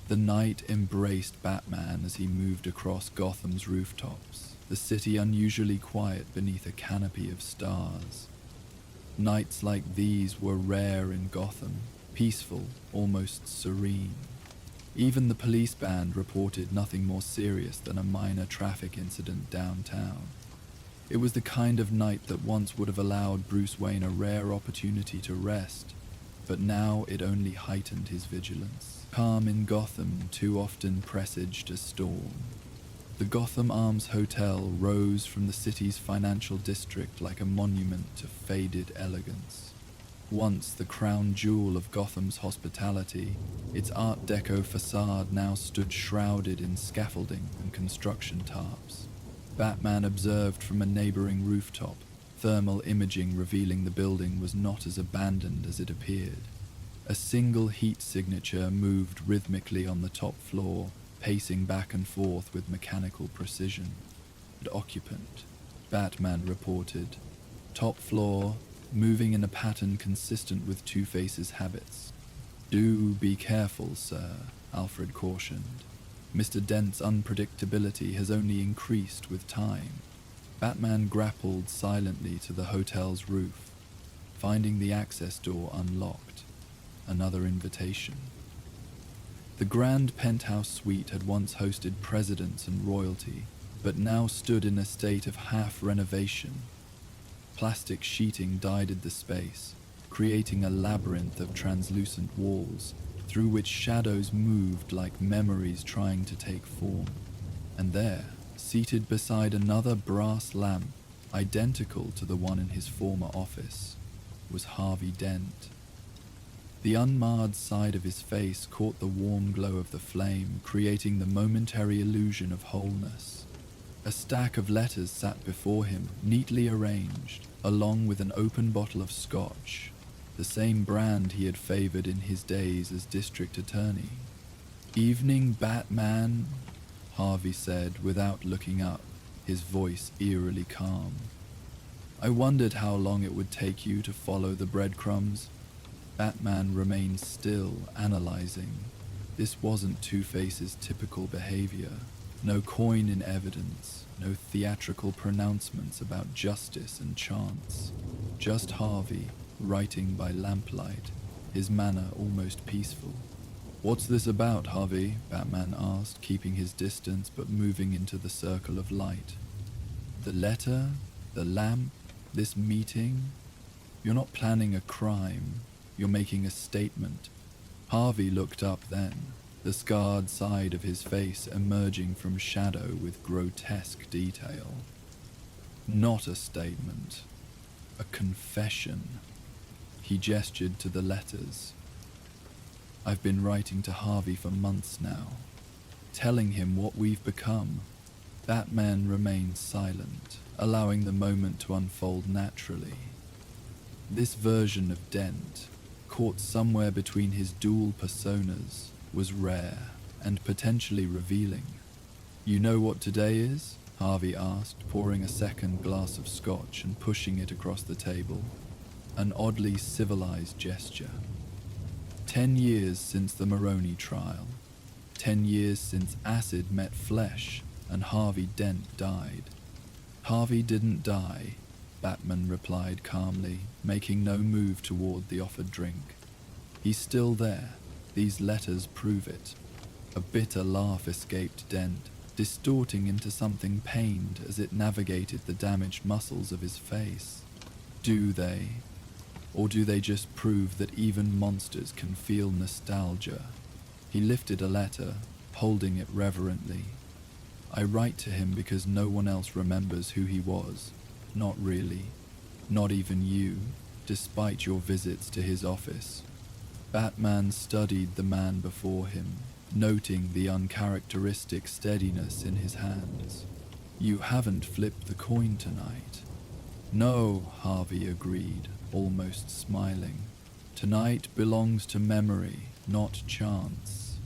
The night embraced Batman as he moved across Gotham's rooftops, the city unusually quiet beneath a canopy of stars. Nights like these were rare in Gotham, peaceful, almost serene. Even the police band reported nothing more serious than a minor traffic incident downtown. It was the kind of night that once would have allowed Bruce Wayne a rare opportunity to rest, but now it only heightened his vigilance. Calm in Gotham too often presaged a storm. The Gotham Arms Hotel rose from the city's financial district like a monument to faded elegance. Once the crown jewel of Gotham's hospitality, its Art Deco facade now stood shrouded in scaffolding and construction tarps. Batman observed from a neighboring rooftop, thermal imaging revealing the building was not as abandoned as it appeared. A single heat signature moved rhythmically on the top floor, pacing back and forth with mechanical precision. An occupant, Batman reported. Top floor, moving in a pattern consistent with Two-Face's habits. Do be careful, sir, Alfred cautioned. Mr. Dent's unpredictability has only increased with time. Batman grappled silently to the hotel's roof, finding the access door unlocked. Another invitation. The grand penthouse suite had once hosted presidents and royalty, but now stood in a state of half-renovation. Plastic sheeting dyed the space, creating a labyrinth of translucent walls through which shadows moved like memories trying to take form. And there, seated beside another brass lamp, identical to the one in his former office, was Harvey Dent. The unmarred side of his face caught the warm glow of the flame, creating the momentary illusion of wholeness. A stack of letters sat before him, neatly arranged, along with an open bottle of scotch, the same brand he had favored in his days as district attorney. "Evening, Batman," Harvey said without looking up, his voice eerily calm. "I wondered how long it would take you to follow the breadcrumbs." Batman remained still, analyzing. This wasn't Two-Face's typical behavior. No coin in evidence, no theatrical pronouncements about justice and chance. Just Harvey, writing by lamplight, his manner almost peaceful. "What's this about, Harvey?" Batman asked, keeping his distance but moving into the circle of light. "The letter? The lamp? This meeting? You're not planning a crime. You're making a statement." Harvey looked up then, the scarred side of his face emerging from shadow with grotesque detail. "Not a statement. A confession." He gestured to the letters. "I've been writing to Harvey for months now, telling him what we've become." Batman remained silent, allowing the moment to unfold naturally. This version of Dent, caught somewhere between his dual personas, was rare and potentially revealing. "You know what today is?" Harvey asked, pouring a second glass of scotch and pushing it across the table. An oddly civilized gesture. 10 years since the Maroney trial. 10 years since acid met flesh and Harvey Dent died. Harvey didn't die, Batman replied calmly, making no move toward the offered drink. He's still there. These letters prove it. A bitter laugh escaped Dent, distorting into something pained as it navigated the damaged muscles of his face. Do they? Or do they just prove that even monsters can feel nostalgia? He lifted a letter, holding it reverently. I write to him because no one else remembers who he was. Not really. Not even you, despite your visits to his office. Batman studied the man before him, noting the uncharacteristic steadiness in his hands. You haven't flipped the coin tonight. No, Harvey agreed, almost smiling. Tonight belongs to memory, not chance.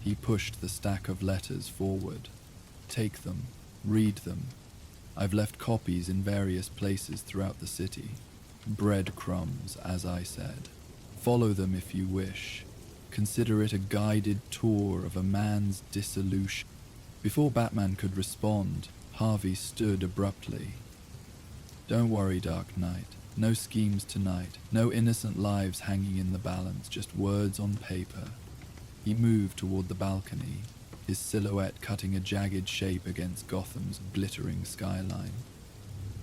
He pushed the stack of letters forward. Take them, read them. I've left copies in various places throughout the city. Breadcrumbs, as I said. Follow them if you wish. Consider it a guided tour of a man's dissolution. Before Batman could respond, Harvey stood abruptly. Don't worry, Dark Knight. No schemes tonight. No innocent lives hanging in the balance, just words on paper. He moved toward the balcony, his silhouette cutting a jagged shape against Gotham's glittering skyline.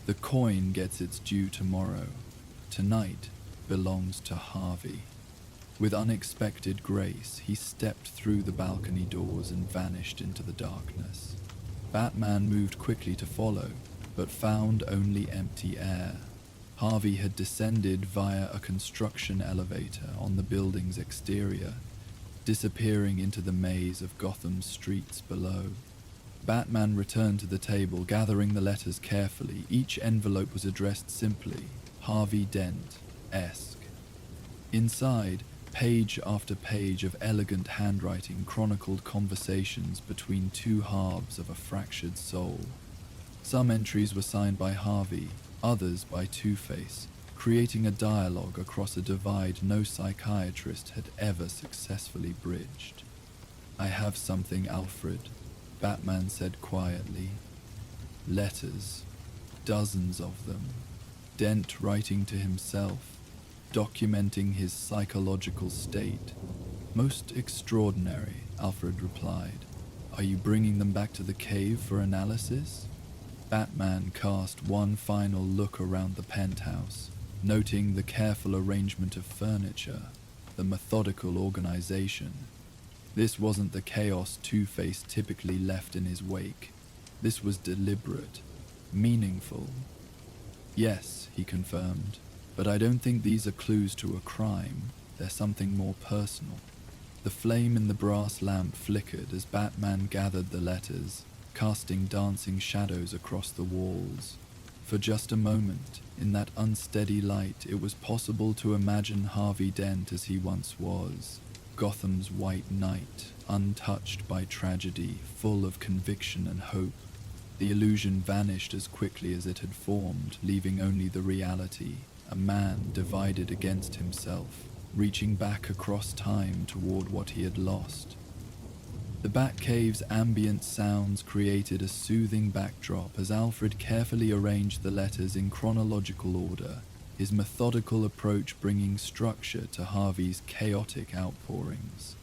The coin gets its due tomorrow. Tonight belongs to Harvey. With unexpected grace, he stepped through the balcony doors and vanished into the darkness. Batman moved quickly to follow, but found only empty air. Harvey had descended via a construction elevator on the building's exterior, disappearing into the maze of Gotham's streets below. Batman returned to the table, gathering the letters carefully. Each envelope was addressed simply, Harvey Dent-esque. Inside, page after page of elegant handwriting chronicled conversations between two halves of a fractured soul. Some entries were signed by Harvey, others by Two-Face, creating a dialogue across a divide no psychiatrist had ever successfully bridged. I have something, Alfred, Batman said quietly. Letters, dozens of them. Dent writing to himself, documenting his psychological state. Most extraordinary, Alfred replied. Are you bringing them back to the cave for analysis? Batman cast one final look around the penthouse, noting the careful arrangement of furniture, the methodical organization. This wasn't the chaos Two-Face typically left in his wake. This was deliberate, meaningful. Yes, he confirmed, but I don't think these are clues to a crime. They're something more personal. The flame in the brass lamp flickered as Batman gathered the letters, casting dancing shadows across the walls. For just a moment, in that unsteady light, it was possible to imagine Harvey Dent as he once was. Gotham's white knight, untouched by tragedy, full of conviction and hope. The illusion vanished as quickly as it had formed, leaving only the reality, a man divided against himself, reaching back across time toward what he had lost. The Batcave's ambient sounds created a soothing backdrop as Alfred carefully arranged the letters in chronological order, his methodical approach bringing structure to Harvey's chaotic outpourings.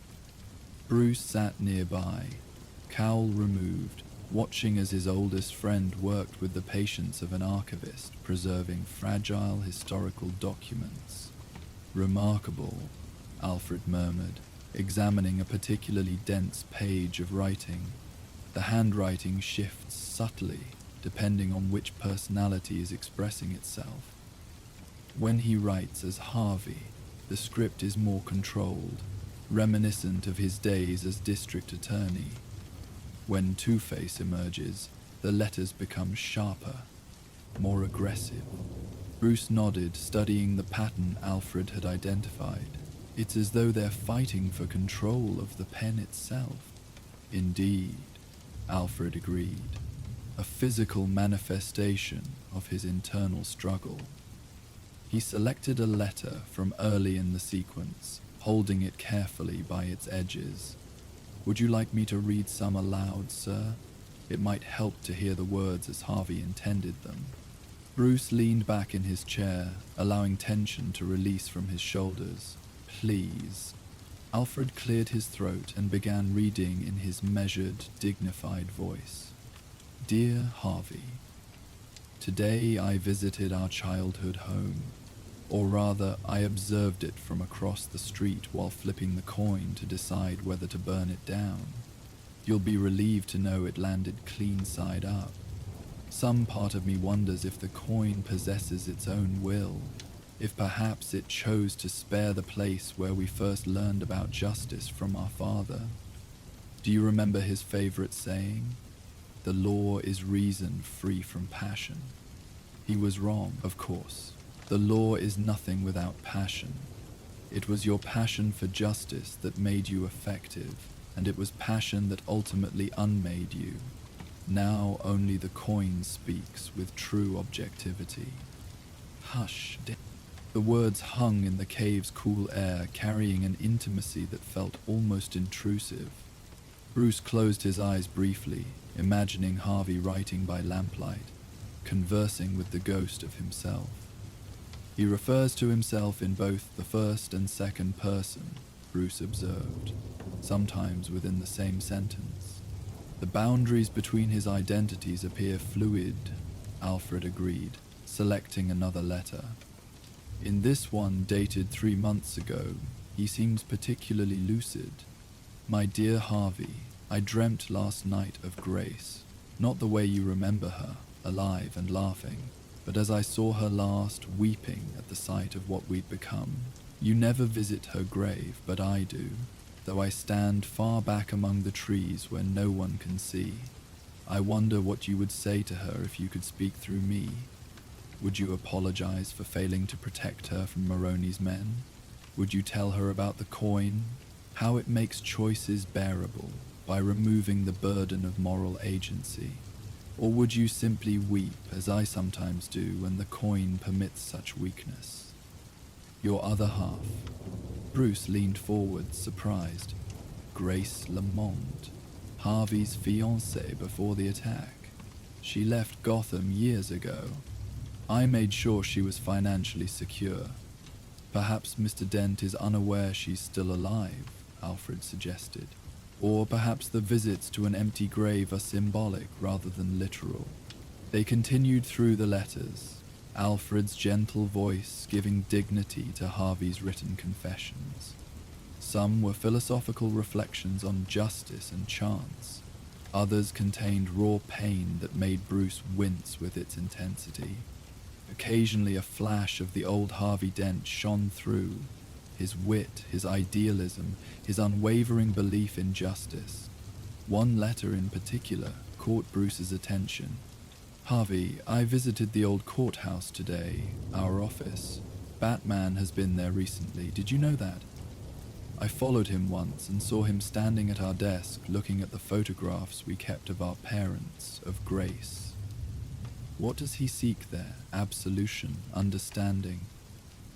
Bruce sat nearby, cowl removed, watching as his oldest friend worked with the patience of an archivist, preserving fragile historical documents. Remarkable, Alfred murmured, examining a particularly dense page of writing. The handwriting shifts subtly, depending on which personality is expressing itself. When he writes as Harvey, the script is more controlled, reminiscent of his days as district attorney. When Two-Face emerges, the letters become sharper, more aggressive. Bruce nodded, studying the pattern Alfred had identified. It's as though they're fighting for control of the pen itself. Indeed, Alfred agreed. A physical manifestation of his internal struggle. He selected a letter from early in the sequence, holding it carefully by its edges. "Would you like me to read some aloud, sir? It might help to hear the words as Harvey intended them." Bruce leaned back in his chair, allowing tension to release from his shoulders. "Please." Alfred cleared his throat and began reading in his measured, dignified voice. "Dear Harvey, today I visited our childhood home. Or rather, I observed it from across the street while flipping the coin to decide whether to burn it down. You'll be relieved to know it landed clean side up. Some part of me wonders if the coin possesses its own will, if perhaps it chose to spare the place where we first learned about justice from our father. Do you remember his favorite saying? 'The law is reason free from passion.' He was wrong, of course. The law is nothing without passion. It was your passion for justice that made you effective, and it was passion that ultimately unmade you. Now only the coin speaks with true objectivity." "Hush." The words hung in the cave's cool air, carrying an intimacy that felt almost intrusive. Bruce closed his eyes briefly, imagining Harvey writing by lamplight, conversing with the ghost of himself. "He refers to himself in both the first and second person," Bruce observed, sometimes within the same sentence. "The boundaries between his identities appear fluid," Alfred agreed, selecting another letter. "In this one, dated 3 months ago, he seems particularly lucid. 'My dear Harvey, I dreamt last night of Grace, not the way you remember her, alive and laughing, but as I saw her last, weeping at the sight of what we'd become. You never visit her grave, but I do, though I stand far back among the trees where no one can see. I wonder what you would say to her if you could speak through me. Would you apologize for failing to protect her from Maroney's men? Would you tell her about the coin, how it makes choices bearable by removing the burden of moral agency? Or would you simply weep, as I sometimes do when the coin permits such weakness? Your other half." Bruce leaned forward, surprised. "Grace Lamont, Harvey's fiancée before the attack. She left Gotham years ago. I made sure she was financially secure. Perhaps Mr. Dent is unaware she's still alive," Alfred suggested. "Or perhaps the visits to an empty grave are symbolic rather than literal." They continued through the letters, Alfred's gentle voice giving dignity to Harvey's written confessions. Some were philosophical reflections on justice and chance. Others contained raw pain that made Bruce wince with its intensity. Occasionally a flash of the old Harvey Dent shone through, his wit, his idealism, his unwavering belief in justice. One letter in particular caught Bruce's attention. "Harvey, I visited the old courthouse today, our office. Batman has been there recently. Did you know that? I followed him once and saw him standing at our desk looking at the photographs we kept of our parents, of Grace. What does he seek there? Absolution, understanding.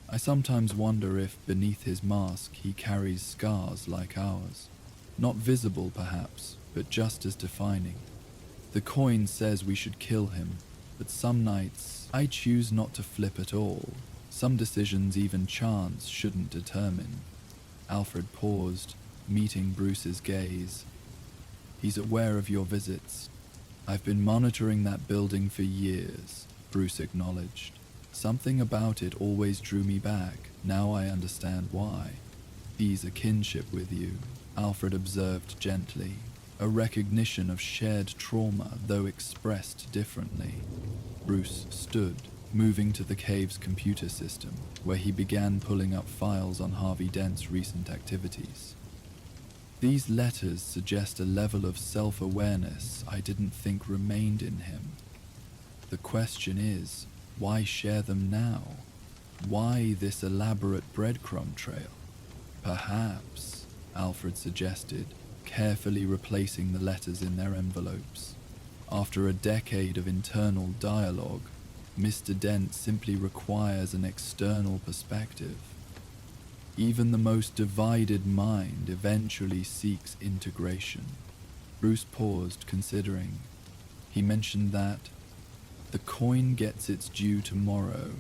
I sometimes wonder if, beneath his mask, he carries scars like ours. Not visible, perhaps, but just as defining. The coin says we should kill him, but some nights I choose not to flip at all. Some decisions even chance shouldn't determine." Alfred paused, meeting Bruce's gaze. "He's aware of your visits. I've been monitoring that building for years," Bruce acknowledged. "Something about it always drew me back. Now I understand why." "He's a kinship with you," Alfred observed gently. "A recognition of shared trauma, though expressed differently." Bruce stood, moving to the cave's computer system, where he began pulling up files on Harvey Dent's recent activities. "These letters suggest a level of self-awareness I didn't think remained in him. The question is, why share them now? Why this elaborate breadcrumb trail? Perhaps," Alfred suggested, carefully replacing the letters in their envelopes, "after a decade of internal dialogue, Mr. Dent simply requires an external perspective." Even the most divided mind eventually seeks integration. Bruce paused, considering. He mentioned that the coin gets its due tomorrow.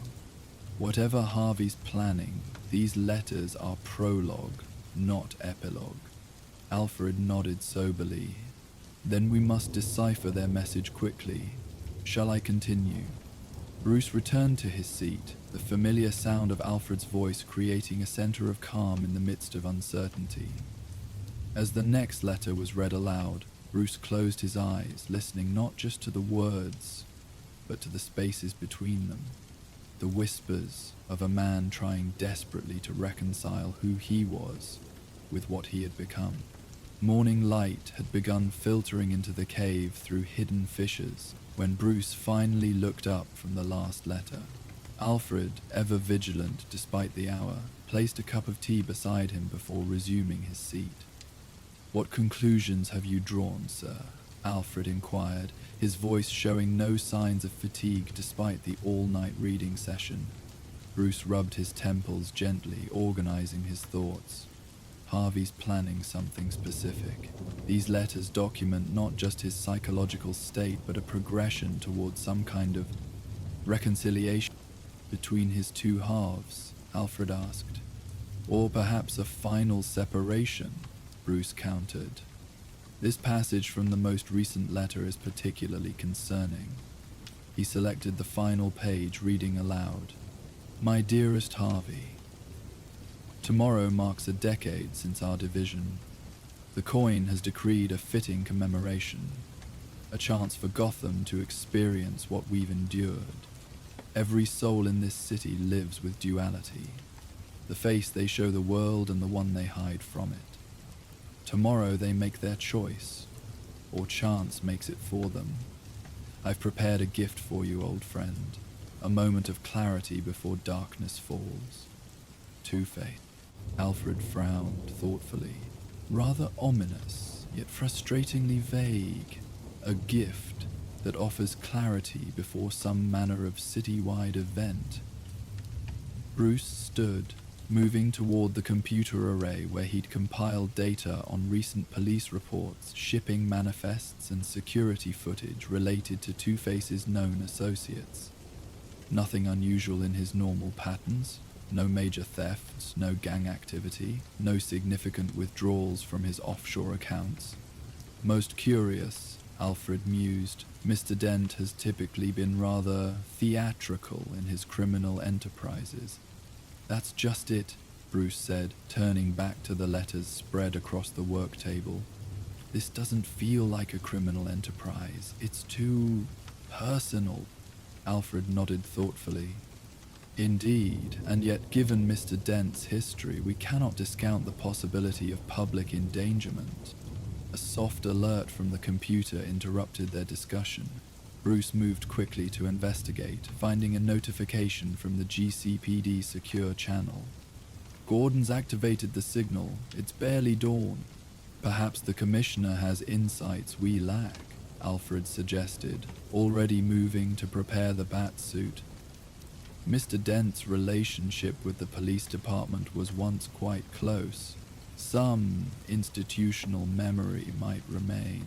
Whatever Harvey's planning, these letters are prologue, not epilogue. Alfred nodded soberly. Then we must decipher their message quickly. Shall I continue? Bruce returned to his seat, the familiar sound of Alfred's voice creating a center of calm in the midst of uncertainty. As the next letter was read aloud, Bruce closed his eyes, listening not just to the words, but to the spaces between them. The whispers of a man trying desperately to reconcile who he was with what he had become. Morning light had begun filtering into the cave through hidden fissures when Bruce finally looked up from the last letter. Alfred, ever vigilant despite the hour, placed a cup of tea beside him before resuming his seat. "What conclusions have you drawn, sir?" Alfred inquired, his voice showing no signs of fatigue despite the all-night reading session. Bruce rubbed his temples gently, organizing his thoughts. Harvey's planning something specific. These letters document not just his psychological state, but a progression towards some kind of reconciliation between his two halves, Alfred asked. Or perhaps a final separation, Bruce countered. This passage from the most recent letter is particularly concerning. He selected the final page, reading aloud. "My dearest Harvey, tomorrow marks a decade since our division. The coin has decreed a fitting commemoration, a chance for Gotham to experience what we've endured. Every soul in this city lives with duality, the face they show the world and the one they hide from it. Tomorrow they make their choice, or chance makes it for them. I've prepared a gift for you, old friend, a moment of clarity before darkness falls. Two-Face." Alfred frowned thoughtfully. Rather ominous, yet frustratingly vague. A gift that offers clarity before some manner of city-wide event. Bruce stood, moving toward the computer array where he'd compiled data on recent police reports, shipping manifests, and security footage related to Two-Face's known associates. Nothing unusual in his normal patterns. No major thefts, no gang activity, no significant withdrawals from his offshore accounts. Most curious, Alfred mused, Mr. Dent has typically been rather theatrical in his criminal enterprises. "That's just it," Bruce said, turning back to the letters spread across the work table. "This doesn't feel like a criminal enterprise. It's too personal." Alfred nodded thoughtfully. "Indeed, and yet given Mr. Dent's history, we cannot discount the possibility of public endangerment." A soft alert from the computer interrupted their discussion. Bruce moved quickly to investigate, finding a notification from the GCPD secure channel. "Gordon's activated the signal. It's barely dawn. Perhaps the commissioner has insights we lack," Alfred suggested, already moving to prepare the bat suit. Mr. Dent's relationship with the police department was once quite close. Some institutional memory might remain.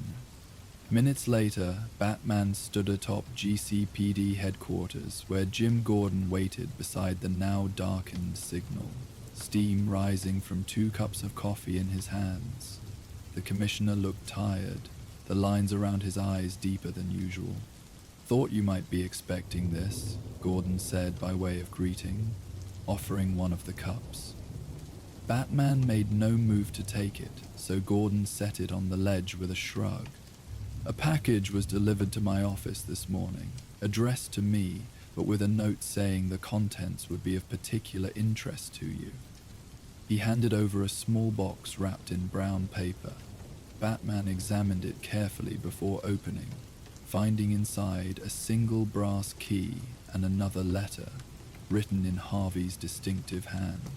Minutes later, Batman stood atop GCPD headquarters, where Jim Gordon waited beside the now darkened signal, steam rising from 2 cups of coffee in his hands. The commissioner looked tired, the lines around his eyes deeper than usual. "Thought you might be expecting this," Gordon said by way of greeting, offering one of the cups. Batman made no move to take it, so Gordon set it on the ledge with a shrug. "A package was delivered to my office this morning, addressed to me, but with a note saying the contents would be of particular interest to you." He handed over a small box wrapped in brown paper. Batman examined it carefully before opening, finding inside a single brass key and another letter, written in Harvey's distinctive hand.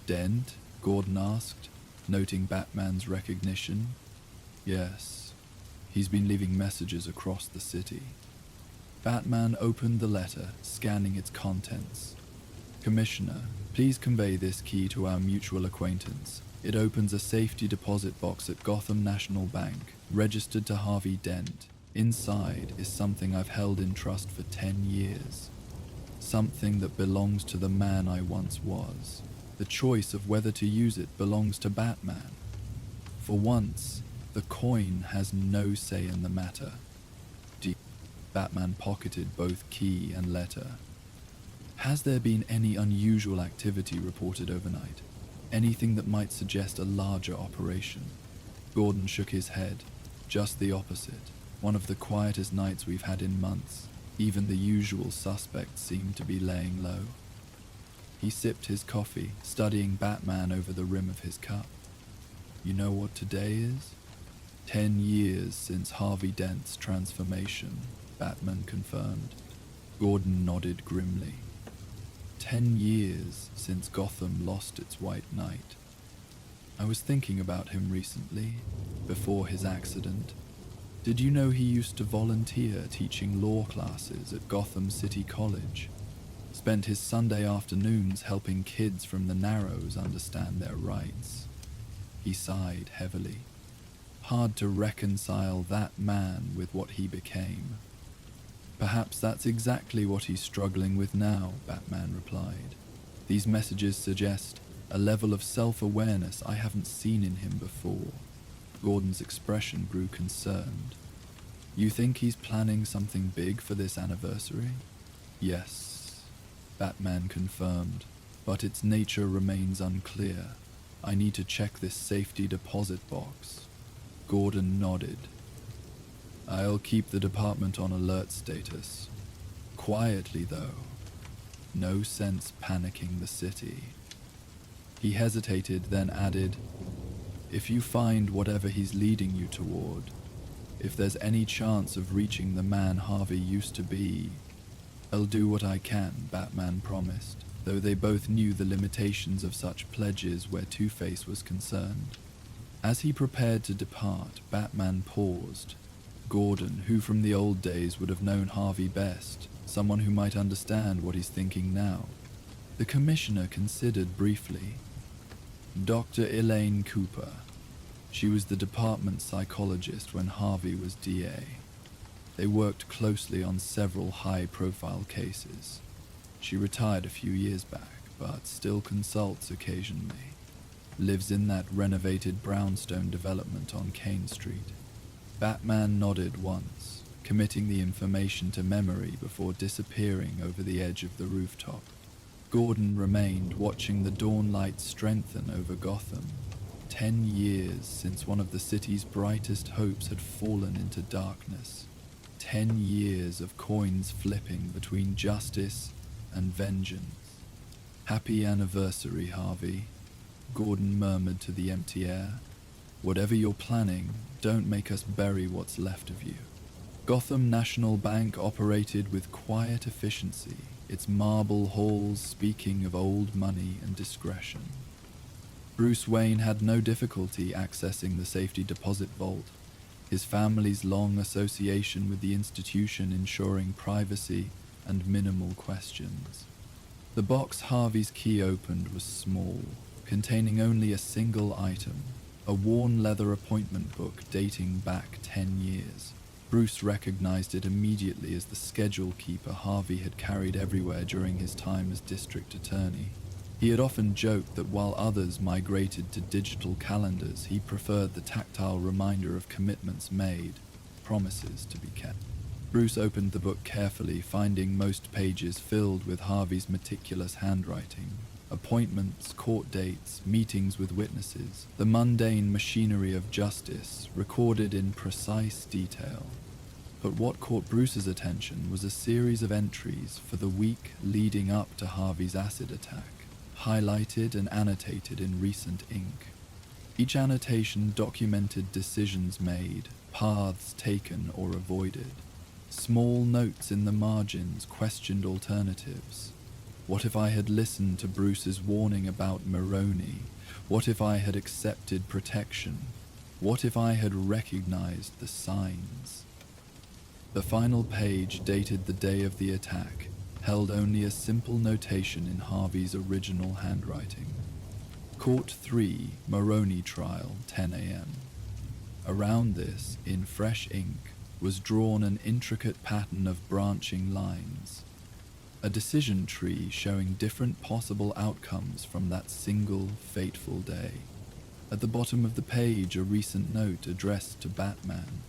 "Dent?" Gordon asked, noting Batman's recognition. "Yes. He's been leaving messages across the city." Batman opened the letter, scanning its contents. "Commissioner, Please convey this key to our mutual acquaintance. It opens a safety deposit box at Gotham National Bank, registered to Harvey Dent. Inside is something I've held in trust for 10 years. Something that belongs to the man I once was. The choice of whether to use it belongs to Batman. For once, the coin has no say in the matter. Batman pocketed both key and letter. Has there been any unusual activity reported overnight? Anything that might suggest a larger operation? Gordon shook his head. Just the opposite. One of the quietest nights we've had in months. Even the usual suspects seem to be laying low. He sipped his coffee, studying Batman over the rim of his cup. You know what today is? 10 years since Harvey Dent's transformation, Batman confirmed. Gordon nodded grimly. 10 years since Gotham lost its White Knight. I was thinking about him recently, before his accident. Did you know he used to volunteer teaching law classes at Gotham City College? Spent his Sunday afternoons helping kids from the Narrows understand their rights. He sighed heavily. Hard to reconcile that man with what he became. Perhaps that's exactly what he's struggling with now, Batman replied. These messages suggest a level of self-awareness I haven't seen in him before. Gordon's expression grew concerned. You think he's planning something big for this anniversary? Yes, Batman confirmed, but its nature remains unclear. I need to check this safety deposit box. Gordon nodded. I'll keep the department on alert status. Quietly, though. No sense panicking the city. He hesitated, then added, if you find whatever he's leading you toward, if there's any chance of reaching the man Harvey used to be, I'll do what I can, Batman promised, though they both knew the limitations of such pledges where Two-Face was concerned. As he prepared to depart, Batman paused. Gordon, who from the old days would have known Harvey best, someone who might understand what he's thinking now. The commissioner considered briefly. Dr. Elaine Cooper. She was the department psychologist when Harvey was DA. They worked closely on several high-profile cases. She retired a few years back, but still consults occasionally. Lives in that renovated brownstone development on Kane Street. Batman nodded once, committing the information to memory before disappearing over the edge of the rooftop. Gordon remained, watching the dawn light strengthen over Gotham. 10 years since one of the city's brightest hopes had fallen into darkness. 10 years of coins flipping between justice and vengeance. Happy anniversary, Harvey, Gordon murmured to the empty air. Whatever you're planning, don't make us bury what's left of you. Gotham National Bank operated with quiet efficiency, its marble halls speaking of old money and discretion. Bruce Wayne had no difficulty accessing the safety deposit vault, his family's long association with the institution ensuring privacy and minimal questions. The box Harvey's key opened was small, containing only a single item, a worn leather appointment book dating back 10 years. Bruce recognized it immediately as the schedule keeper Harvey had carried everywhere during his time as district attorney. He had often joked that while others migrated to digital calendars, he preferred the tactile reminder of commitments made, promises to be kept. Bruce opened the book carefully, finding most pages filled with Harvey's meticulous handwriting. Appointments, court dates, meetings with witnesses, the mundane machinery of justice, recorded in precise detail. But what caught Bruce's attention was a series of entries for the week leading up to Harvey's acid attack, highlighted and annotated in recent ink. Each annotation documented decisions made, paths taken or avoided. Small notes in the margins questioned alternatives. What if I had listened to Bruce's warning about Maroni? What if I had accepted protection? What if I had recognized the signs? The final page, dated the day of the attack, held only a simple notation in Harvey's original handwriting. Court 3, Moroni trial, 10 a.m. Around this, in fresh ink, was drawn an intricate pattern of branching lines, a decision tree showing different possible outcomes from that single fateful day. At the bottom of the page, a recent note addressed to Batman.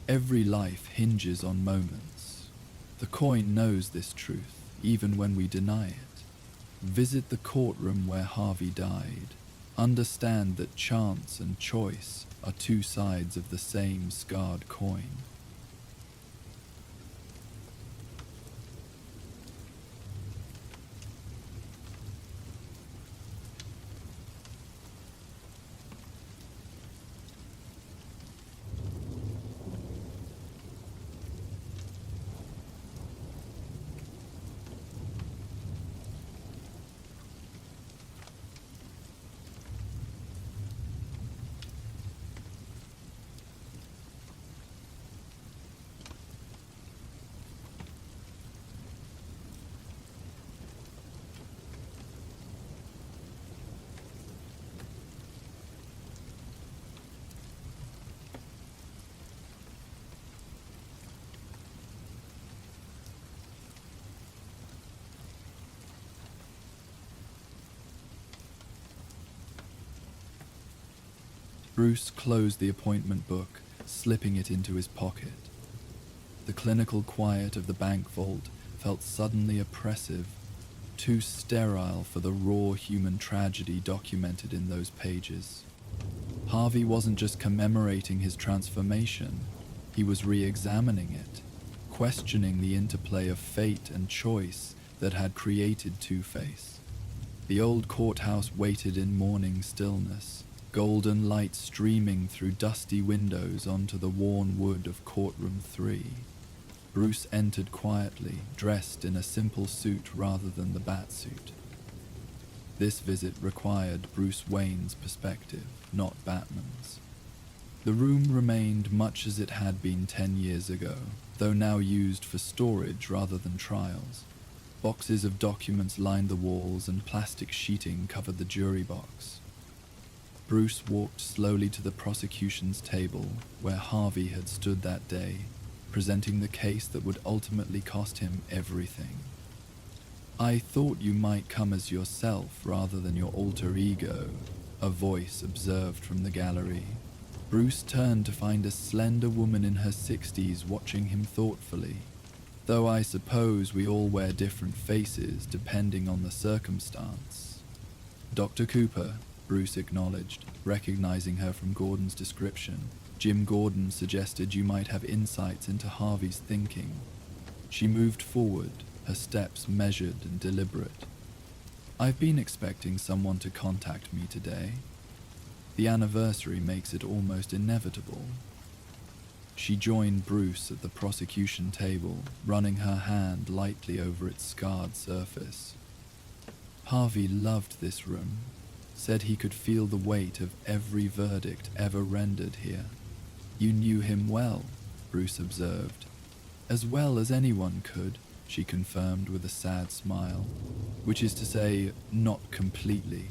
Every life hinges on moments. The coin knows this truth, even when we deny it. Visit the courtroom where Harvey died. Understand that chance and choice are two sides of the same scarred coin. Bruce closed the appointment book, slipping it into his pocket. The clinical quiet of the bank vault felt suddenly oppressive, too sterile for the raw human tragedy documented in those pages. Harvey wasn't just commemorating his transformation, he was re-examining it, questioning the interplay of fate and choice that had created Two-Face. The old courthouse waited in mourning stillness, golden light streaming through dusty windows onto the worn wood of courtroom 3. Bruce entered quietly, dressed in a simple suit rather than the bat suit. This visit required Bruce Wayne's perspective, not Batman's. The room remained much as it had been 10 years ago, though now used for storage rather than trials. Boxes of documents lined the walls and plastic sheeting covered the jury box. Bruce walked slowly to the prosecution's table, where Harvey had stood that day, presenting the case that would ultimately cost him everything. "I thought you might come as yourself rather than your alter ego," a voice observed from the gallery. Bruce turned to find a slender woman in her 60s watching him thoughtfully. "Though I suppose we all wear different faces depending on the circumstance." "Dr. Cooper," Bruce acknowledged, recognizing her from Gordon's description. "Jim Gordon suggested you might have insights into Harvey's thinking." She moved forward, her steps measured and deliberate. "I've been expecting someone to contact me today. The anniversary makes it almost inevitable." She joined Bruce at the prosecution table, running her hand lightly over its scarred surface. "Harvey loved this room. Said he could feel the weight of every verdict ever rendered here." "You knew him well," Bruce observed. "As well as anyone could," she confirmed with a sad smile. "Which is to say, not completely.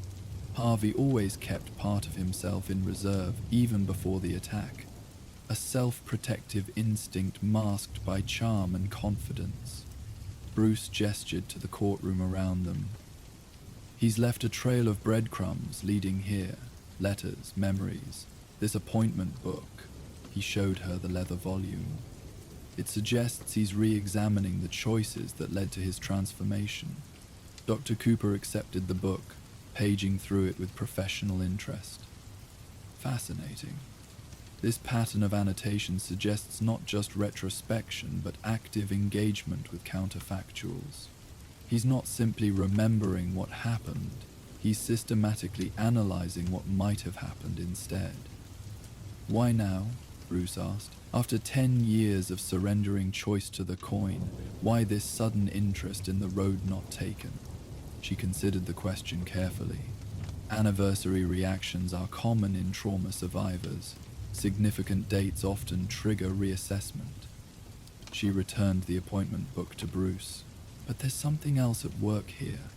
Harvey always kept part of himself in reserve even before the attack. A self-protective instinct masked by charm and confidence." Bruce gestured to the courtroom around them. "He's left a trail of breadcrumbs leading here, letters, memories, this appointment book." He showed her the leather volume. "It suggests he's re-examining the choices that led to his transformation." Dr. Cooper accepted the book, paging through it with professional interest. "Fascinating. This pattern of annotation suggests not just retrospection, but active engagement with counterfactuals. He's not simply remembering what happened, he's systematically analyzing what might have happened instead." "Why now?" Bruce asked. "After 10 years of surrendering choice to the coin, why this sudden interest in the road not taken?" She considered the question carefully. Anniversary reactions are common in trauma survivors. Significant dates often trigger reassessment. She returned the appointment book to Bruce. But there's something else at work here.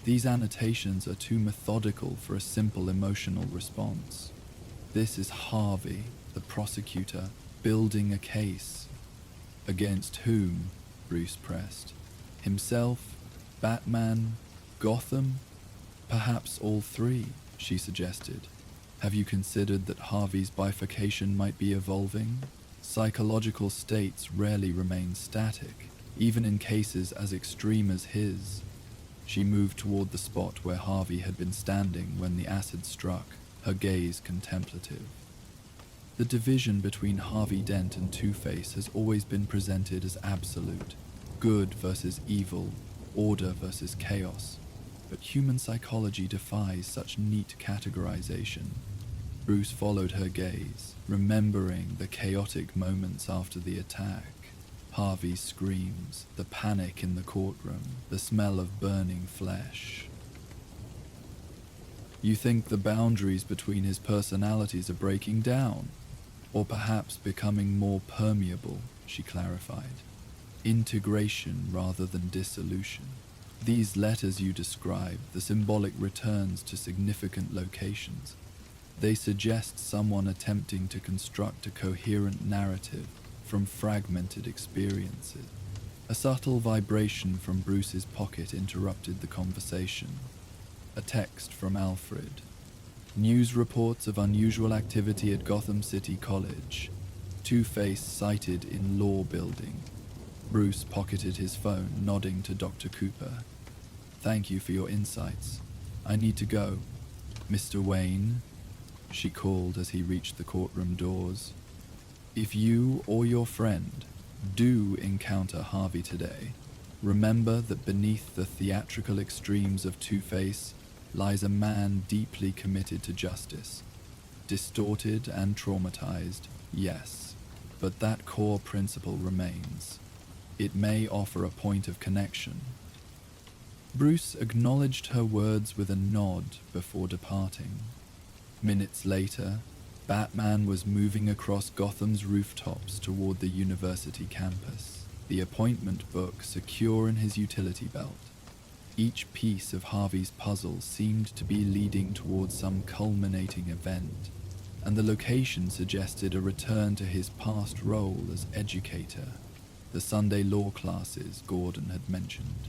These annotations are too methodical for a simple emotional response. This is Harvey, the prosecutor, building a case. Against whom? Bruce pressed. Himself? Batman? Gotham? Perhaps all three, she suggested. Have you considered that Harvey's bifurcation might be evolving? Psychological states rarely remain static, even in cases as extreme as his. She moved toward the spot where Harvey had been standing when the acid struck, her gaze contemplative. The division between Harvey Dent and Two-Face has always been presented as absolute, good versus evil, order versus chaos, but human psychology defies such neat categorization. Bruce followed her gaze, remembering the chaotic moments after the attack. Harvey's screams, the panic in the courtroom, the smell of burning flesh. You think the boundaries between his personalities are breaking down? Or perhaps becoming more permeable, she clarified. Integration rather than dissolution. These letters you describe, the symbolic returns to significant locations. They suggest someone attempting to construct a coherent narrative from fragmented experiences. A subtle vibration from Bruce's pocket interrupted the conversation. A text from Alfred. News reports of unusual activity at Gotham City College. Two-Face sighted in law building. Bruce pocketed his phone, nodding to Dr. Cooper. Thank you for your insights. I need to go. Mr. Wayne, she called as he reached the courtroom doors. If you or your friend do encounter Harvey today, remember that beneath the theatrical extremes of Two-Face lies a man deeply committed to justice. Distorted and traumatized, yes, but that core principle remains. It may offer a point of connection. Bruce acknowledged her words with a nod before departing. Minutes later, Batman was moving across Gotham's rooftops toward the university campus, the appointment book secure in his utility belt. Each piece of Harvey's puzzle seemed to be leading towards some culminating event, and the location suggested a return to his past role as educator, the Sunday law classes Gordon had mentioned.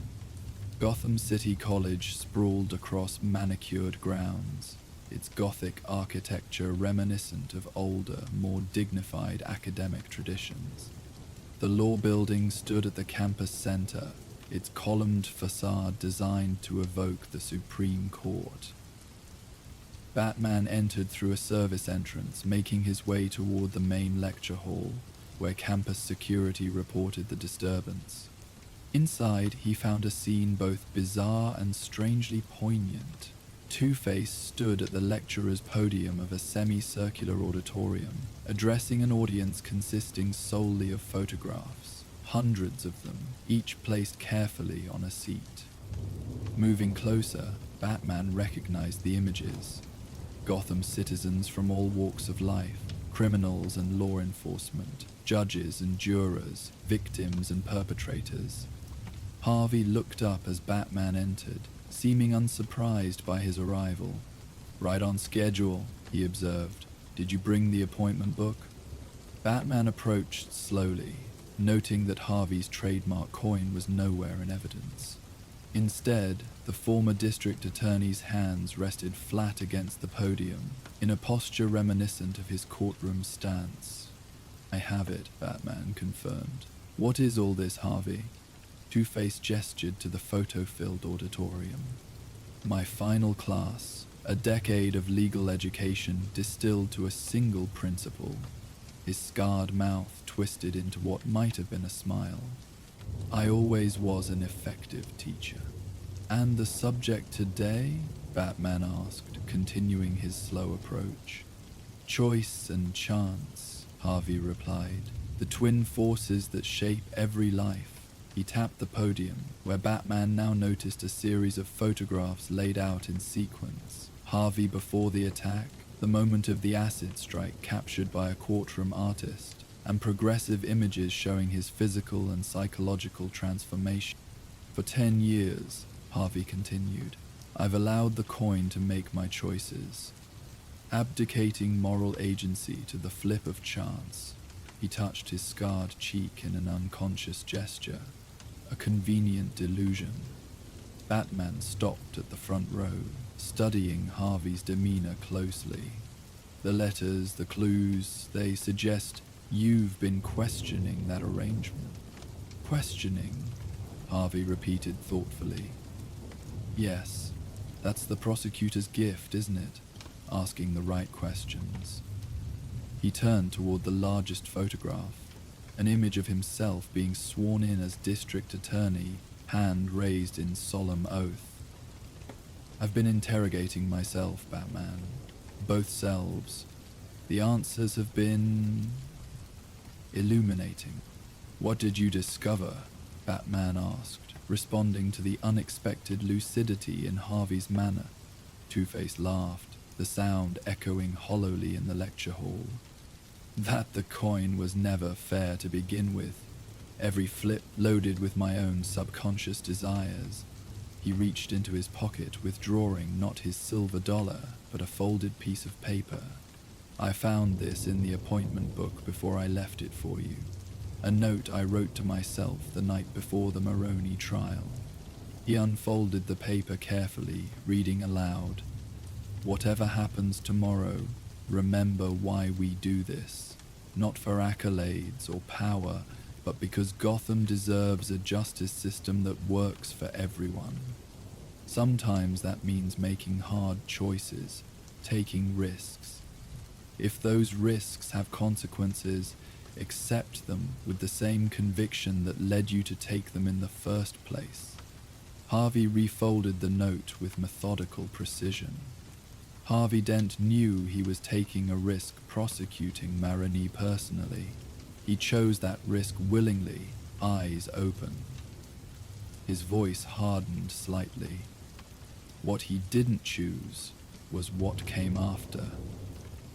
Gotham City College sprawled across manicured grounds, its Gothic architecture reminiscent of older, more dignified academic traditions. The law building stood at the campus center, its columned facade designed to evoke the Supreme Court. Batman entered through a service entrance, making his way toward the main lecture hall, where campus security reported the disturbance. Inside, he found a scene both bizarre and strangely poignant. Two-Face stood at the lecturer's podium of a semicircular auditorium, addressing an audience consisting solely of photographs, hundreds of them, each placed carefully on a seat. Moving closer, Batman recognized the images. Gotham citizens from all walks of life, criminals and law enforcement, judges and jurors, victims and perpetrators. Harvey looked up as Batman entered, seeming unsurprised by his arrival. Right on schedule, he observed. Did you bring the appointment book? Batman approached slowly, noting that Harvey's trademark coin was nowhere in evidence. Instead, the former district attorney's hands rested flat against the podium, in a posture reminiscent of his courtroom stance. I have it, Batman confirmed. What is all this, Harvey? Two-Face gestured to the photo-filled auditorium. My final class, a decade of legal education distilled to a single principle. His scarred mouth twisted into what might have been a smile. I always was an effective teacher. And the subject today? Batman asked, continuing his slow approach. Choice and chance, Harvey replied. The twin forces that shape every life. He tapped the podium, where Batman now noticed a series of photographs laid out in sequence. Harvey before the attack, the moment of the acid strike captured by a courtroom artist, and progressive images showing his physical and psychological transformation. For 10 years, Harvey continued, I've allowed the coin to make my choices, abdicating moral agency to the flip of chance. He touched his scarred cheek in an unconscious gesture, a convenient delusion. Batman stopped at the front row, studying Harvey's demeanor closely. The letters, the clues, they suggest you've been questioning that arrangement. Questioning, Harvey repeated thoughtfully. Yes, that's the prosecutor's gift, isn't it? Asking the right questions. He turned toward the largest photograph, an image of himself being sworn in as district attorney, hand raised in solemn oath. I've been interrogating myself, Batman. Both selves. The answers have been illuminating. What did you discover? Batman asked, responding to the unexpected lucidity in Harvey's manner. Two-Face laughed, the sound echoing hollowly in the lecture hall. That the coin was never fair to begin with. Every flip loaded with my own subconscious desires. He reached into his pocket, withdrawing not his silver dollar, but a folded piece of paper. I found this in the appointment book before I left it for you. A note I wrote to myself the night before the Maroney trial. He unfolded the paper carefully, reading aloud. Whatever happens tomorrow, remember why we do this. Not for accolades or power, but because Gotham deserves a justice system that works for everyone. Sometimes that means making hard choices, taking risks. If those risks have consequences, accept them with the same conviction that led you to take them in the first place. Harvey refolded the note with methodical precision. Harvey Dent knew he was taking a risk prosecuting Maroney personally. He chose that risk willingly, eyes open. His voice hardened slightly. What he didn't choose was what came after,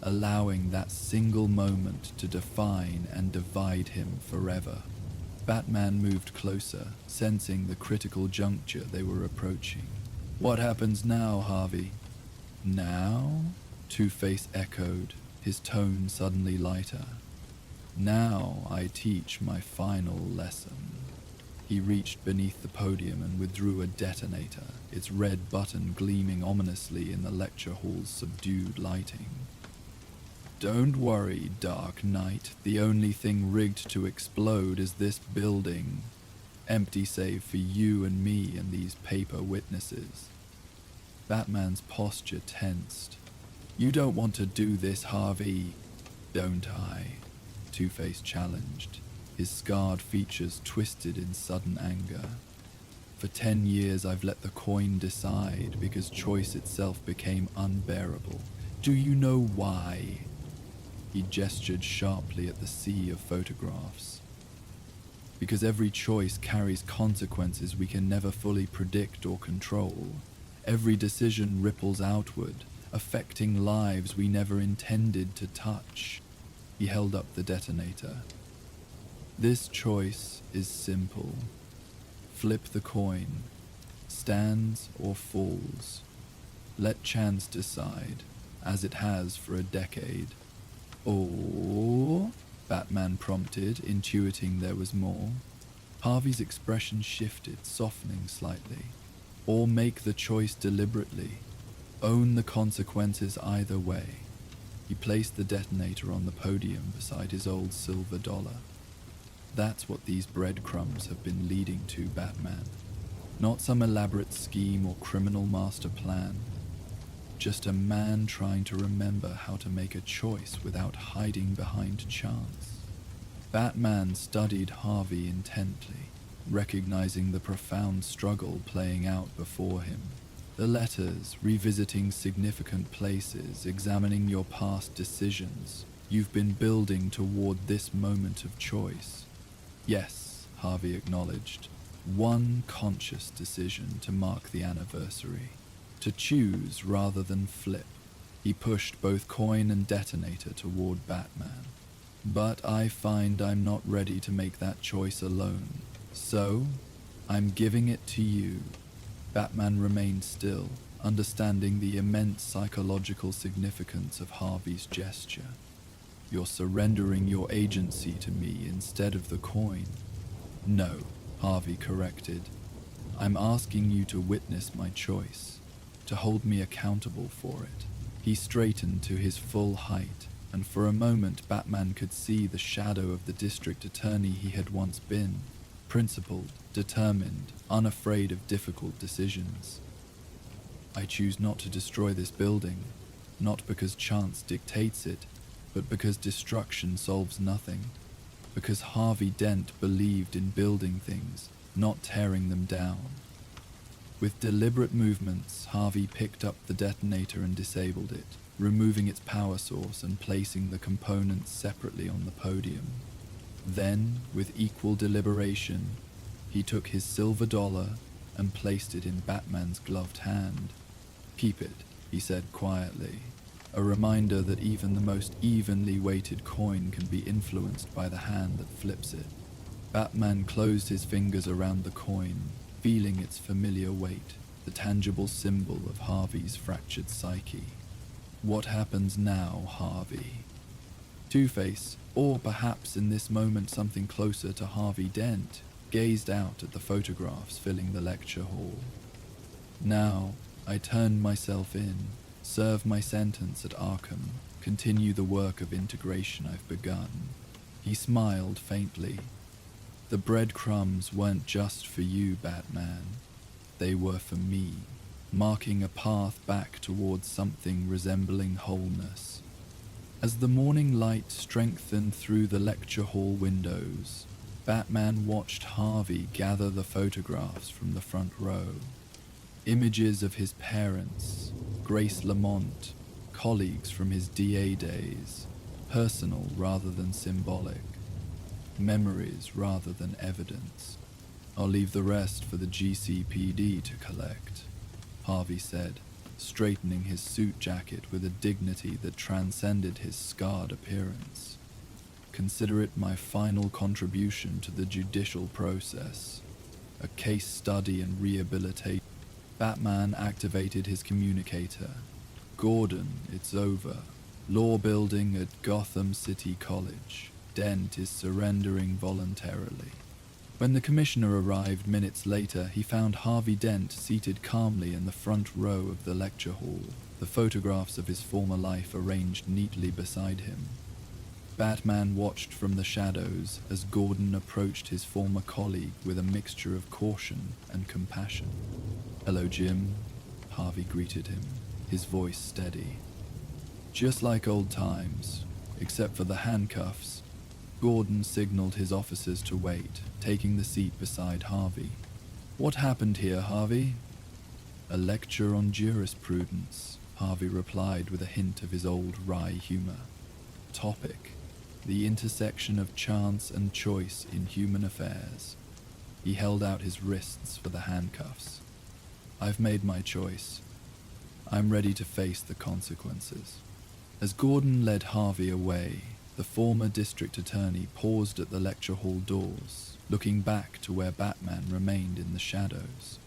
allowing that single moment to define and divide him forever. Batman moved closer, sensing the critical juncture they were approaching. What happens now, Harvey? Now? Two-Face echoed, his tone suddenly lighter. Now I teach my final lesson. He reached beneath the podium and withdrew a detonator, its red button gleaming ominously in the lecture hall's subdued lighting. Don't worry, Dark Knight. The only thing rigged to explode is this building. Empty save for you and me and these paper witnesses. Batman's posture tensed. You don't want to do this, Harvey, don't I? Two-Face challenged, his scarred features twisted in sudden anger. For 10 years I've let the coin decide because choice itself became unbearable. Do you know why? He gestured sharply at the sea of photographs. Because every choice carries consequences we can never fully predict or control. Every decision ripples outward, affecting lives we never intended to touch. He held up the detonator. This choice is simple. Flip the coin. Stands or falls. Let chance decide, as it has for a decade. Or, Batman prompted, intuiting there was more. Harvey's expression shifted, softening slightly. Or make the choice deliberately. Own the consequences either way. He placed the detonator on the podium beside his old silver dollar. That's what these breadcrumbs have been leading to, Batman. Not some elaborate scheme or criminal master plan. Just a man trying to remember how to make a choice without hiding behind chance. Batman studied Harvey intently, recognizing the profound struggle playing out before him. The letters, revisiting significant places, examining your past decisions. You've been building toward this moment of choice. Yes, Harvey acknowledged. One conscious decision to mark the anniversary. To choose rather than flip. He pushed both coin and detonator toward Batman. But I find I'm not ready to make that choice alone. So, I'm giving it to you." Batman remained still, understanding the immense psychological significance of Harvey's gesture. "You're surrendering your agency to me instead of the coin." "No," Harvey corrected. "I'm asking you to witness my choice, to hold me accountable for it." He straightened to his full height, and for a moment Batman could see the shadow of the district attorney he had once been, principled, determined, unafraid of difficult decisions. "I choose not to destroy this building, not because chance dictates it, but because destruction solves nothing, because Harvey Dent believed in building things, not tearing them down." With deliberate movements, Harvey picked up the detonator and disabled it, removing its power source and placing the components separately on the podium. Then, with equal deliberation, he took his silver dollar and placed it in Batman's gloved hand. "Keep it," he said quietly, a reminder that even the most evenly weighted coin can be influenced by the hand that flips it. Batman closed his fingers around the coin, feeling its familiar weight, the tangible symbol of Harvey's fractured psyche. "What happens now, Harvey?" Two-Face, or perhaps in this moment something closer to Harvey Dent, gazed out at the photographs filling the lecture hall. "Now, I turn myself in, serve my sentence at Arkham, continue the work of integration I've begun." He smiled faintly. "The breadcrumbs weren't just for you, Batman. They were for me, marking a path back towards something resembling wholeness." As the morning light strengthened through the lecture hall windows, Batman watched Harvey gather the photographs from the front row. Images of his parents, Grace Lamont, colleagues from his DA days, personal rather than symbolic. Memories rather than evidence. "I'll leave the rest for the GCPD to collect," Harvey said, straightening his suit jacket with a dignity that transcended his scarred appearance. "Consider it my final contribution to the judicial process, a case study in rehabilitation." Batman activated his communicator. "Gordon, it's over. Law building at Gotham City College. Dent is surrendering voluntarily." When the commissioner arrived minutes later, he found Harvey Dent seated calmly in the front row of the lecture hall, the photographs of his former life arranged neatly beside him. Batman watched from the shadows as Gordon approached his former colleague with a mixture of caution and compassion. "Hello, Jim," Harvey greeted him, his voice steady. "Just like old times, except for the handcuffs." Gordon signaled his officers to wait, taking the seat beside Harvey. "What happened here, Harvey?" "A lecture on jurisprudence," Harvey replied with a hint of his old wry humor. "Topic: the intersection of chance and choice in human affairs." He held out his wrists for the handcuffs. "I've made my choice. I'm ready to face the consequences." As Gordon led Harvey away, the former district attorney paused at the lecture hall doors, looking back to where Batman remained in the shadows.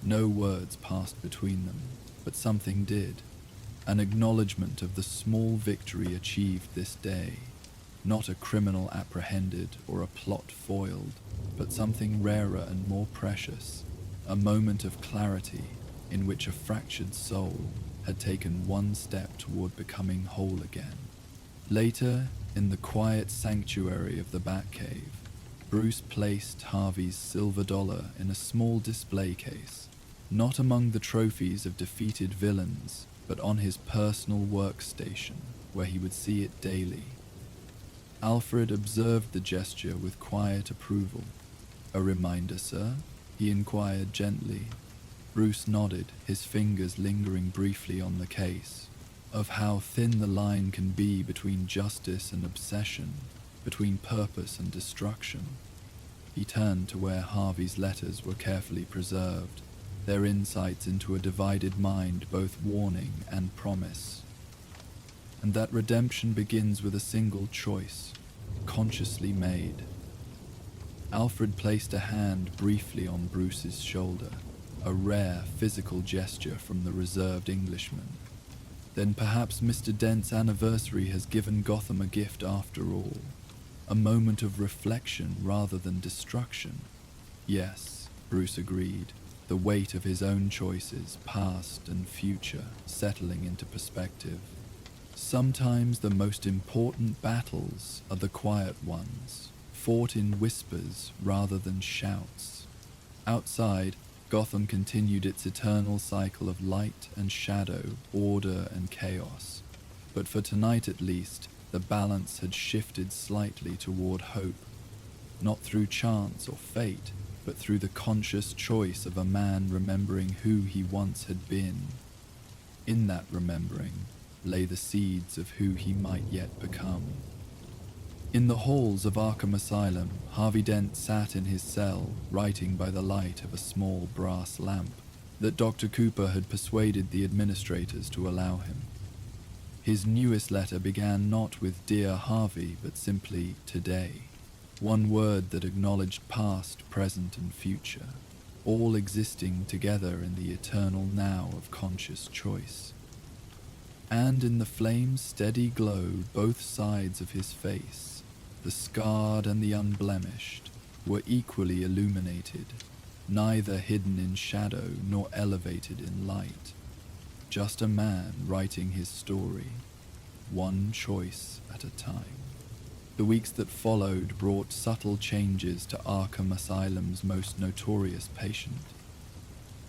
No words passed between them, but something did. An acknowledgement of the small victory achieved this day. Not a criminal apprehended or a plot foiled, but something rarer and more precious. A moment of clarity in which a fractured soul had taken one step toward becoming whole again. Later, in the quiet sanctuary of the Batcave, Bruce placed Harvey's silver dollar in a small display case, not among the trophies of defeated villains, but on his personal workstation, where he would see it daily. Alfred observed the gesture with quiet approval. "A reminder, sir?" he inquired gently. Bruce nodded, his fingers lingering briefly on the case, of how thin the line can be between justice and obsession, between purpose and destruction. He turned to where Harvey's letters were carefully preserved, their insights into a divided mind both warning and promise. And that redemption begins with a single choice, consciously made. Alfred placed a hand briefly on Bruce's shoulder, a rare physical gesture from the reserved Englishman. Then perhaps Mr. Dent's anniversary has given Gotham a gift after all, a moment of reflection rather than destruction. Yes, Bruce agreed, the weight of his own choices, past and future, settling into perspective. Sometimes the most important battles are the quiet ones, fought in whispers rather than shouts. Outside, Gotham continued its eternal cycle of light and shadow, order and chaos. But for tonight at least, the balance had shifted slightly toward hope, not through chance or fate, but through the conscious choice of a man remembering who he once had been. In that remembering lay the seeds of who he might yet become. In the halls of Arkham Asylum, Harvey Dent sat in his cell, writing by the light of a small brass lamp that Dr. Cooper had persuaded the administrators to allow him. His newest letter began not with "Dear Harvey," but simply "Today," one word that acknowledged past, present, and future, all existing together in the eternal now of conscious choice. And in the flame's steady glow, both sides of his face, the scarred and the unblemished, were equally illuminated, neither hidden in shadow nor elevated in light. Just a man writing his story, one choice at a time. The weeks that followed brought subtle changes to Arkham Asylum's most notorious patient.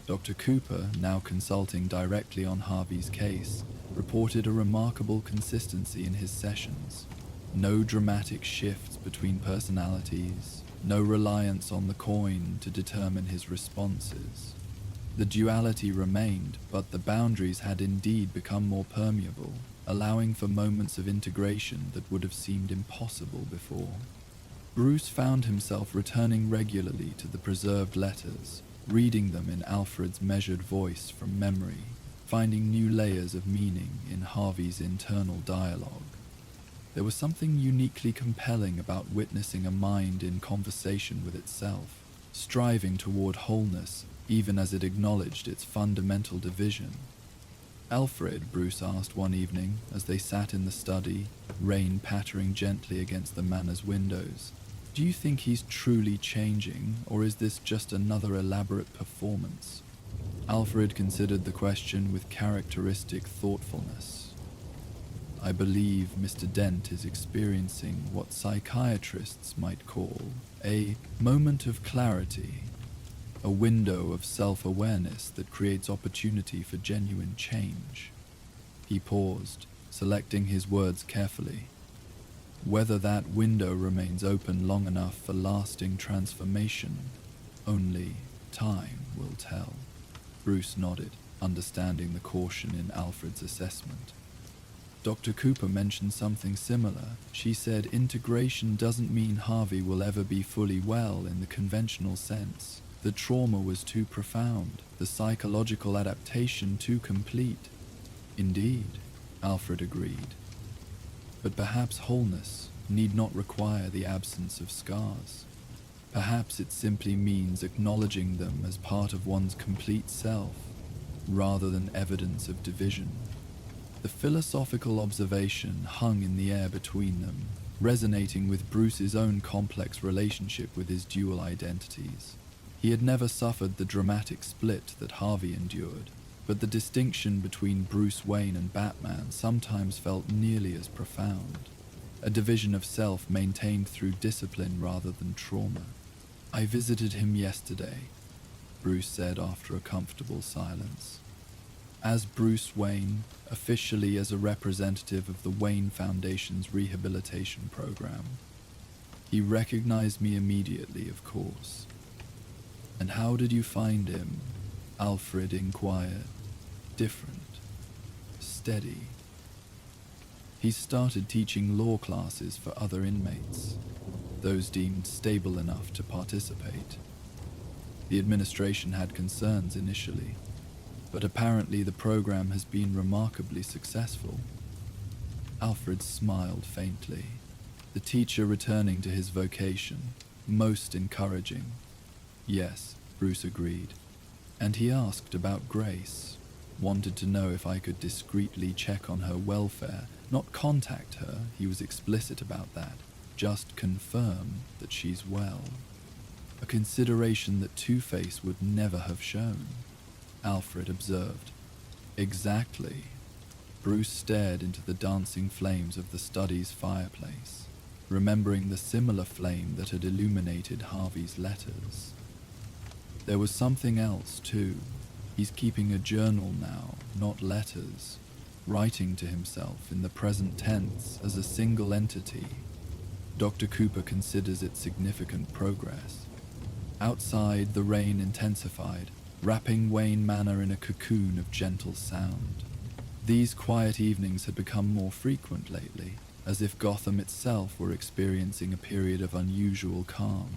Dr. Cooper, now consulting directly on Harvey's case, reported a remarkable consistency in his sessions. No dramatic shifts between personalities, no reliance on the coin to determine his responses. The duality remained, but the boundaries had indeed become more permeable, allowing for moments of integration that would have seemed impossible before. Bruce found himself returning regularly to the preserved letters, reading them in Alfred's measured voice from memory, finding new layers of meaning in Harvey's internal dialogue. There was something uniquely compelling about witnessing a mind in conversation with itself, striving toward wholeness even as it acknowledged its fundamental division. "Alfred," Bruce asked one evening as they sat in the study, rain pattering gently against the manor's windows, "do you think he's truly changing, or is this just another elaborate performance?" Alfred considered the question with characteristic thoughtfulness. "I believe Mr. Dent is experiencing what psychiatrists might call a moment of clarity, a window of self-awareness that creates opportunity for genuine change." He paused, selecting his words carefully. "Whether that window remains open long enough for lasting transformation, only time will tell." Bruce nodded, understanding the caution in Alfred's assessment. "Dr. Cooper mentioned something similar. She said integration doesn't mean Harvey will ever be fully well in the conventional sense. The trauma was too profound, the psychological adaptation too complete." "Indeed," Alfred agreed. "But perhaps wholeness need not require the absence of scars. Perhaps it simply means acknowledging them as part of one's complete self, rather than evidence of division." The philosophical observation hung in the air between them, resonating with Bruce's own complex relationship with his dual identities. He had never suffered the dramatic split that Harvey endured, but the distinction between Bruce Wayne and Batman sometimes felt nearly as profound, a division of self maintained through discipline rather than trauma. "I visited him yesterday," Bruce said after a comfortable silence. "As Bruce Wayne, officially as a representative of the Wayne Foundation's rehabilitation program. He recognized me immediately, of course." "And how did you find him?" Alfred inquired. "Different. Steady. He's started teaching law classes for other inmates, those deemed stable enough to participate. The administration had concerns initially, but apparently the program has been remarkably successful." Alfred smiled faintly, the teacher returning to his vocation, Most encouraging. Yes, Bruce agreed. And he asked about Grace, wanted to know if I could discreetly check on her welfare, not contact her, he was explicit about that, just confirm that she's well. A consideration that Two-Face would never have shown, Alfred observed. Exactly. Bruce stared into the dancing flames of the study's fireplace, remembering the similar flame that had illuminated Harvey's letters. There was something else, too. He's keeping a journal now, not letters, writing to himself in the present tense as a single entity. Dr. Cooper considers it significant progress. Outside, the rain intensified, wrapping Wayne Manor in a cocoon of gentle sound. These quiet evenings had become more frequent lately, as if Gotham itself were experiencing a period of unusual calm.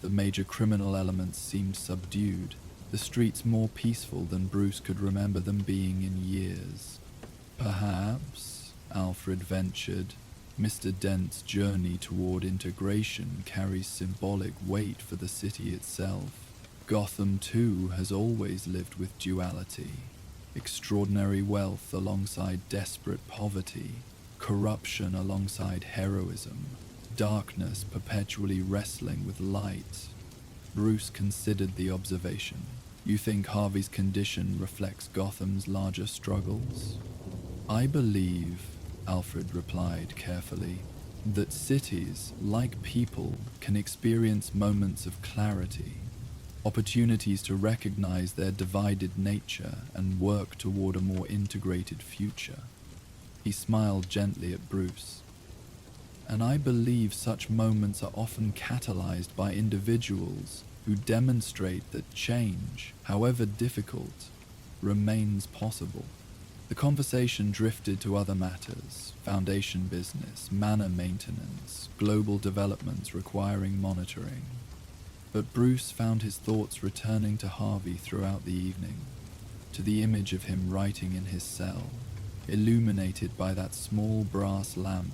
The major criminal elements seemed subdued, the streets more peaceful than Bruce could remember them being in years. Perhaps, Alfred ventured, Mr. Dent's journey toward integration carries symbolic weight for the city itself. Gotham, too, has always lived with duality. Extraordinary wealth alongside desperate poverty, corruption alongside heroism, darkness perpetually wrestling with light. Bruce considered the observation. You think Harvey's condition reflects Gotham's larger struggles? I believe, Alfred replied carefully, that cities, like people, can experience moments of clarity, opportunities to recognize their divided nature and work toward a more integrated future. He smiled gently at Bruce. And I believe such moments are often catalyzed by individuals who demonstrate that change, however difficult, remains possible. The conversation drifted to other matters: foundation business, manor maintenance, global developments requiring monitoring. But Bruce found his thoughts returning to Harvey throughout the evening, to the image of him writing in his cell, illuminated by that small brass lamp,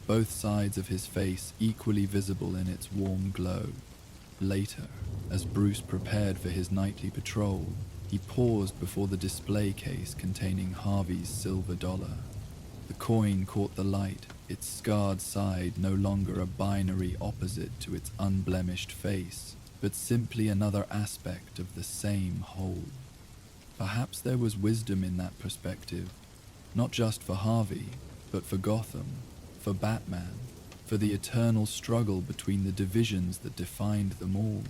both sides of his face equally visible in its warm glow. Later, as Bruce prepared for his nightly patrol, he paused before the display case containing Harvey's silver dollar. The coin caught the light, its scarred side no longer a binary opposite to its unblemished face, but simply another aspect of the same whole. Perhaps there was wisdom in that perspective, not just for Harvey, but for Gotham, for Batman, for the eternal struggle between the divisions that defined them all.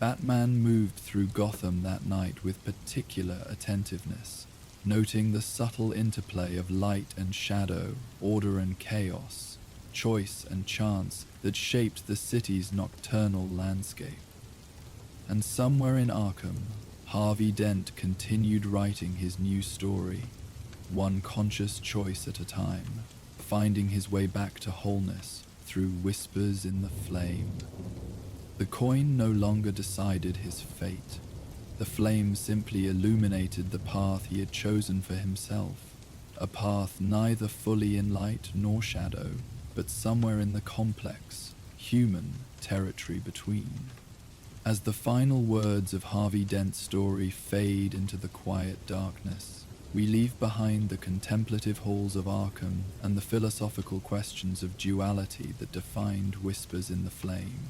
Batman moved through Gotham that night with particular attentiveness, noting the subtle interplay of light and shadow, order and chaos, choice and chance that shaped the city's nocturnal landscape. And somewhere in Arkham, Harvey Dent continued writing his new story, one conscious choice at a time, finding his way back to wholeness through whispers in the flame. The coin no longer decided his fate. The flame simply illuminated the path he had chosen for himself, a path neither fully in light nor shadow, but somewhere in the complex, human territory between. As the final words of Harvey Dent's story fade into the quiet darkness, we leave behind the contemplative halls of Arkham and the philosophical questions of duality that defined Whispers in the Flame.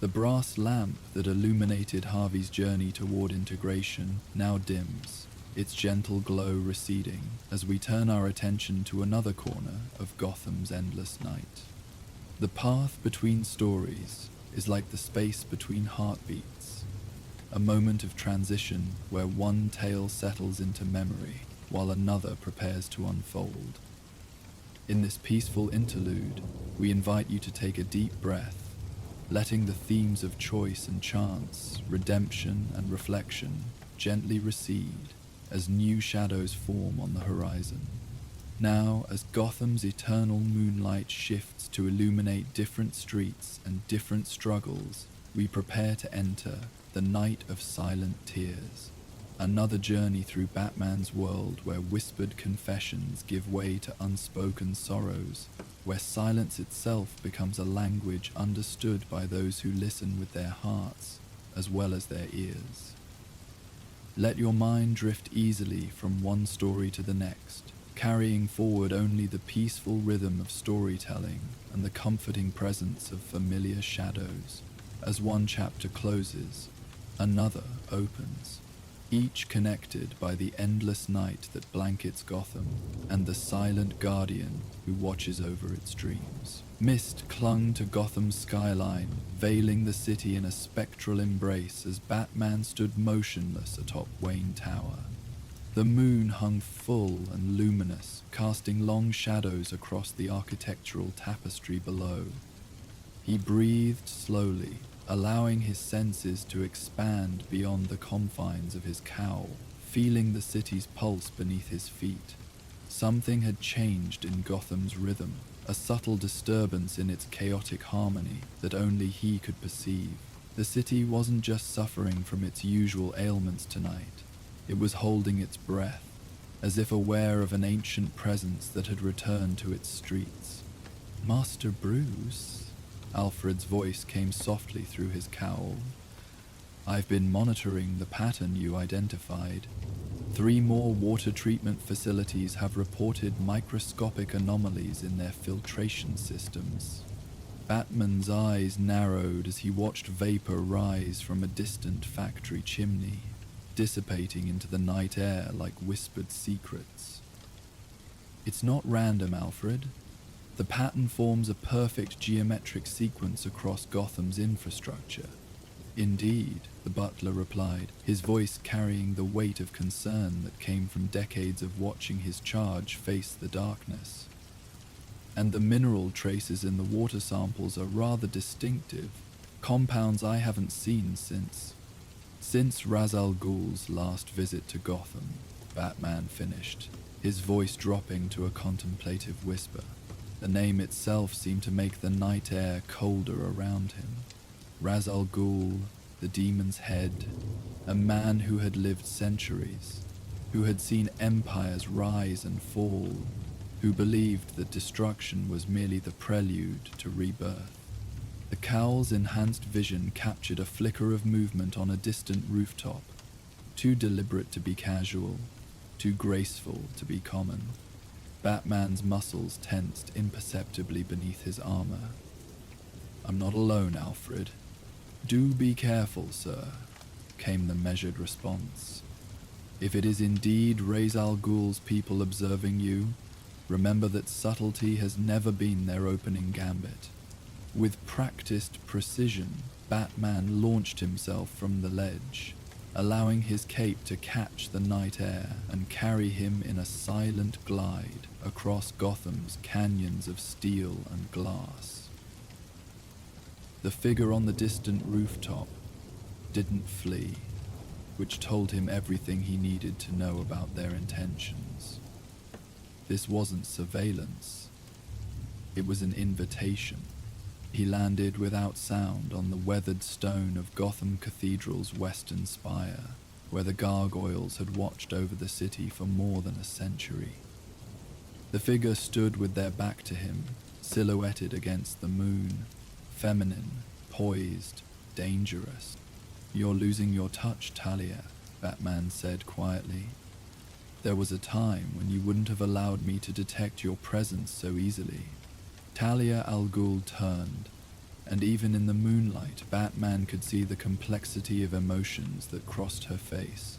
The brass lamp that illuminated Harvey's journey toward integration now dims, its gentle glow receding as we turn our attention to another corner of Gotham's endless night. The path between stories is like the space between heartbeats, a moment of transition where one tale settles into memory while another prepares to unfold. In this peaceful interlude, we invite you to take a deep breath, letting the themes of choice and chance, redemption and reflection gently recede as new shadows form on the horizon. Now, as Gotham's eternal moonlight shifts to illuminate different streets and different struggles, we prepare to enter the night of silent tears, Another journey through Batman's world where whispered confessions give way to unspoken sorrows, where silence itself becomes a language understood by those who listen with their hearts as well as their ears. Let your mind drift easily from one story to the next, carrying forward only the peaceful rhythm of storytelling and the comforting presence of familiar shadows. As one chapter closes, another opens, each connected by the endless night that blankets Gotham and the silent guardian who watches over its dreams. Mist clung to Gotham's skyline, veiling the city in a spectral embrace as Batman stood motionless atop Wayne Tower. The moon hung full and luminous, casting long shadows across the architectural tapestry below. He breathed slowly, allowing his senses to expand beyond the confines of his cowl, feeling the city's pulse beneath his feet. Something had changed in Gotham's rhythm, a subtle disturbance in its chaotic harmony that only he could perceive. The city wasn't just suffering from its usual ailments tonight. It was holding its breath, as if aware of an ancient presence that had returned to its streets. "Master Bruce," Alfred's voice came softly through his cowl. "I've been monitoring the pattern you identified. 3 more water treatment facilities have reported microscopic anomalies in their filtration systems." Batman's eyes narrowed as he watched vapor rise from a distant factory chimney, dissipating into the night air like whispered secrets. "It's not random, Alfred. The pattern forms a perfect geometric sequence across Gotham's infrastructure." "Indeed," the butler replied, his voice carrying the weight of concern that came from decades of watching his charge face the darkness. "And the mineral traces in the water samples are rather distinctive, compounds I haven't seen since Ra's al Ghul's last visit to Gotham," Batman finished, his voice dropping to a contemplative whisper. The name itself seemed to make the night air colder around him. Ra's al Ghul, the demon's head, a man who had lived centuries, who had seen empires rise and fall, who believed that destruction was merely the prelude to rebirth. The cowl's enhanced vision captured a flicker of movement on a distant rooftop, too deliberate to be casual, too graceful to be common. Batman's muscles tensed imperceptibly beneath his armor. "I'm not alone, Alfred. Do be careful, sir," came the measured response. "If it is indeed Ra's al Ghul's people observing you, remember that subtlety has never been their opening gambit." With practiced precision, Batman launched himself from the ledge, allowing his cape to catch the night air and carry him in a silent glide across Gotham's canyons of steel and glass. The figure on the distant rooftop didn't flee, which told him everything he needed to know about their intentions. This wasn't surveillance. It was an invitation. He landed without sound on the weathered stone of Gotham Cathedral's western spire, where the gargoyles had watched over the city for more than a century. The figure stood with their back to him, silhouetted against the moon, feminine, poised, dangerous. "You're losing your touch, Talia," Batman said quietly. "There was a time when you wouldn't have allowed me to detect your presence so easily." Talia al Ghul turned, and even in the moonlight, Batman could see the complexity of emotions that crossed her face.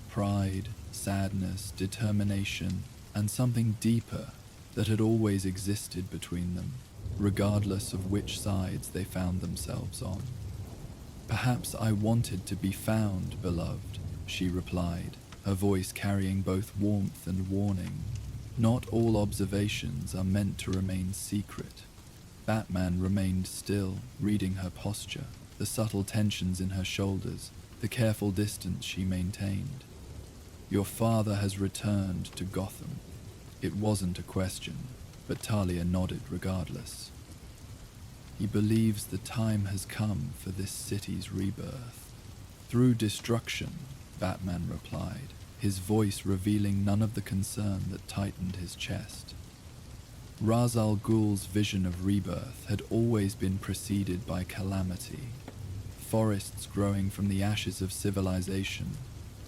Pride, sadness, determination, and something deeper that had always existed between them, regardless of which sides they found themselves on. "Perhaps I wanted to be found, beloved," she replied, her voice carrying both warmth and warning. "Not all observations are meant to remain secret." Batman remained still, reading her posture, the subtle tensions in her shoulders, the careful distance she maintained. "Your father has returned to Gotham." It wasn't a question, but Talia nodded regardless. "He believes the time has come for this city's rebirth. Through destruction, Batman replied, his voice revealing none of the concern that tightened his chest. Ra's al Ghul's vision of rebirth had always been preceded by calamity. Forests growing from the ashes of civilization,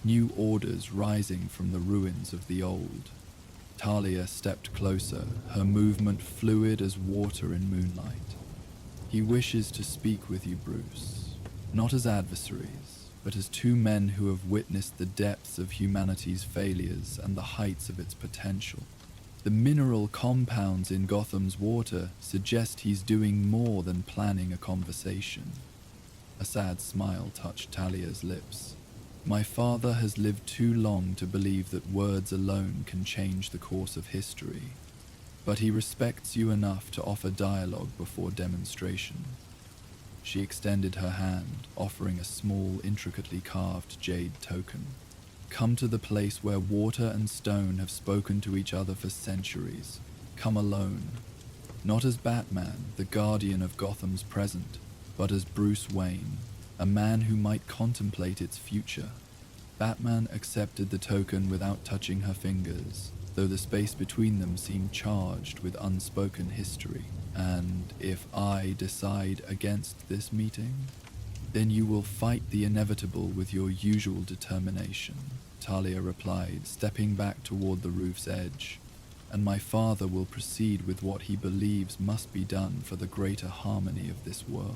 new orders rising from the ruins of the old. Talia stepped closer, her movement fluid as water in moonlight. He wishes to speak with you, Bruce, not as adversaries, but as two men who have witnessed the depths of humanity's failures and the heights of its potential. The mineral compounds in Gotham's water suggest he's doing more than planning a conversation. A sad smile touched Talia's lips. My father has lived too long to believe that words alone can change the course of history, but he respects you enough to offer dialogue before demonstration. She extended her hand, offering a small, intricately carved jade token. Come to the place where water and stone have spoken to each other for centuries. Come alone. Not as Batman, the guardian of Gotham's present, but as Bruce Wayne, a man who might contemplate its future. Batman accepted the token without touching her fingers, though the space between them seemed charged with unspoken history. And if I decide against this meeting, then you will fight the inevitable with your usual determination, Talia replied, stepping back toward the roof's edge. And my father will proceed with what he believes must be done for the greater harmony of this world.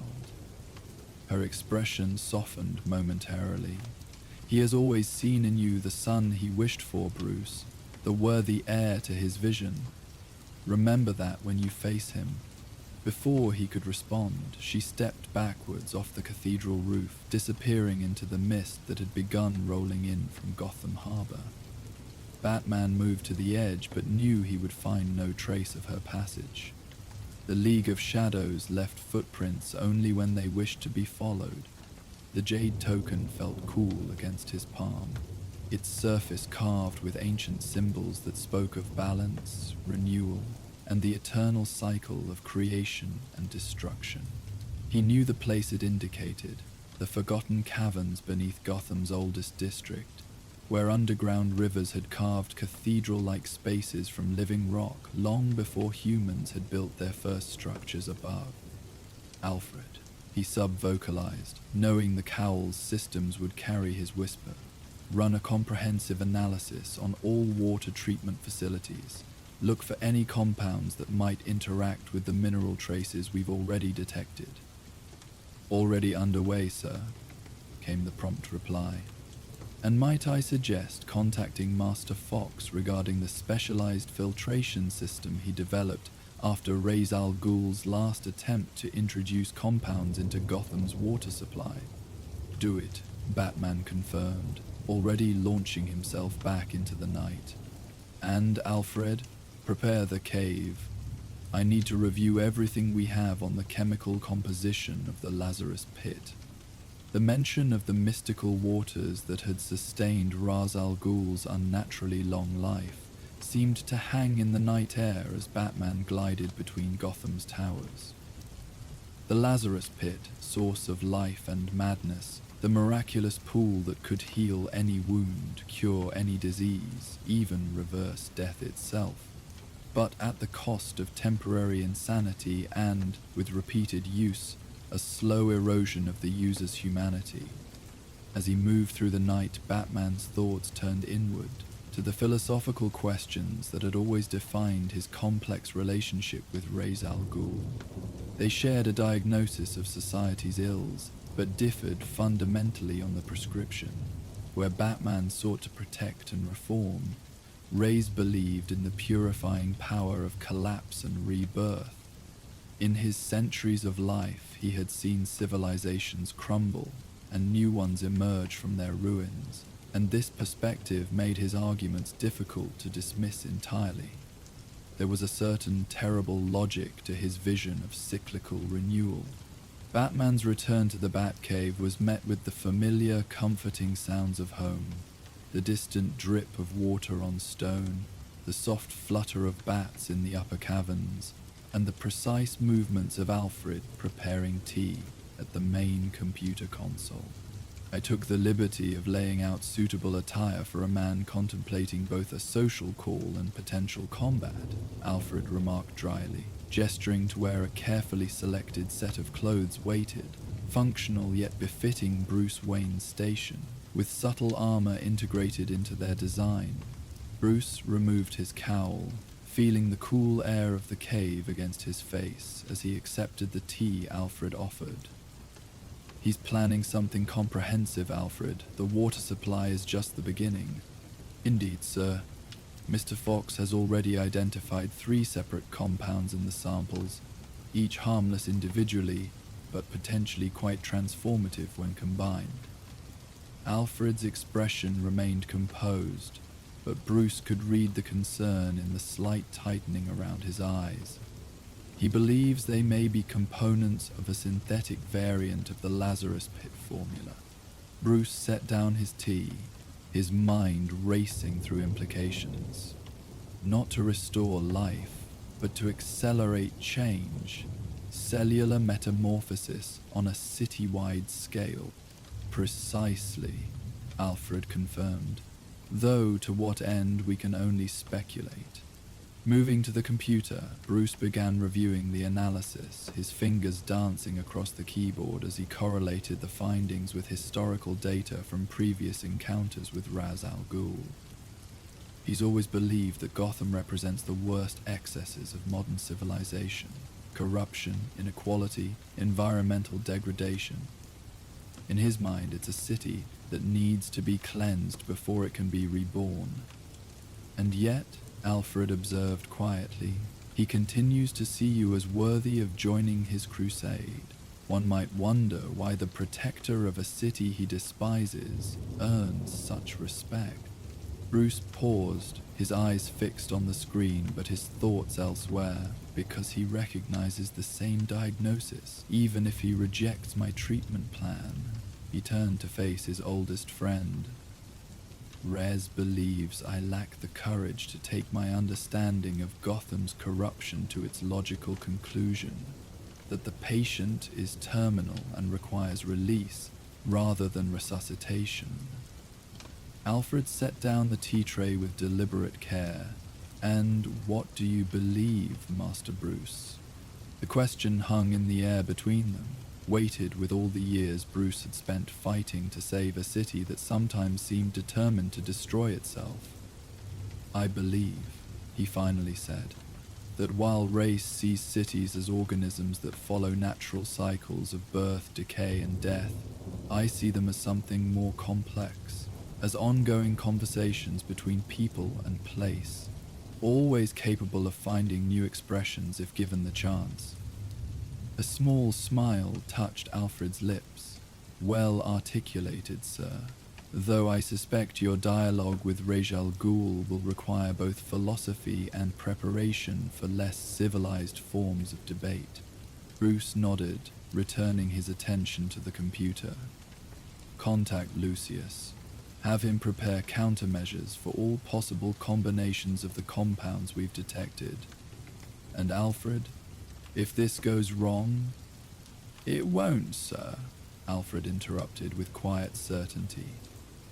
Her expression softened momentarily. He has always seen in you the son he wished for, Bruce, the worthy heir to his vision. Remember that when you face him. Before he could respond, she stepped backwards off the cathedral roof, disappearing into the mist that had begun rolling in from Gotham Harbor. Batman moved to the edge, but knew he would find no trace of her passage. The League of Shadows left footprints only when they wished to be followed. The jade token felt cool against his palm, its surface carved with ancient symbols that spoke of balance, renewal, and the eternal cycle of creation and destruction. He knew the place it indicated, the forgotten caverns beneath Gotham's oldest district, where underground rivers had carved cathedral-like spaces from living rock long before humans had built their first structures above. Alfred, he sub-vocalized, knowing the cowl's systems would carry his whisper. Run a comprehensive analysis on all water treatment facilities. Look for any compounds that might interact with the mineral traces we've already detected. Already underway, sir, came the prompt reply. And might I suggest contacting Master Fox regarding the specialized filtration system he developed after Ra's al Ghul's last attempt to introduce compounds into Gotham's water supply? Do it, Batman confirmed, already launching himself back into the night. And, Alfred, prepare the cave. I need to review everything we have on the chemical composition of the Lazarus Pit. The mention of the mystical waters that had sustained Ra's al Ghul's unnaturally long life seemed to hang in the night air as Batman glided between Gotham's towers. The Lazarus Pit, source of life and madness, the miraculous pool that could heal any wound, cure any disease, even reverse death itself, but at the cost of temporary insanity and, with repeated use, a slow erosion of the user's humanity. As he moved through the night, Batman's thoughts turned inward, to the philosophical questions that had always defined his complex relationship with Ra's al Ghul. They shared a diagnosis of society's ills, but differed fundamentally on the prescription. Where Batman sought to protect and reform, Ra's believed in the purifying power of collapse and rebirth. In his centuries of life, he had seen civilizations crumble and new ones emerge from their ruins, and this perspective made his arguments difficult to dismiss entirely. There was a certain terrible logic to his vision of cyclical renewal. Batman's return to the Batcave was met with the familiar, comforting sounds of home, the distant drip of water on stone, the soft flutter of bats in the upper caverns, and the precise movements of Alfred preparing tea at the main computer console. I took the liberty of laying out suitable attire for a man contemplating both a social call and potential combat, Alfred remarked dryly, gesturing to where a carefully selected set of clothes waited, functional yet befitting Bruce Wayne's station, with subtle armor integrated into their design. Bruce removed his cowl, feeling the cool air of the cave against his face as he accepted the tea Alfred offered. He's planning something comprehensive, Alfred. The water supply is just the beginning. Indeed, sir. Mr. Fox has already identified 3 separate compounds in the samples, each harmless individually, but potentially quite transformative when combined. Alfred's expression remained composed, but Bruce could read the concern in the slight tightening around his eyes. He believes they may be components of a synthetic variant of the Lazarus Pit formula. Bruce set down his tea, his mind racing through implications. Not to restore life, but to accelerate change, cellular metamorphosis on a city-wide scale. Precisely, Alfred confirmed, though to what end we can only speculate. Moving to the computer, Bruce began reviewing the analysis, his fingers dancing across the keyboard as he correlated the findings with historical data from previous encounters with Ra's al Ghul. He's always believed that Gotham represents the worst excesses of modern civilization: corruption, inequality, environmental degradation. In his mind, it's a city that needs to be cleansed before it can be reborn. And yet, Alfred observed quietly, he continues to see you as worthy of joining his crusade. One might wonder why the protector of a city he despises earns such respect. Bruce paused, his eyes fixed on the screen but his thoughts elsewhere, because he recognizes the same diagnosis, even if he rejects my treatment plan. He turned to face his oldest friend. Rez believes I lack the courage to take my understanding of Gotham's corruption to its logical conclusion, that the patient is terminal and requires release rather than resuscitation. Alfred set down the tea tray with deliberate care. And what do you believe, Master Bruce? The question hung in the air between them, weighted with all the years Bruce had spent fighting to save a city that sometimes seemed determined to destroy itself. I believe, he finally said, that while race sees cities as organisms that follow natural cycles of birth, decay, and death, I see them as something more complex, as ongoing conversations between people and place, always capable of finding new expressions if given the chance. A small smile touched Alfred's lips. Well articulated, sir. Though I suspect your dialogue with Ra's al Ghul will require both philosophy and preparation for less civilized forms of debate. Bruce nodded, returning his attention to the computer. Contact Lucius. Have him prepare countermeasures for all possible combinations of the compounds we've detected. And Alfred, if this goes wrong... It won't, sir, Alfred interrupted with quiet certainty,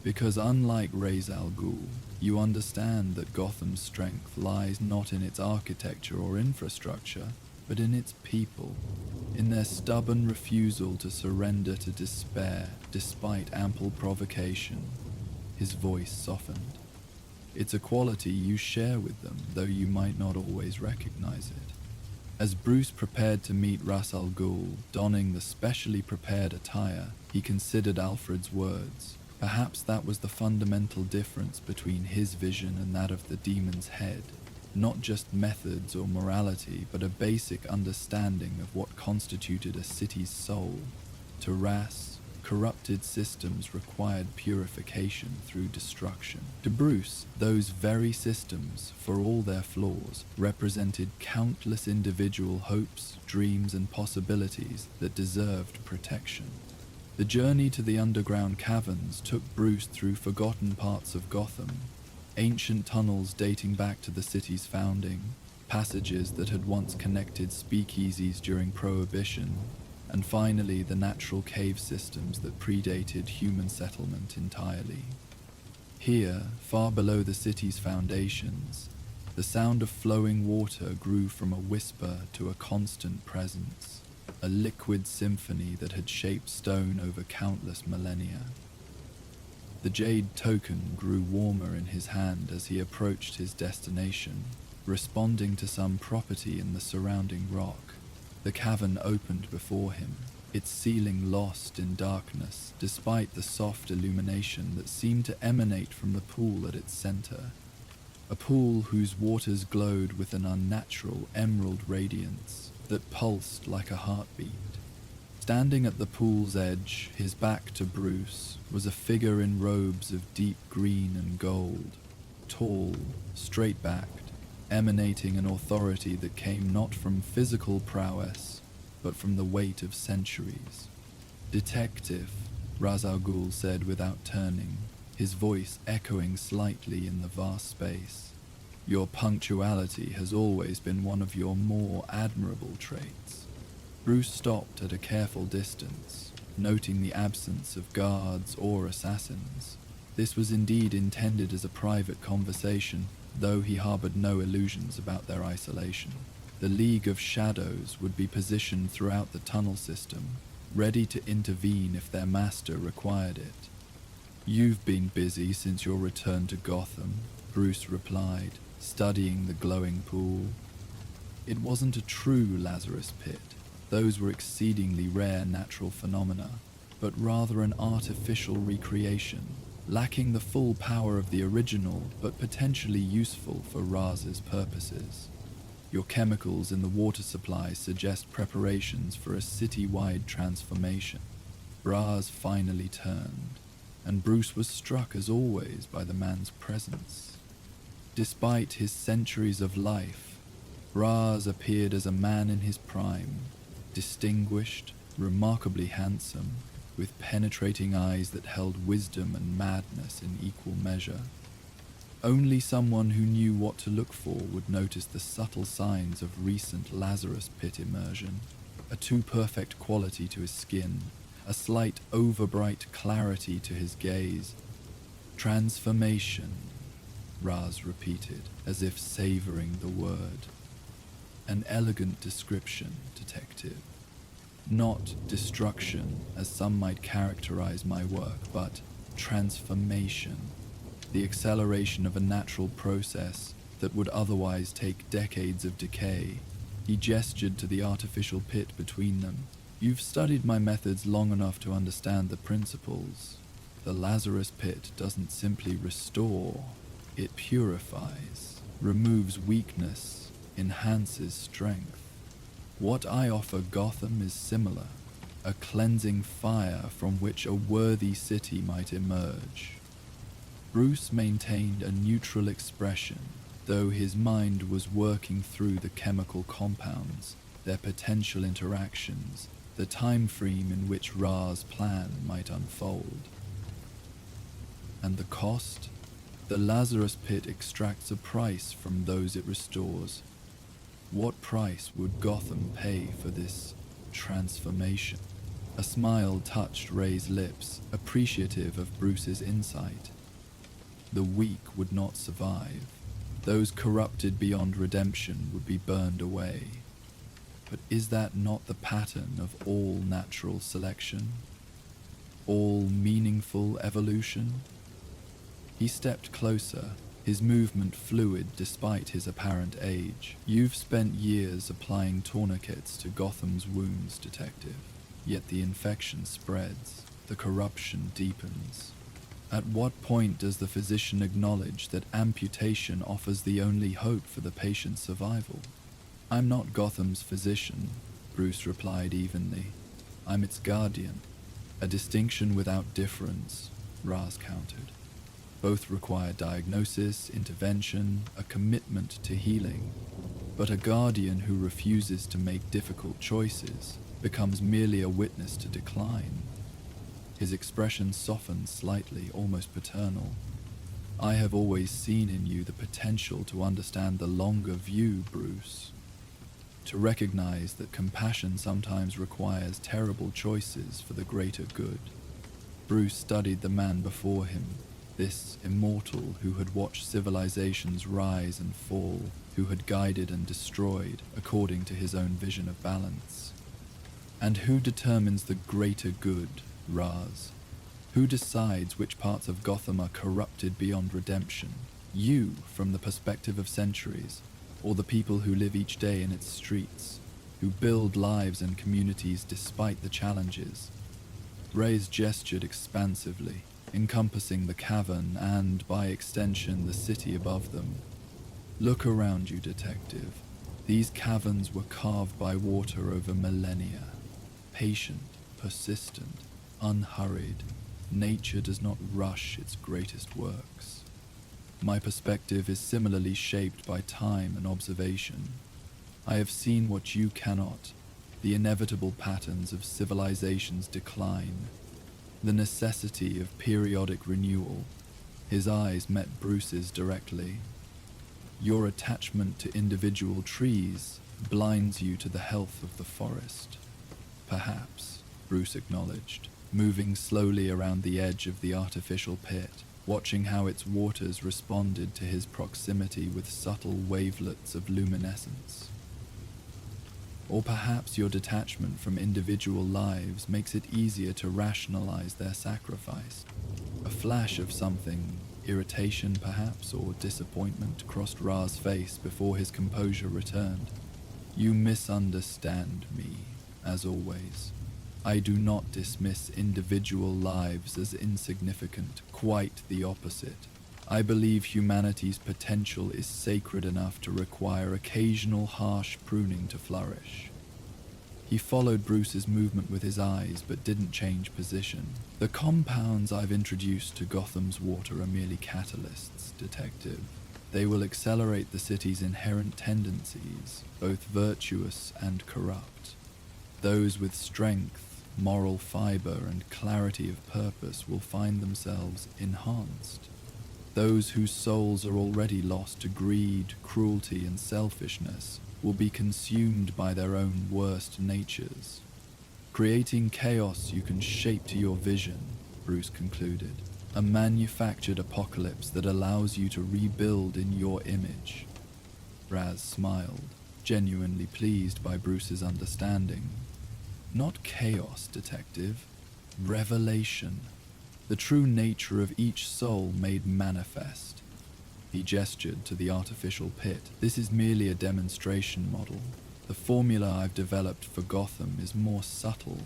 because unlike Ra's al Ghul, you understand that Gotham's strength lies not in its architecture or infrastructure, but in its people, in their stubborn refusal to surrender to despair despite ample provocation. His voice softened. It's a quality you share with them, though you might not always recognize it. As Bruce prepared to meet Ra's al Ghul, donning the specially prepared attire, he considered Alfred's words. Perhaps that was the fundamental difference between his vision and that of the demon's head. Not just methods or morality, but a basic understanding of what constituted a city's soul. To Ra's, corrupted systems required purification through destruction. To Bruce, those very systems, for all their flaws, represented countless individual hopes, dreams, and possibilities that deserved protection. The journey to the underground caverns took Bruce through forgotten parts of Gotham, ancient tunnels dating back to the city's founding, passages that had once connected speakeasies during Prohibition, and finally the natural cave systems that predated human settlement entirely. Here, far below the city's foundations, the sound of flowing water grew from a whisper to a constant presence, a liquid symphony that had shaped stone over countless millennia. The jade token grew warmer in his hand as he approached his destination, responding to some property in the surrounding rock. The cavern opened before him, its ceiling lost in darkness despite the soft illumination that seemed to emanate from the pool at its center. A pool whose waters glowed with an unnatural emerald radiance that pulsed like a heartbeat. Standing at the pool's edge, his back to Bruce, was a figure in robes of deep green and gold, tall, straight-backed, emanating an authority that came not from physical prowess, but from the weight of centuries. "Detective," Ra's al Ghul said without turning, his voice echoing slightly in the vast space. "Your punctuality has always been one of your more admirable traits." Bruce stopped at a careful distance, noting the absence of guards or assassins. This was indeed intended as a private conversation, though he harbored no illusions about their isolation. The League of Shadows would be positioned throughout the tunnel system, ready to intervene if their master required it. "You've been busy since your return to Gotham," Bruce replied, studying the glowing pool. It wasn't a true Lazarus pit. Those were exceedingly rare natural phenomena, but rather an artificial recreation, lacking the full power of the original, but potentially useful for Raz's purposes. "Your chemicals in the water supply suggest preparations for a city-wide transformation." Raz finally turned, and Bruce was struck as always by the man's presence. Despite his centuries of life, Raz appeared as a man in his prime, distinguished, remarkably handsome, with penetrating eyes that held wisdom and madness in equal measure. Only someone who knew what to look for would notice the subtle signs of recent Lazarus pit immersion, a too-perfect quality to his skin, a slight overbright clarity to his gaze. "Transformation," Raz repeated, as if savoring the word. "An elegant description, detective. Not destruction, as some might characterize my work, but transformation. The acceleration of a natural process that would otherwise take decades of decay." He gestured to the artificial pit between them. "You've studied my methods long enough to understand the principles. The Lazarus pit doesn't simply restore, it purifies, removes weakness, enhances strength. What I offer Gotham is similar, a cleansing fire from which a worthy city might emerge." Bruce maintained a neutral expression, though his mind was working through the chemical compounds, their potential interactions, the time frame in which Ra's plan might unfold. "And the cost? The Lazarus pit extracts a price from those it restores. What price would Gotham pay for this transformation?" A smile touched Ray's lips, appreciative of Bruce's insight. "The weak would not survive. Those corrupted beyond redemption would be burned away. But is that not the pattern of all natural selection? All meaningful evolution?" He stepped closer, his movement fluid despite his apparent age. "You've spent years applying tourniquets to Gotham's wounds, detective. Yet the infection spreads, the corruption deepens. At what point does the physician acknowledge that amputation offers the only hope for the patient's survival?" "I'm not Gotham's physician," Bruce replied evenly. "I'm its guardian." "A distinction without difference," Raz countered. "Both require diagnosis, intervention, a commitment to healing. But a guardian who refuses to make difficult choices becomes merely a witness to decline." His expression softened slightly, almost paternal. "I have always seen in you the potential to understand the longer view, Bruce. to recognize that compassion sometimes requires terrible choices for the greater good. Bruce studied the man before him, this immortal who had watched civilizations rise and fall, who had guided and destroyed according to his own vision of balance. And who determines the greater good, Raz? Who decides which parts of Gotham are corrupted beyond redemption? You, from the perspective of centuries, or the people who live each day in its streets, who build lives and communities despite the challenges? Reyes gestured expansively, encompassing the cavern and, by extension, the city above them. Look around you, detective. These caverns were carved by water over millennia. Patient, persistent, unhurried, nature does not rush its greatest works. My perspective is similarly shaped by time and observation. I have seen what you cannot, the inevitable patterns of civilization's decline, the necessity of periodic renewal. His eyes met Bruce's directly. Your attachment to individual trees blinds you to the health of the forest. Perhaps, Bruce acknowledged, moving slowly around the edge of the artificial pit, watching how its waters responded to his proximity with subtle wavelets of luminescence. Or perhaps your detachment from individual lives makes it easier to rationalize their sacrifice. A flash of something, irritation perhaps, or disappointment, crossed Ra's face before his composure returned. You misunderstand me, as always. I do not dismiss individual lives as insignificant, quite the opposite. I believe humanity's potential is sacred enough to require occasional harsh pruning to flourish. He followed Bruce's movement with his eyes, but didn't change position. The compounds I've introduced to Gotham's water are merely catalysts, detective. They will accelerate the city's inherent tendencies, both virtuous and corrupt. Those with strength, moral fiber, and clarity of purpose will find themselves enhanced. Those whose souls are already lost to greed, cruelty, and selfishness will be consumed by their own worst natures. Creating chaos you can shape to your vision, Bruce concluded. A manufactured apocalypse that allows you to rebuild in your image. Raz smiled, genuinely pleased by Bruce's understanding. Not chaos, detective. Revelation. The true nature of each soul made manifest. He gestured to the artificial pit. This is merely a demonstration model. The formula I've developed for Gotham is more subtle,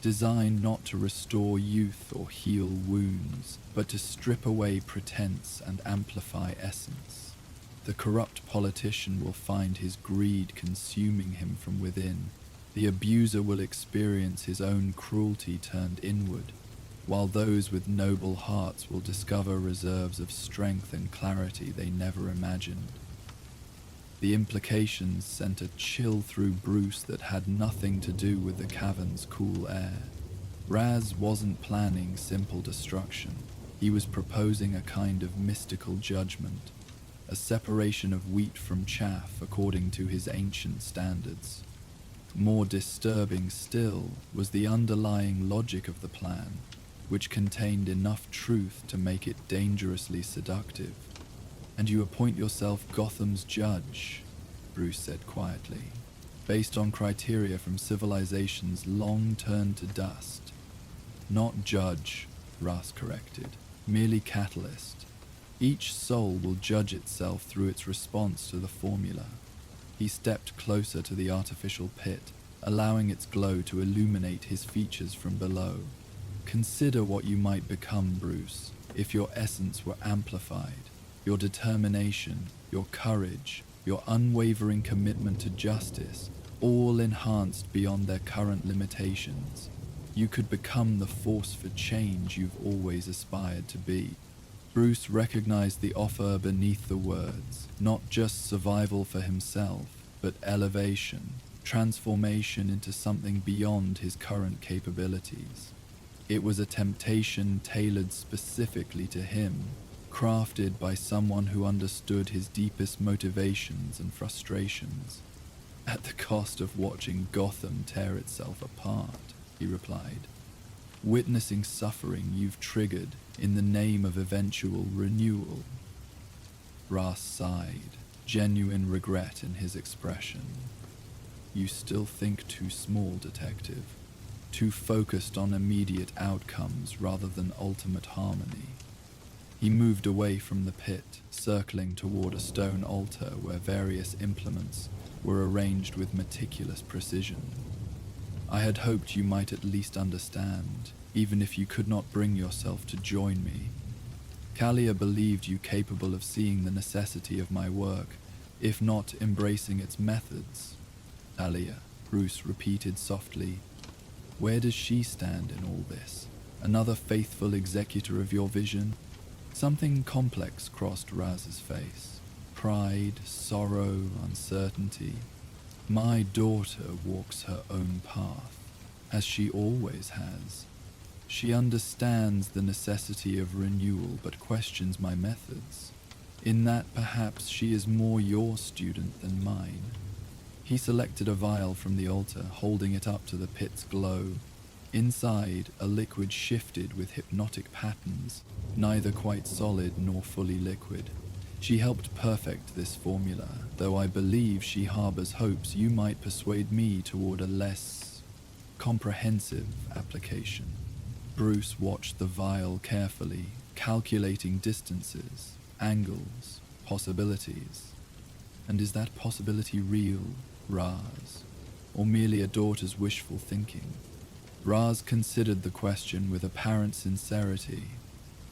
designed not to restore youth or heal wounds, but to strip away pretense and amplify essence. The corrupt politician will find his greed consuming him from within. The abuser will experience his own cruelty turned inward, while those with noble hearts will discover reserves of strength and clarity they never imagined. The implications sent a chill through Bruce that had nothing to do with the cavern's cool air. Raz wasn't planning simple destruction. He was proposing a kind of mystical judgment, a separation of wheat from chaff according to his ancient standards. More disturbing still was the underlying logic of the plan, which contained enough truth to make it dangerously seductive. And you appoint yourself Gotham's judge, Bruce said quietly, based on criteria from civilizations long turned to dust. Not judge, Ras corrected, merely catalyst. Each soul will judge itself through its response to the formula. He stepped closer to the artificial pit, allowing its glow to illuminate his features from below. Consider what you might become, Bruce, if your essence were amplified. Your determination, your courage, your unwavering commitment to justice, all enhanced beyond their current limitations. You could become the force for change you've always aspired to be. Bruce recognized the offer beneath the words, not just survival for himself, but elevation, transformation into something beyond his current capabilities. It was a temptation tailored specifically to him, crafted by someone who understood his deepest motivations and frustrations. At the cost of watching Gotham tear itself apart, he replied. Witnessing suffering you've triggered in the name of eventual renewal. Ras sighed, genuine regret in his expression. You still think too small, detective. Too focused on immediate outcomes rather than ultimate harmony. He moved away from the pit, circling toward a stone altar where various implements were arranged with meticulous precision. I had hoped you might at least understand, even if you could not bring yourself to join me. Kalia believed you capable of seeing the necessity of my work, if not embracing its methods. Kalia, Bruce repeated softly. Where does she stand in all this? Another faithful executor of your vision? Something complex crossed Raz's face. Pride, sorrow, uncertainty. My daughter walks her own path, as she always has. She understands the necessity of renewal but questions my methods. In that perhaps she is more your student than mine. He selected a vial from the altar, holding it up to the pit's glow. Inside, a liquid shifted with hypnotic patterns, neither quite solid nor fully liquid. She helped perfect this formula, though I believe she harbors hopes you might persuade me toward a less comprehensive application. Bruce watched the vial carefully, calculating distances, angles, possibilities. And is that possibility real, Raz, or merely a daughter's wishful thinking? Raz considered the question with apparent sincerity.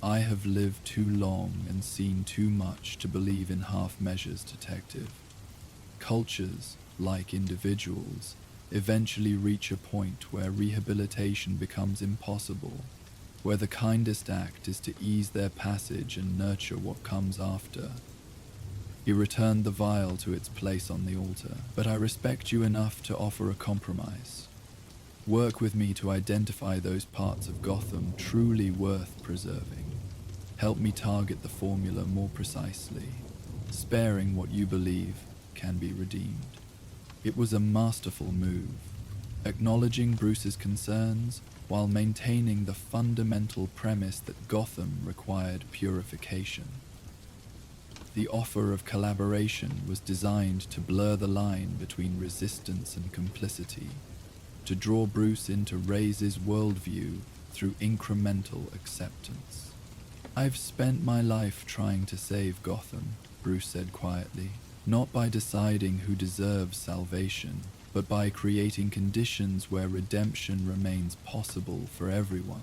I have lived too long and seen too much to believe in half measures, detective. Cultures, like individuals, eventually reach a point where rehabilitation becomes impossible, where the kindest act is to ease their passage and nurture what comes after. He returned the vial to its place on the altar, but I respect you enough to offer a compromise. Work with me to identify those parts of Gotham truly worth preserving. Help me target the formula more precisely, sparing what you believe can be redeemed. It was a masterful move, acknowledging Bruce's concerns while maintaining the fundamental premise that Gotham required purification. The offer of collaboration was designed to blur the line between resistance and complicity, to draw Bruce into Raze's worldview through incremental acceptance. I've spent my life trying to save Gotham, Bruce said quietly, not by deciding who deserves salvation, but by creating conditions where redemption remains possible for everyone.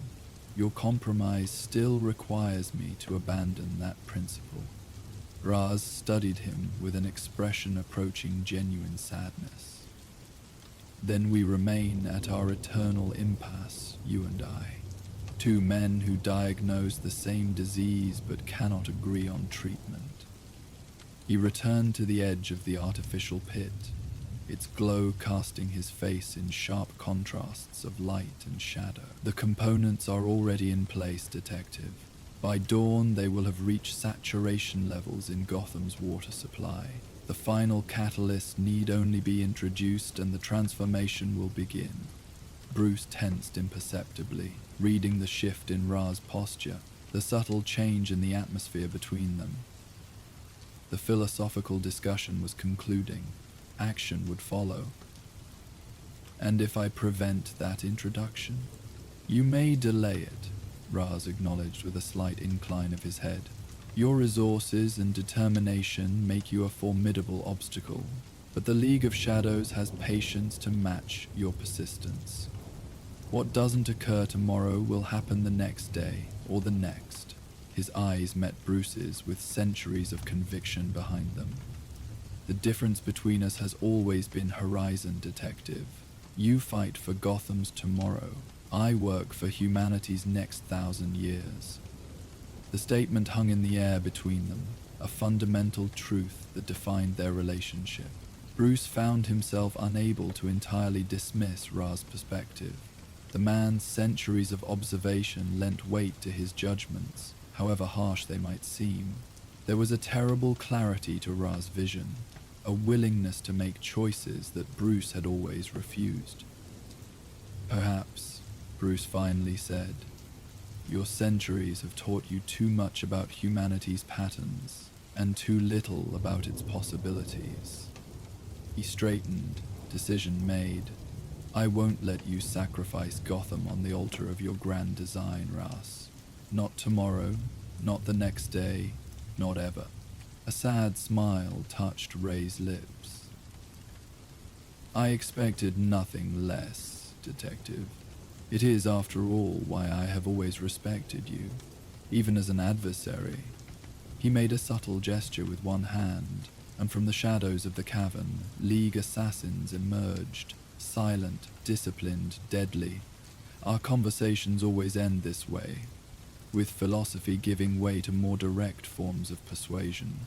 Your compromise still requires me to abandon that principle. Raz studied him with an expression approaching genuine sadness. Then we remain at our eternal impasse, you and I. Two men who diagnose the same disease but cannot agree on treatment. He returned to the edge of the artificial pit, its glow casting his face in sharp contrasts of light and shadow. The components are already in place, detective. By dawn, they will have reached saturation levels in Gotham's water supply. The final catalyst need only be introduced and the transformation will begin. Bruce tensed imperceptibly, reading the shift in Ra's posture, the subtle change in the atmosphere between them. The philosophical discussion was concluding. Action would follow. And if I prevent that introduction? You may delay it, Raz acknowledged with a slight incline of his head. Your resources and determination make you a formidable obstacle, but the League of Shadows has patience to match your persistence. What doesn't occur tomorrow will happen the next day, or the next. His eyes met Bruce's with centuries of conviction behind them. The difference between us has always been horizon, detective. You fight for Gotham's tomorrow. I work for humanity's next 1,000 years. The statement hung in the air between them, a fundamental truth that defined their relationship. Bruce found himself unable to entirely dismiss Ra's perspective. The man's centuries of observation lent weight to his judgments, however harsh they might seem. There was a terrible clarity to Ra's vision, a willingness to make choices that Bruce had always refused. "Perhaps," Bruce finally said, "your centuries have taught you too much about humanity's patterns and too little about its possibilities." He straightened, decision made. "I won't let you sacrifice Gotham on the altar of your grand design, Ras. Not tomorrow, not the next day, not ever." A sad smile touched Ray's lips. "I expected nothing less, Detective. It is, after all, why I have always respected you, even as an adversary." He made a subtle gesture with one hand, and from the shadows of the cavern, League assassins emerged, silent, disciplined, deadly. Our conversations always end this way, with philosophy giving way to more direct forms of persuasion.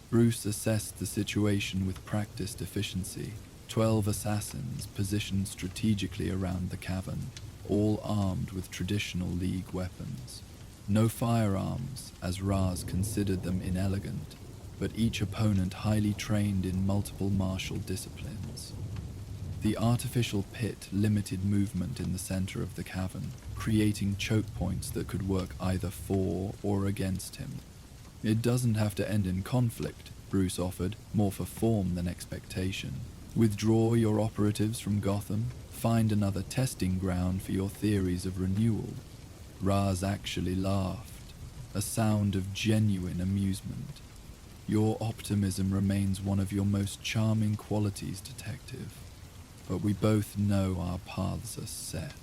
Bruce assessed the situation with practiced efficiency. 12 assassins positioned strategically around the cavern, all armed with traditional League weapons. No firearms, as Raz considered them inelegant, but each opponent highly trained in multiple martial disciplines. The artificial pit limited movement in the center of the cavern, creating choke points that could work either for or against him. "It doesn't have to end in conflict," Bruce offered, more for form than expectation. "Withdraw your operatives from Gotham, find another testing ground for your theories of renewal." Raz actually laughed, a sound of genuine amusement. "Your optimism remains one of your most charming qualities, Detective. But we both know our paths are set."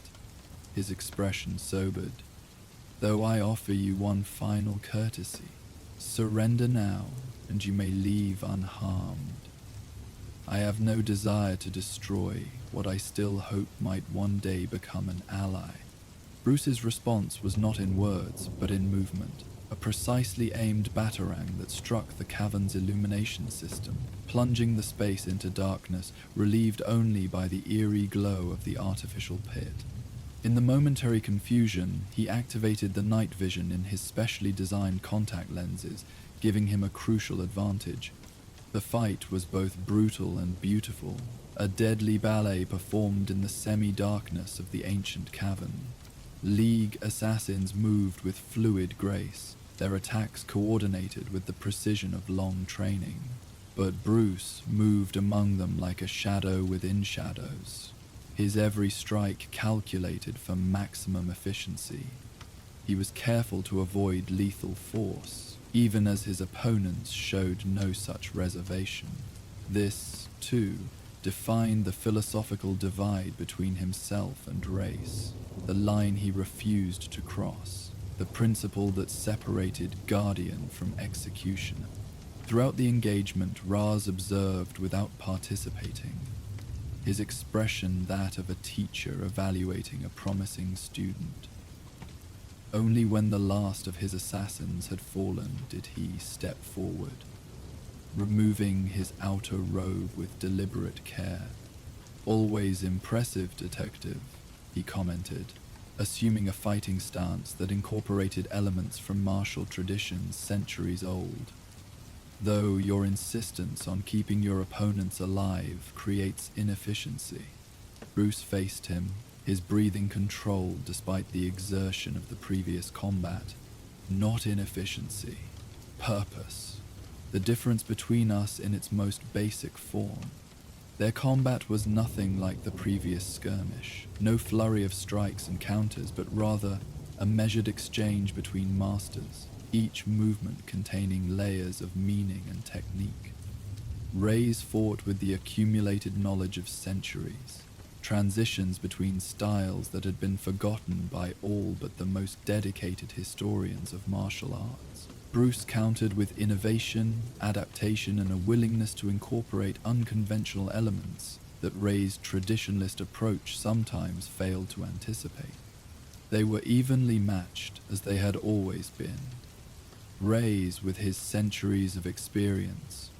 His expression sobered. "Though I offer you one final courtesy. Surrender now, and you may leave unharmed. I have no desire to destroy what I still hope might one day become an ally." Bruce's response was not in words, but in movement. A precisely aimed batarang that struck the cavern's illumination system, plunging the space into darkness, relieved only by the eerie glow of the artificial pit. In the momentary confusion, he activated the night vision in his specially designed contact lenses, giving him a crucial advantage. The fight was both brutal and beautiful, a deadly ballet performed in the semi-darkness of the ancient cavern. League assassins moved with fluid grace, their attacks coordinated with the precision of long training. But Bruce moved among them like a shadow within shadows, his every strike calculated for maximum efficiency. He was careful to avoid lethal force, even as his opponents showed no such reservation. This, too, defined the philosophical divide between himself and race, the line he refused to cross, the principle that separated guardian from executioner. Throughout the engagement, Raz observed without participating, his expression that of a teacher evaluating a promising student. Only when the last of his assassins had fallen did he step forward, removing his outer robe with deliberate care. "Always impressive, Detective," he commented, assuming a fighting stance that incorporated elements from martial traditions centuries old. "Though your insistence on keeping your opponents alive creates inefficiency." Bruce faced him, his breathing controlled despite the exertion of the previous combat. "Not inefficiency, purpose. The difference between us in its most basic form. Their combat was nothing like the previous skirmish, no flurry of strikes and counters, but rather a measured exchange between masters, each movement containing layers of meaning and technique. Rays fought with the accumulated knowledge of centuries, transitions between styles that had been forgotten by all but the most dedicated historians of martial arts. Bruce countered with innovation, adaptation, and a willingness to incorporate unconventional elements that Ray's traditionalist approach sometimes failed to anticipate. They were evenly matched as they had always been. Ray's with his centuries of experience,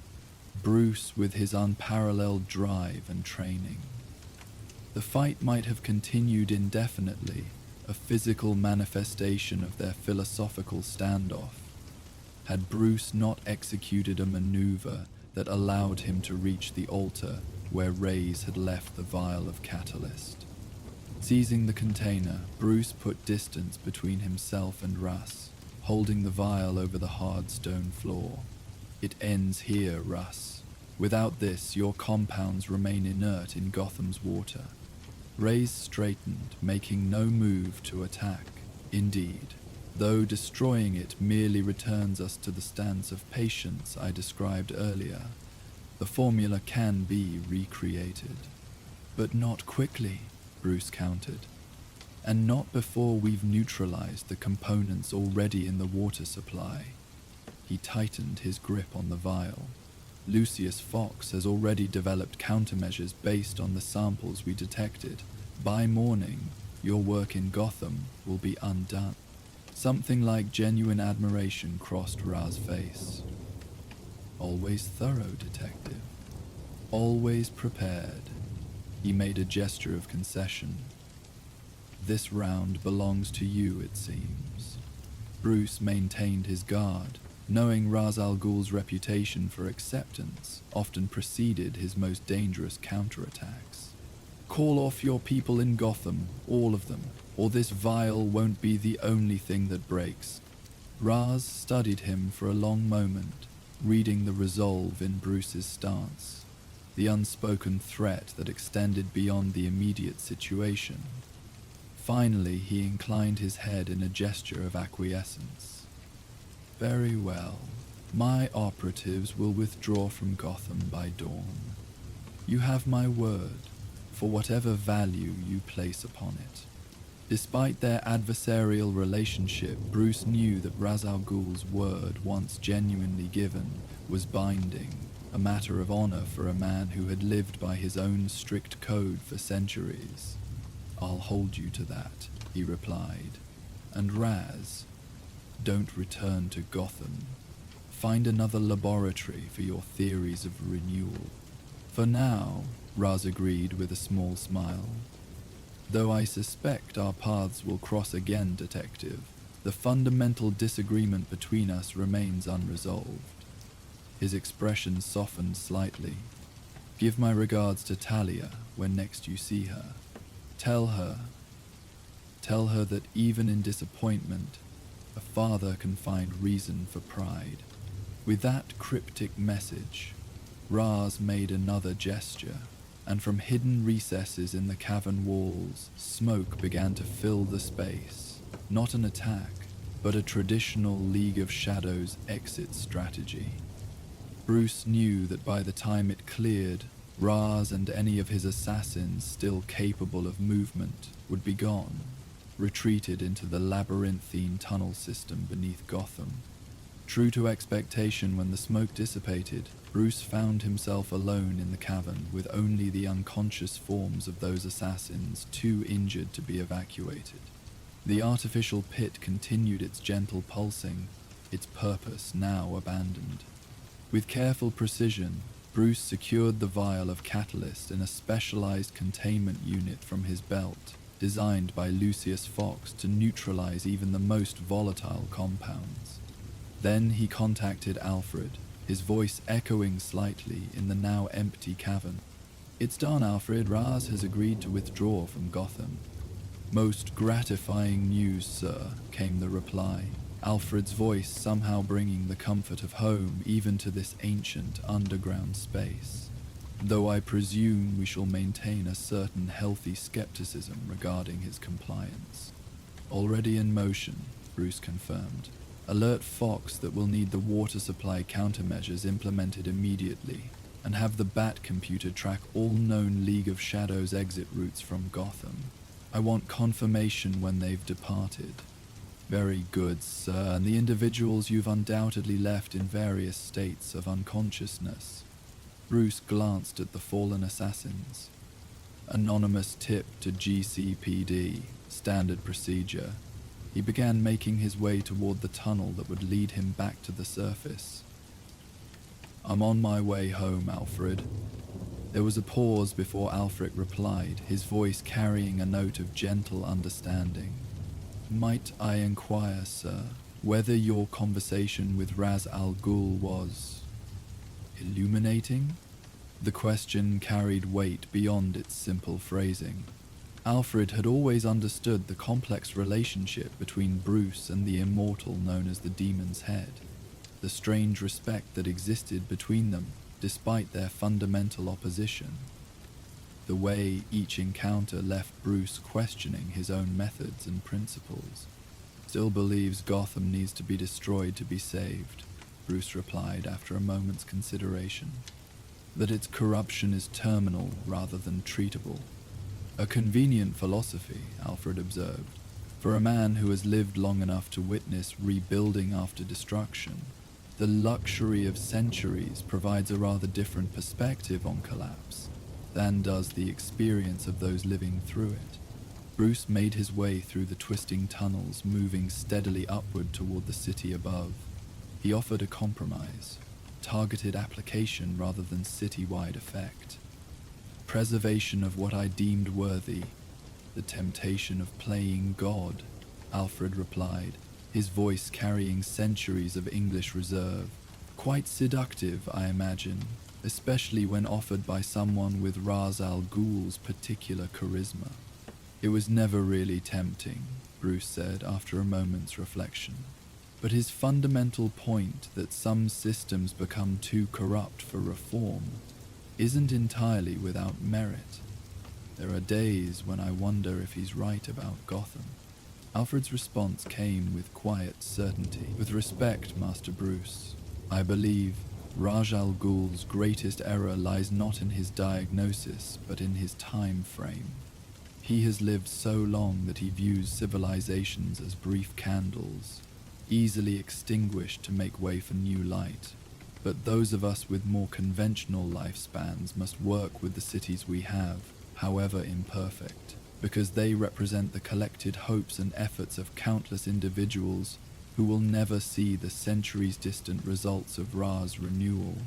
Bruce with his unparalleled drive and training. The fight might have continued indefinitely, a physical manifestation of their philosophical standoff, had Bruce not executed a maneuver that allowed him to reach the altar where Rays had left the vial of catalyst. Seizing the container, Bruce put distance between himself and Russ, holding the vial over the hard stone floor. It ends here, Russ. Without this, your compounds remain inert in Gotham's water. Rays straightened, making no move to attack. Indeed, though destroying it merely returns us to the stance of patience I described earlier, the formula can be recreated. But not quickly, Bruce countered. And not before we've neutralized the components already in the water supply. He tightened his grip on the vial. Lucius Fox has already developed countermeasures based on the samples we detected. By morning, your work in Gotham will be undone. Something like genuine admiration crossed Ra's face. Always thorough, Detective. Always prepared. He made a gesture of concession. This round belongs to you, it seems. Bruce maintained his guard, knowing Ra's al Ghul's reputation for acceptance often preceded his most dangerous counterattacks. Call off your people in Gotham, all of them, or this vial won't be the only thing that breaks. Raz studied him for a long moment, reading the resolve in Bruce's stance, the unspoken threat that extended beyond the immediate situation. Finally, he inclined his head in a gesture of acquiescence. Very well. My operatives will withdraw from Gotham by dawn. You have my word, for whatever value you place upon it. Despite their adversarial relationship, Bruce knew that Ra's al Ghul's word, once genuinely given, was binding, a matter of honor for a man who had lived by his own strict code for centuries. I'll hold you to that, he replied. And Raz, don't return to Gotham. Find another laboratory for your theories of renewal. For now, Raz agreed with a small smile. Though I suspect our paths will cross again, Detective, the fundamental disagreement between us remains unresolved. His expression softened slightly. Give my regards to Talia when next you see her. Tell her that even in disappointment, a father can find reason for pride. With that cryptic message, Raz made another gesture, and from hidden recesses in the cavern walls, smoke began to fill the space. Not an attack, but a traditional League of Shadows exit strategy. Bruce knew that by the time it cleared, Raz and any of his assassins still capable of movement would be gone, retreated into the labyrinthine tunnel system beneath Gotham. True to expectation, when the smoke dissipated, Bruce found himself alone in the cavern with only the unconscious forms of those assassins too injured to be evacuated. The artificial pit continued its gentle pulsing, its purpose now abandoned. With careful precision, Bruce secured the vial of catalyst in a specialized containment unit from his belt, designed by Lucius Fox to neutralize even the most volatile compounds. Then he contacted Alfred, his voice echoing slightly in the now empty cavern. It's done, Alfred. Raz has agreed to withdraw from Gotham. Most gratifying news, sir, came the reply, Alfred's voice somehow bringing the comfort of home even to this ancient underground space. Though I presume we shall maintain a certain healthy skepticism regarding his compliance. Already in motion, Bruce confirmed. Alert Fox that we'll need the water supply countermeasures implemented immediately, and have the Bat computer track all known League of Shadows exit routes from Gotham. I want confirmation when they've departed. Very good, sir, and the individuals you've undoubtedly left in various states of unconsciousness. Bruce glanced at the fallen assassins. Anonymous tip to GCPD, standard procedure. He began making his way toward the tunnel that would lead him back to the surface. I'm on my way home, Alfred. There was a pause before Alfred replied, his voice carrying a note of gentle understanding. Might I inquire, sir, whether your conversation with Ra's al Ghul was... illuminating? The question carried weight beyond its simple phrasing. Alfred had always understood the complex relationship between Bruce and the immortal known as the Demon's Head, the strange respect that existed between them despite their fundamental opposition. The way each encounter left Bruce questioning his own methods and principles. Still believes Gotham needs to be destroyed to be saved, Bruce replied after a moment's consideration. That its corruption is terminal rather than treatable. A convenient philosophy, Alfred observed, for a man who has lived long enough to witness rebuilding after destruction. The luxury of centuries provides a rather different perspective on collapse than does the experience of those living through it. Bruce made his way through the twisting tunnels, moving steadily upward toward the city above. He offered a compromise, targeted application rather than city-wide effect. Preservation of what I deemed worthy, the temptation of playing God, Alfred replied, his voice carrying centuries of English reserve. Quite seductive, I imagine, especially when offered by someone with Ra's al Ghul's particular charisma. It was never really tempting, Bruce said after a moment's reflection. But his fundamental point that some systems become too corrupt for reform isn't entirely without merit. There are days when I wonder if he's right about Gotham. Alfred's response came with quiet certainty. With respect, Master Bruce, I believe Ra's al Ghul's greatest error lies not in his diagnosis, but in his time frame. He has lived so long that he views civilizations as brief candles, easily extinguished to make way for new light. But those of us with more conventional lifespans must work with the cities we have, however imperfect, because they represent the collected hopes and efforts of countless individuals who will never see the centuries-distant results of Ra's renewal.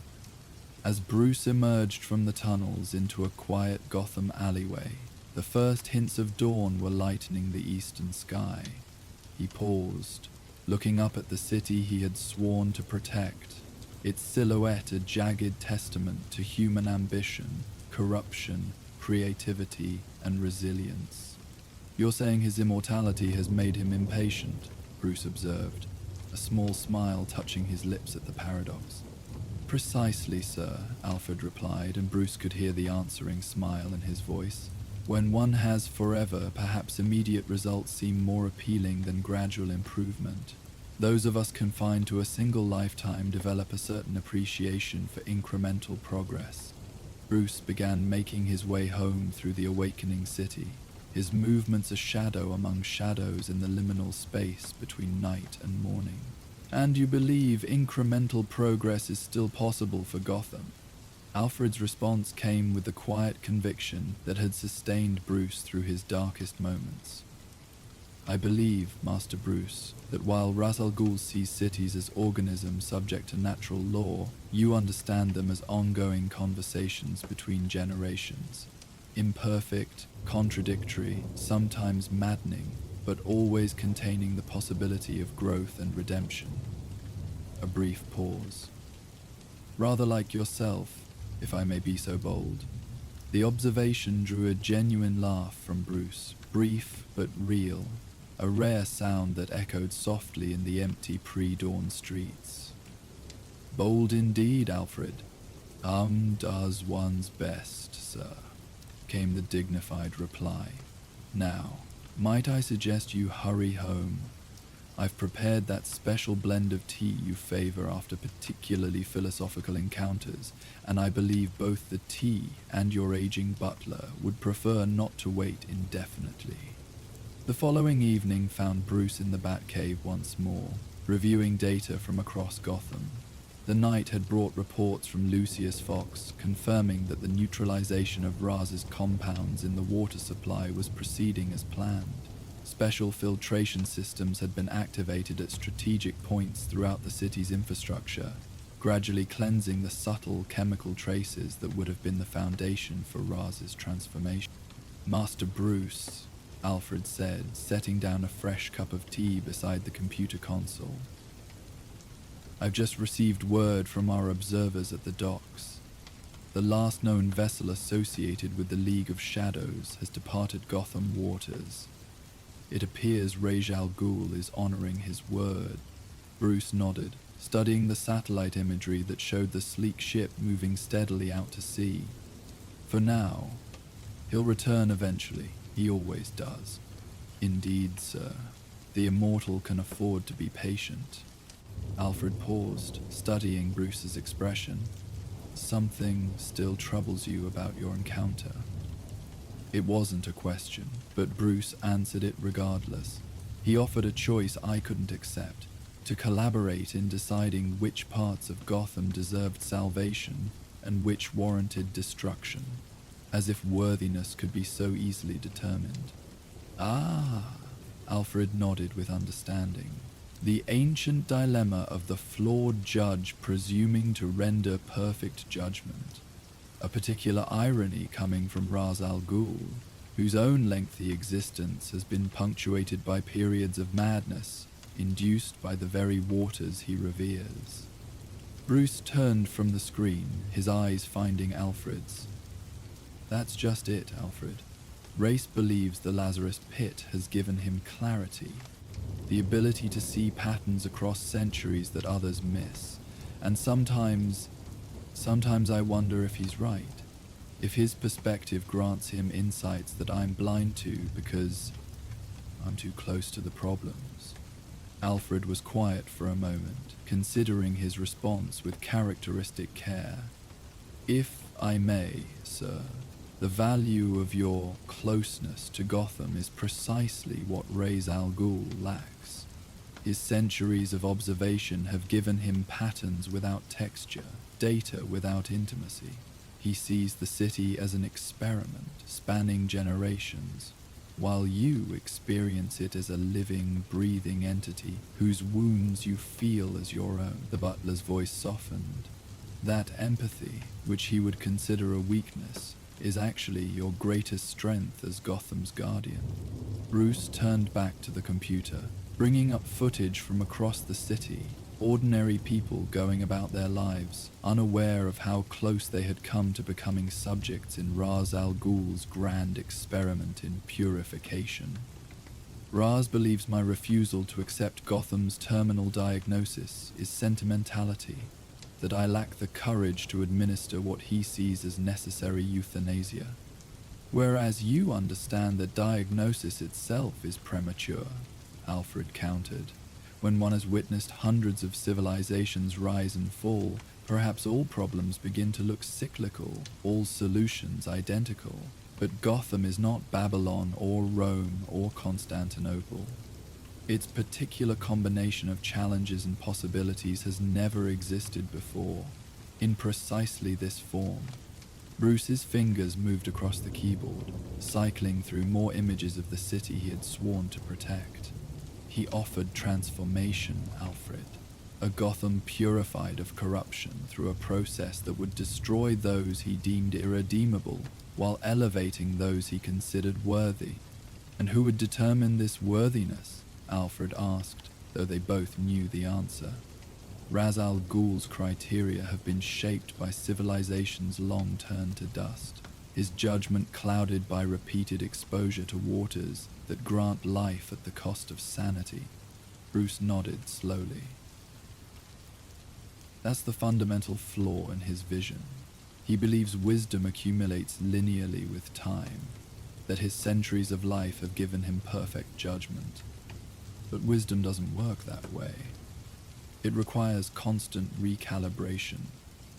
As Bruce emerged from the tunnels into a quiet Gotham alleyway, the first hints of dawn were lightening the eastern sky. He paused, looking up at the city he had sworn to protect, its silhouette a jagged testament to human ambition, corruption, creativity, and resilience. You're saying his immortality has made him impatient, Bruce observed, a small smile touching his lips at the paradox. Precisely, sir, Alfred replied, and Bruce could hear the answering smile in his voice. When one has forever, perhaps immediate results seem more appealing than gradual improvement. Those of us confined to a single lifetime develop a certain appreciation for incremental progress. Bruce began making his way home through the awakening city, his movements a shadow among shadows in the liminal space between night and morning. And you believe incremental progress is still possible for Gotham? Alfred's response came with the quiet conviction that had sustained Bruce through his darkest moments. I believe, Master Bruce, that while Ra's al Ghul sees cities as organisms subject to natural law, you understand them as ongoing conversations between generations. Imperfect, contradictory, sometimes maddening, but always containing the possibility of growth and redemption. A brief pause. Rather like yourself, if I may be so bold. The observation drew a genuine laugh from Bruce, brief but real, a rare sound that echoed softly in the empty pre-dawn streets. Bold indeed, Alfred. Does one's best, sir, came the dignified reply. Now, might I suggest you hurry home? I've prepared that special blend of tea you favor after particularly philosophical encounters, and I believe both the tea and your aging butler would prefer not to wait indefinitely. The following evening found Bruce in the Batcave once more, reviewing data from across Gotham. The night had brought reports from Lucius Fox confirming that the neutralization of Raz's compounds in the water supply was proceeding as planned. Special filtration systems had been activated at strategic points throughout the city's infrastructure, gradually cleansing the subtle chemical traces that would have been the foundation for Raz's transformation. Master Bruce, Alfred said, setting down a fresh cup of tea beside the computer console. I've just received word from our observers at the docks. The last known vessel associated with the League of Shadows has departed Gotham waters. It appears Ra's al Ghul is honoring his word. Bruce nodded, studying the satellite imagery that showed the sleek ship moving steadily out to sea. For now, he'll return eventually. He always does. Indeed, sir. The immortal can afford to be patient. Alfred paused, studying Bruce's expression. Something still troubles you about your encounter. It wasn't a question, but Bruce answered it regardless. He offered a choice I couldn't accept, to collaborate in deciding which parts of Gotham deserved salvation and which warranted destruction, as if worthiness could be so easily determined. Ah, Alfred nodded with understanding. The ancient dilemma of the flawed judge presuming to render perfect judgment. A particular irony coming from Ra's al Ghul, whose own lengthy existence has been punctuated by periods of madness induced by the very waters he reveres. Bruce turned from the screen, his eyes finding Alfred's. That's just it, Alfred. Race believes the Lazarus Pit has given him clarity, the ability to see patterns across centuries that others miss, and sometimes I wonder if he's right, if his perspective grants him insights that I'm blind to because I'm too close to the problems. Alfred was quiet for a moment, considering his response with characteristic care. If I may, sir, the value of your closeness to Gotham is precisely what Ra's al Ghul lacks. His centuries of observation have given him patterns without texture, data without intimacy. He sees the city as an experiment spanning generations, while you experience it as a living, breathing entity whose wounds you feel as your own. The butler's voice softened. That empathy, which he would consider a weakness, is actually your greatest strength as Gotham's guardian. Bruce turned back to the computer, bringing up footage from across the city, ordinary people going about their lives, unaware of how close they had come to becoming subjects in Ra's al Ghul's grand experiment in purification. Ra's believes my refusal to accept Gotham's terminal diagnosis is sentimentality, that I lack the courage to administer what he sees as necessary euthanasia, whereas you understand that diagnosis itself is premature, Alfred countered. When one has witnessed hundreds of civilizations rise and fall, perhaps all problems begin to look cyclical, all solutions identical. But Gotham is not Babylon or Rome or Constantinople. Its particular combination of challenges and possibilities has never existed before, in precisely this form. Bruce's fingers moved across the keyboard, cycling through more images of the city he had sworn to protect. He offered transformation, Alfred, a Gotham purified of corruption through a process that would destroy those he deemed irredeemable while elevating those he considered worthy. And who would determine this worthiness? Alfred asked, though they both knew the answer. Ra's al Ghul's criteria have been shaped by civilizations long turned to dust, his judgment clouded by repeated exposure to waters that grant life at the cost of sanity. Bruce nodded slowly. That's the fundamental flaw in his vision. He believes wisdom accumulates linearly with time, that his centuries of life have given him perfect judgment. But wisdom doesn't work that way. It requires constant recalibration,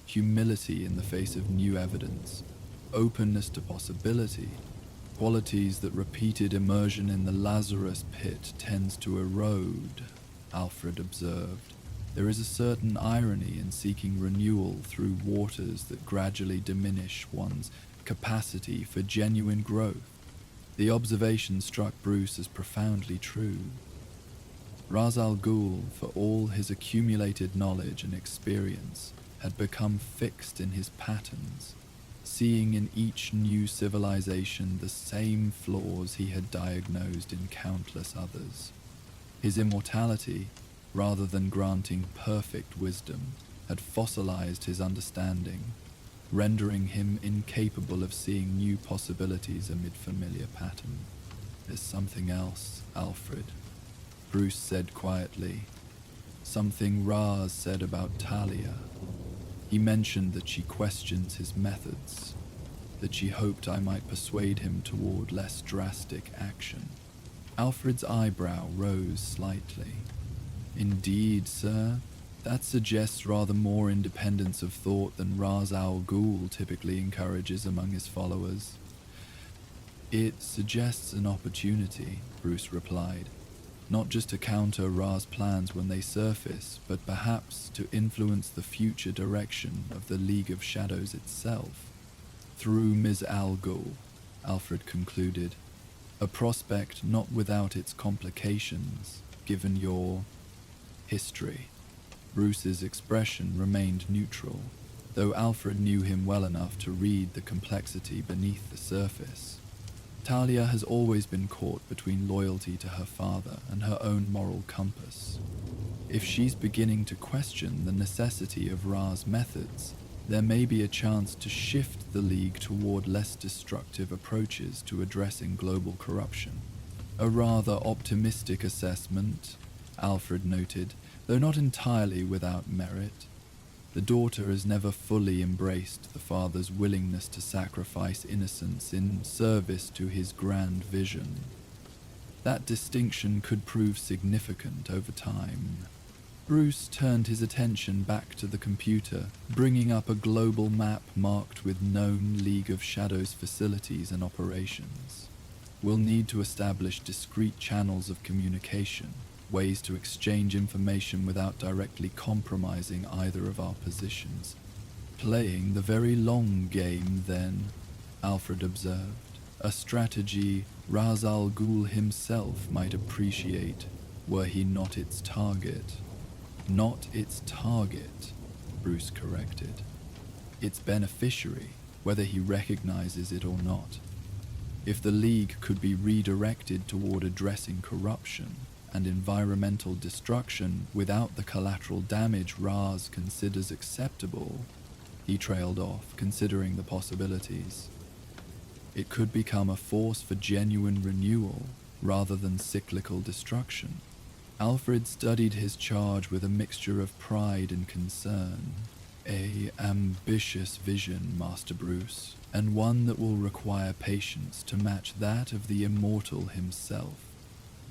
humility in the face of new evidence, openness to possibility, qualities that repeated immersion in the Lazarus Pit tends to erode, Alfred observed. There is a certain irony in seeking renewal through waters that gradually diminish one's capacity for genuine growth. The observation struck Bruce as profoundly true. Ra's al Ghul, for all his accumulated knowledge and experience, had become fixed in his patterns, seeing in each new civilization the same flaws he had diagnosed in countless others. His immortality, rather than granting perfect wisdom, had fossilized his understanding, rendering him incapable of seeing new possibilities amid familiar patterns. "There's something else, Alfred," Bruce said quietly. "Something Raz said about Talia. He mentioned that she questions his methods, that she hoped I might persuade him toward less drastic action." Alfred's eyebrow rose slightly. "Indeed, sir? That suggests rather more independence of thought than Ra's al Ghul typically encourages among his followers." "It suggests an opportunity," Bruce replied, "not just to counter Ra's plans when they surface, but perhaps to influence the future direction of the League of Shadows itself. Through Ms. Al Ghul," Alfred concluded, "a prospect not without its complications, given your history." Bruce's expression remained neutral, though Alfred knew him well enough to read the complexity beneath the surface. Talia has always been caught between loyalty to her father and her own moral compass. If she's beginning to question the necessity of Ra's methods, there may be a chance to shift the League toward less destructive approaches to addressing global corruption. "A rather optimistic assessment," Alfred noted, though not entirely without merit. The daughter has never fully embraced the father's willingness to sacrifice innocence in service to his grand vision. That distinction could prove significant over time. Bruce turned his attention back to the computer, bringing up a global map marked with known League of Shadows facilities and operations. "We'll need to establish discrete channels of communication, ways to exchange information without directly compromising either of our positions." "Playing the very long game, then," Alfred observed. "A strategy Ra's al Ghul himself might appreciate, were he not its target." "Not its target," Bruce corrected. "Its beneficiary, whether he recognizes it or not. If the League could be redirected toward addressing corruption and environmental destruction without the collateral damage Raz considers acceptable," he trailed off, considering the possibilities. "It could become a force for genuine renewal rather than cyclical destruction." Alfred studied his charge with a mixture of pride and concern. "A ambitious vision, Master Bruce, and one that will require patience to match that of the immortal himself."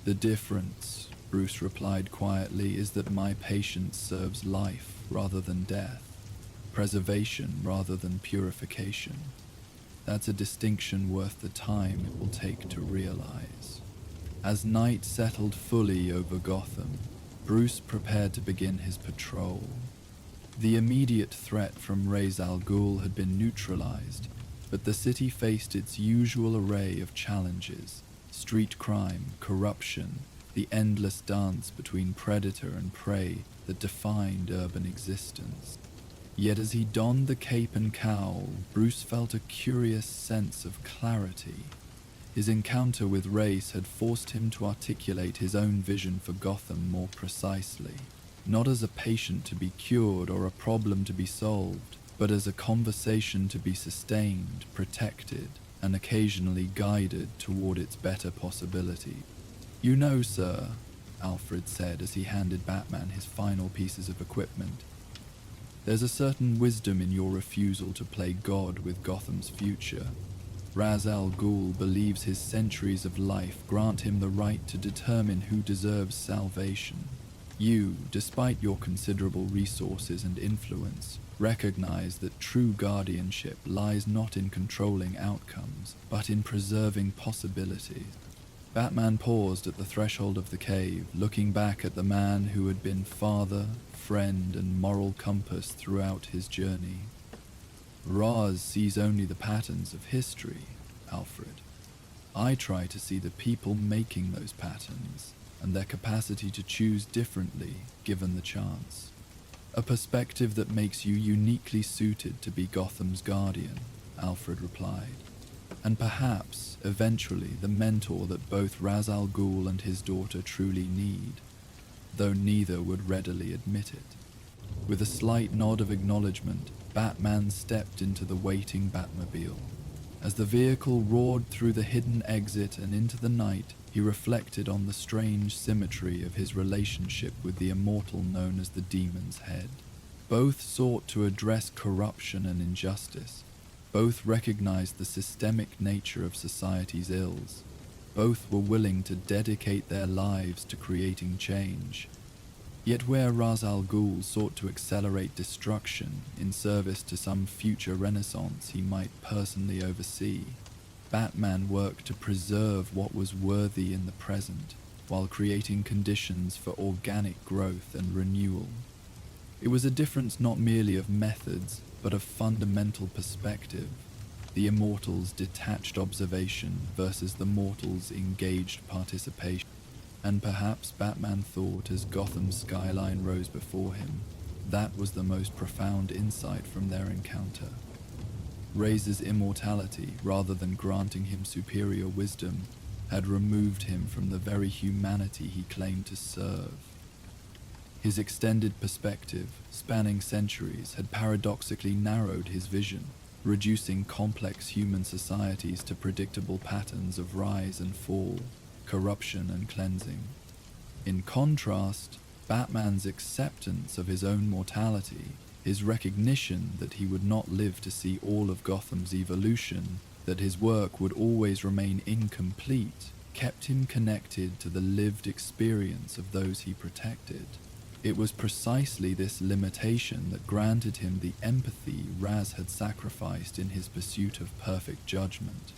"The difference," Bruce replied quietly, "is that my patience serves life rather than death, preservation rather than purification. That's a distinction worth the time it will take to realize." As night settled fully over Gotham, Bruce prepared to begin his patrol. The immediate threat from Ra's al Ghul had been neutralized, but the city faced its usual array of challenges: street crime, corruption, the endless dance between predator and prey that defined urban existence. Yet as he donned the cape and cowl, Bruce felt a curious sense of clarity. His encounter with Ra's had forced him to articulate his own vision for Gotham more precisely, not as a patient to be cured or a problem to be solved, but as a conversation to be sustained, protected, and occasionally guided toward its better possibility. "You know, sir," Alfred said as he handed Batman his final pieces of equipment, "there's a certain wisdom in your refusal to play God with Gotham's future. Ra's al Ghul believes his centuries of life grant him the right to determine who deserves salvation. You, despite your considerable resources and influence, recognize that true guardianship lies not in controlling outcomes, but in preserving possibilities." Batman paused at the threshold of the cave, looking back at the man who had been father, friend, and moral compass throughout his journey. "Raz sees only the patterns of history, Alfred. I try to see the people making those patterns, and their capacity to choose differently given the chance. A perspective that makes you uniquely suited to be Gotham's guardian," Alfred replied. "And perhaps, eventually, the mentor that both Ra's al Ghul and his daughter truly need." though neither would readily admit it. With a slight nod of acknowledgement, Batman stepped into the waiting Batmobile. As the vehicle roared through the hidden exit and into the night, he reflected on the strange symmetry of his relationship with the immortal known as the Demon's Head. Both sought to address corruption and injustice. Both recognized the systemic nature of society's ills. Both were willing to dedicate their lives to creating change. Yet where Ra's al Ghul sought to accelerate destruction in service to some future renaissance he might personally oversee, Batman worked to preserve what was worthy in the present, while creating conditions for organic growth and renewal. It was a difference not merely of methods, but of fundamental perspective. The immortal's detached observation versus the mortal's engaged participation. And perhaps Batman thought, as Gotham's skyline rose before him, that was the most profound insight from their encounter. Razor's immortality, rather than granting him superior wisdom, had removed him from the very humanity he claimed to serve. His extended perspective, spanning centuries, had paradoxically narrowed his vision, reducing complex human societies to predictable patterns of rise and fall, corruption and cleansing. In contrast, Batman's acceptance of his own mortality, his recognition that he would not live to see all of Gotham's evolution, that his work would always remain incomplete, kept him connected to the lived experience of those he protected. It was precisely this limitation that granted him the empathy Raz had sacrificed in his pursuit of perfect judgment.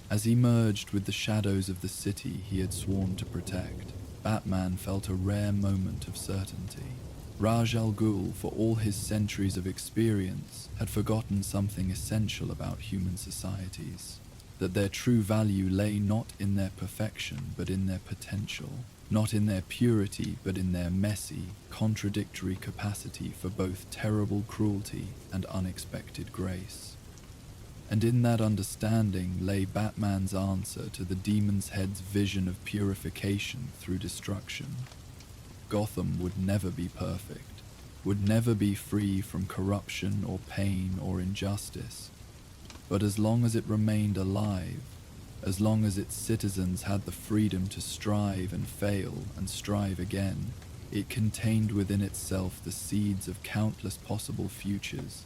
As he merged with the shadows of the city he had sworn to protect, Batman felt a rare moment of certainty. Ra's al Ghul, for all his centuries of experience, had forgotten something essential about human societies, that their true value lay not in their perfection but in their potential, not in their purity but in their messy, contradictory capacity for both terrible cruelty and unexpected grace. And in that understanding lay Batman's answer to the Demon's Head's vision of purification through destruction. Gotham would never be perfect, would never be free from corruption or pain or injustice. But as long as it remained alive, as long as its citizens had the freedom to strive and fail and strive again, it contained within itself the seeds of countless possible futures,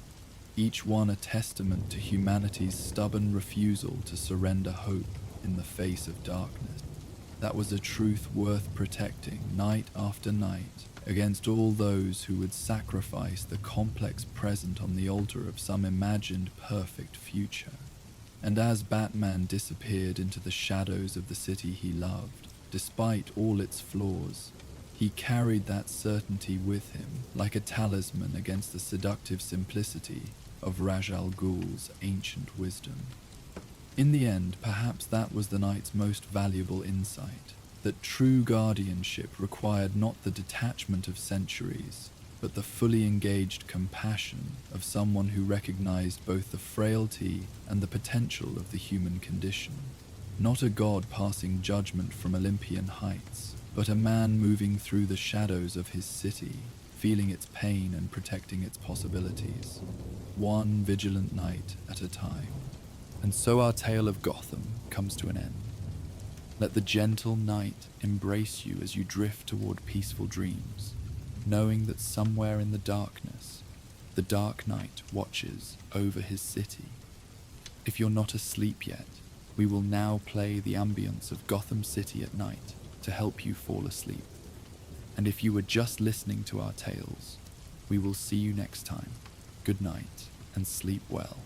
each one a testament to humanity's stubborn refusal to surrender hope in the face of darkness. That was a truth worth protecting night after night against all those who would sacrifice the complex present on the altar of some imagined perfect future. And as Batman disappeared into the shadows of the city he loved, despite all its flaws, he carried that certainty with him like a talisman against the seductive simplicity of Ra's al Ghul's ancient wisdom. In the end, perhaps that was the night's most valuable insight, that true guardianship required not the detachment of centuries, but the fully engaged compassion of someone who recognized both the frailty and the potential of the human condition. Not a god passing judgment from Olympian heights, but a man moving through the shadows of his city, feeling its pain and protecting its possibilities, one vigilant night at a time. And so our tale of Gotham comes to an end. Let the gentle night embrace you as you drift toward peaceful dreams, knowing that somewhere in the darkness, the Dark Knight watches over his city. If you're not asleep yet, we will now play the ambience of Gotham City at night to help you fall asleep. And if you were just listening to our tales, we will see you next time. Good night and sleep well.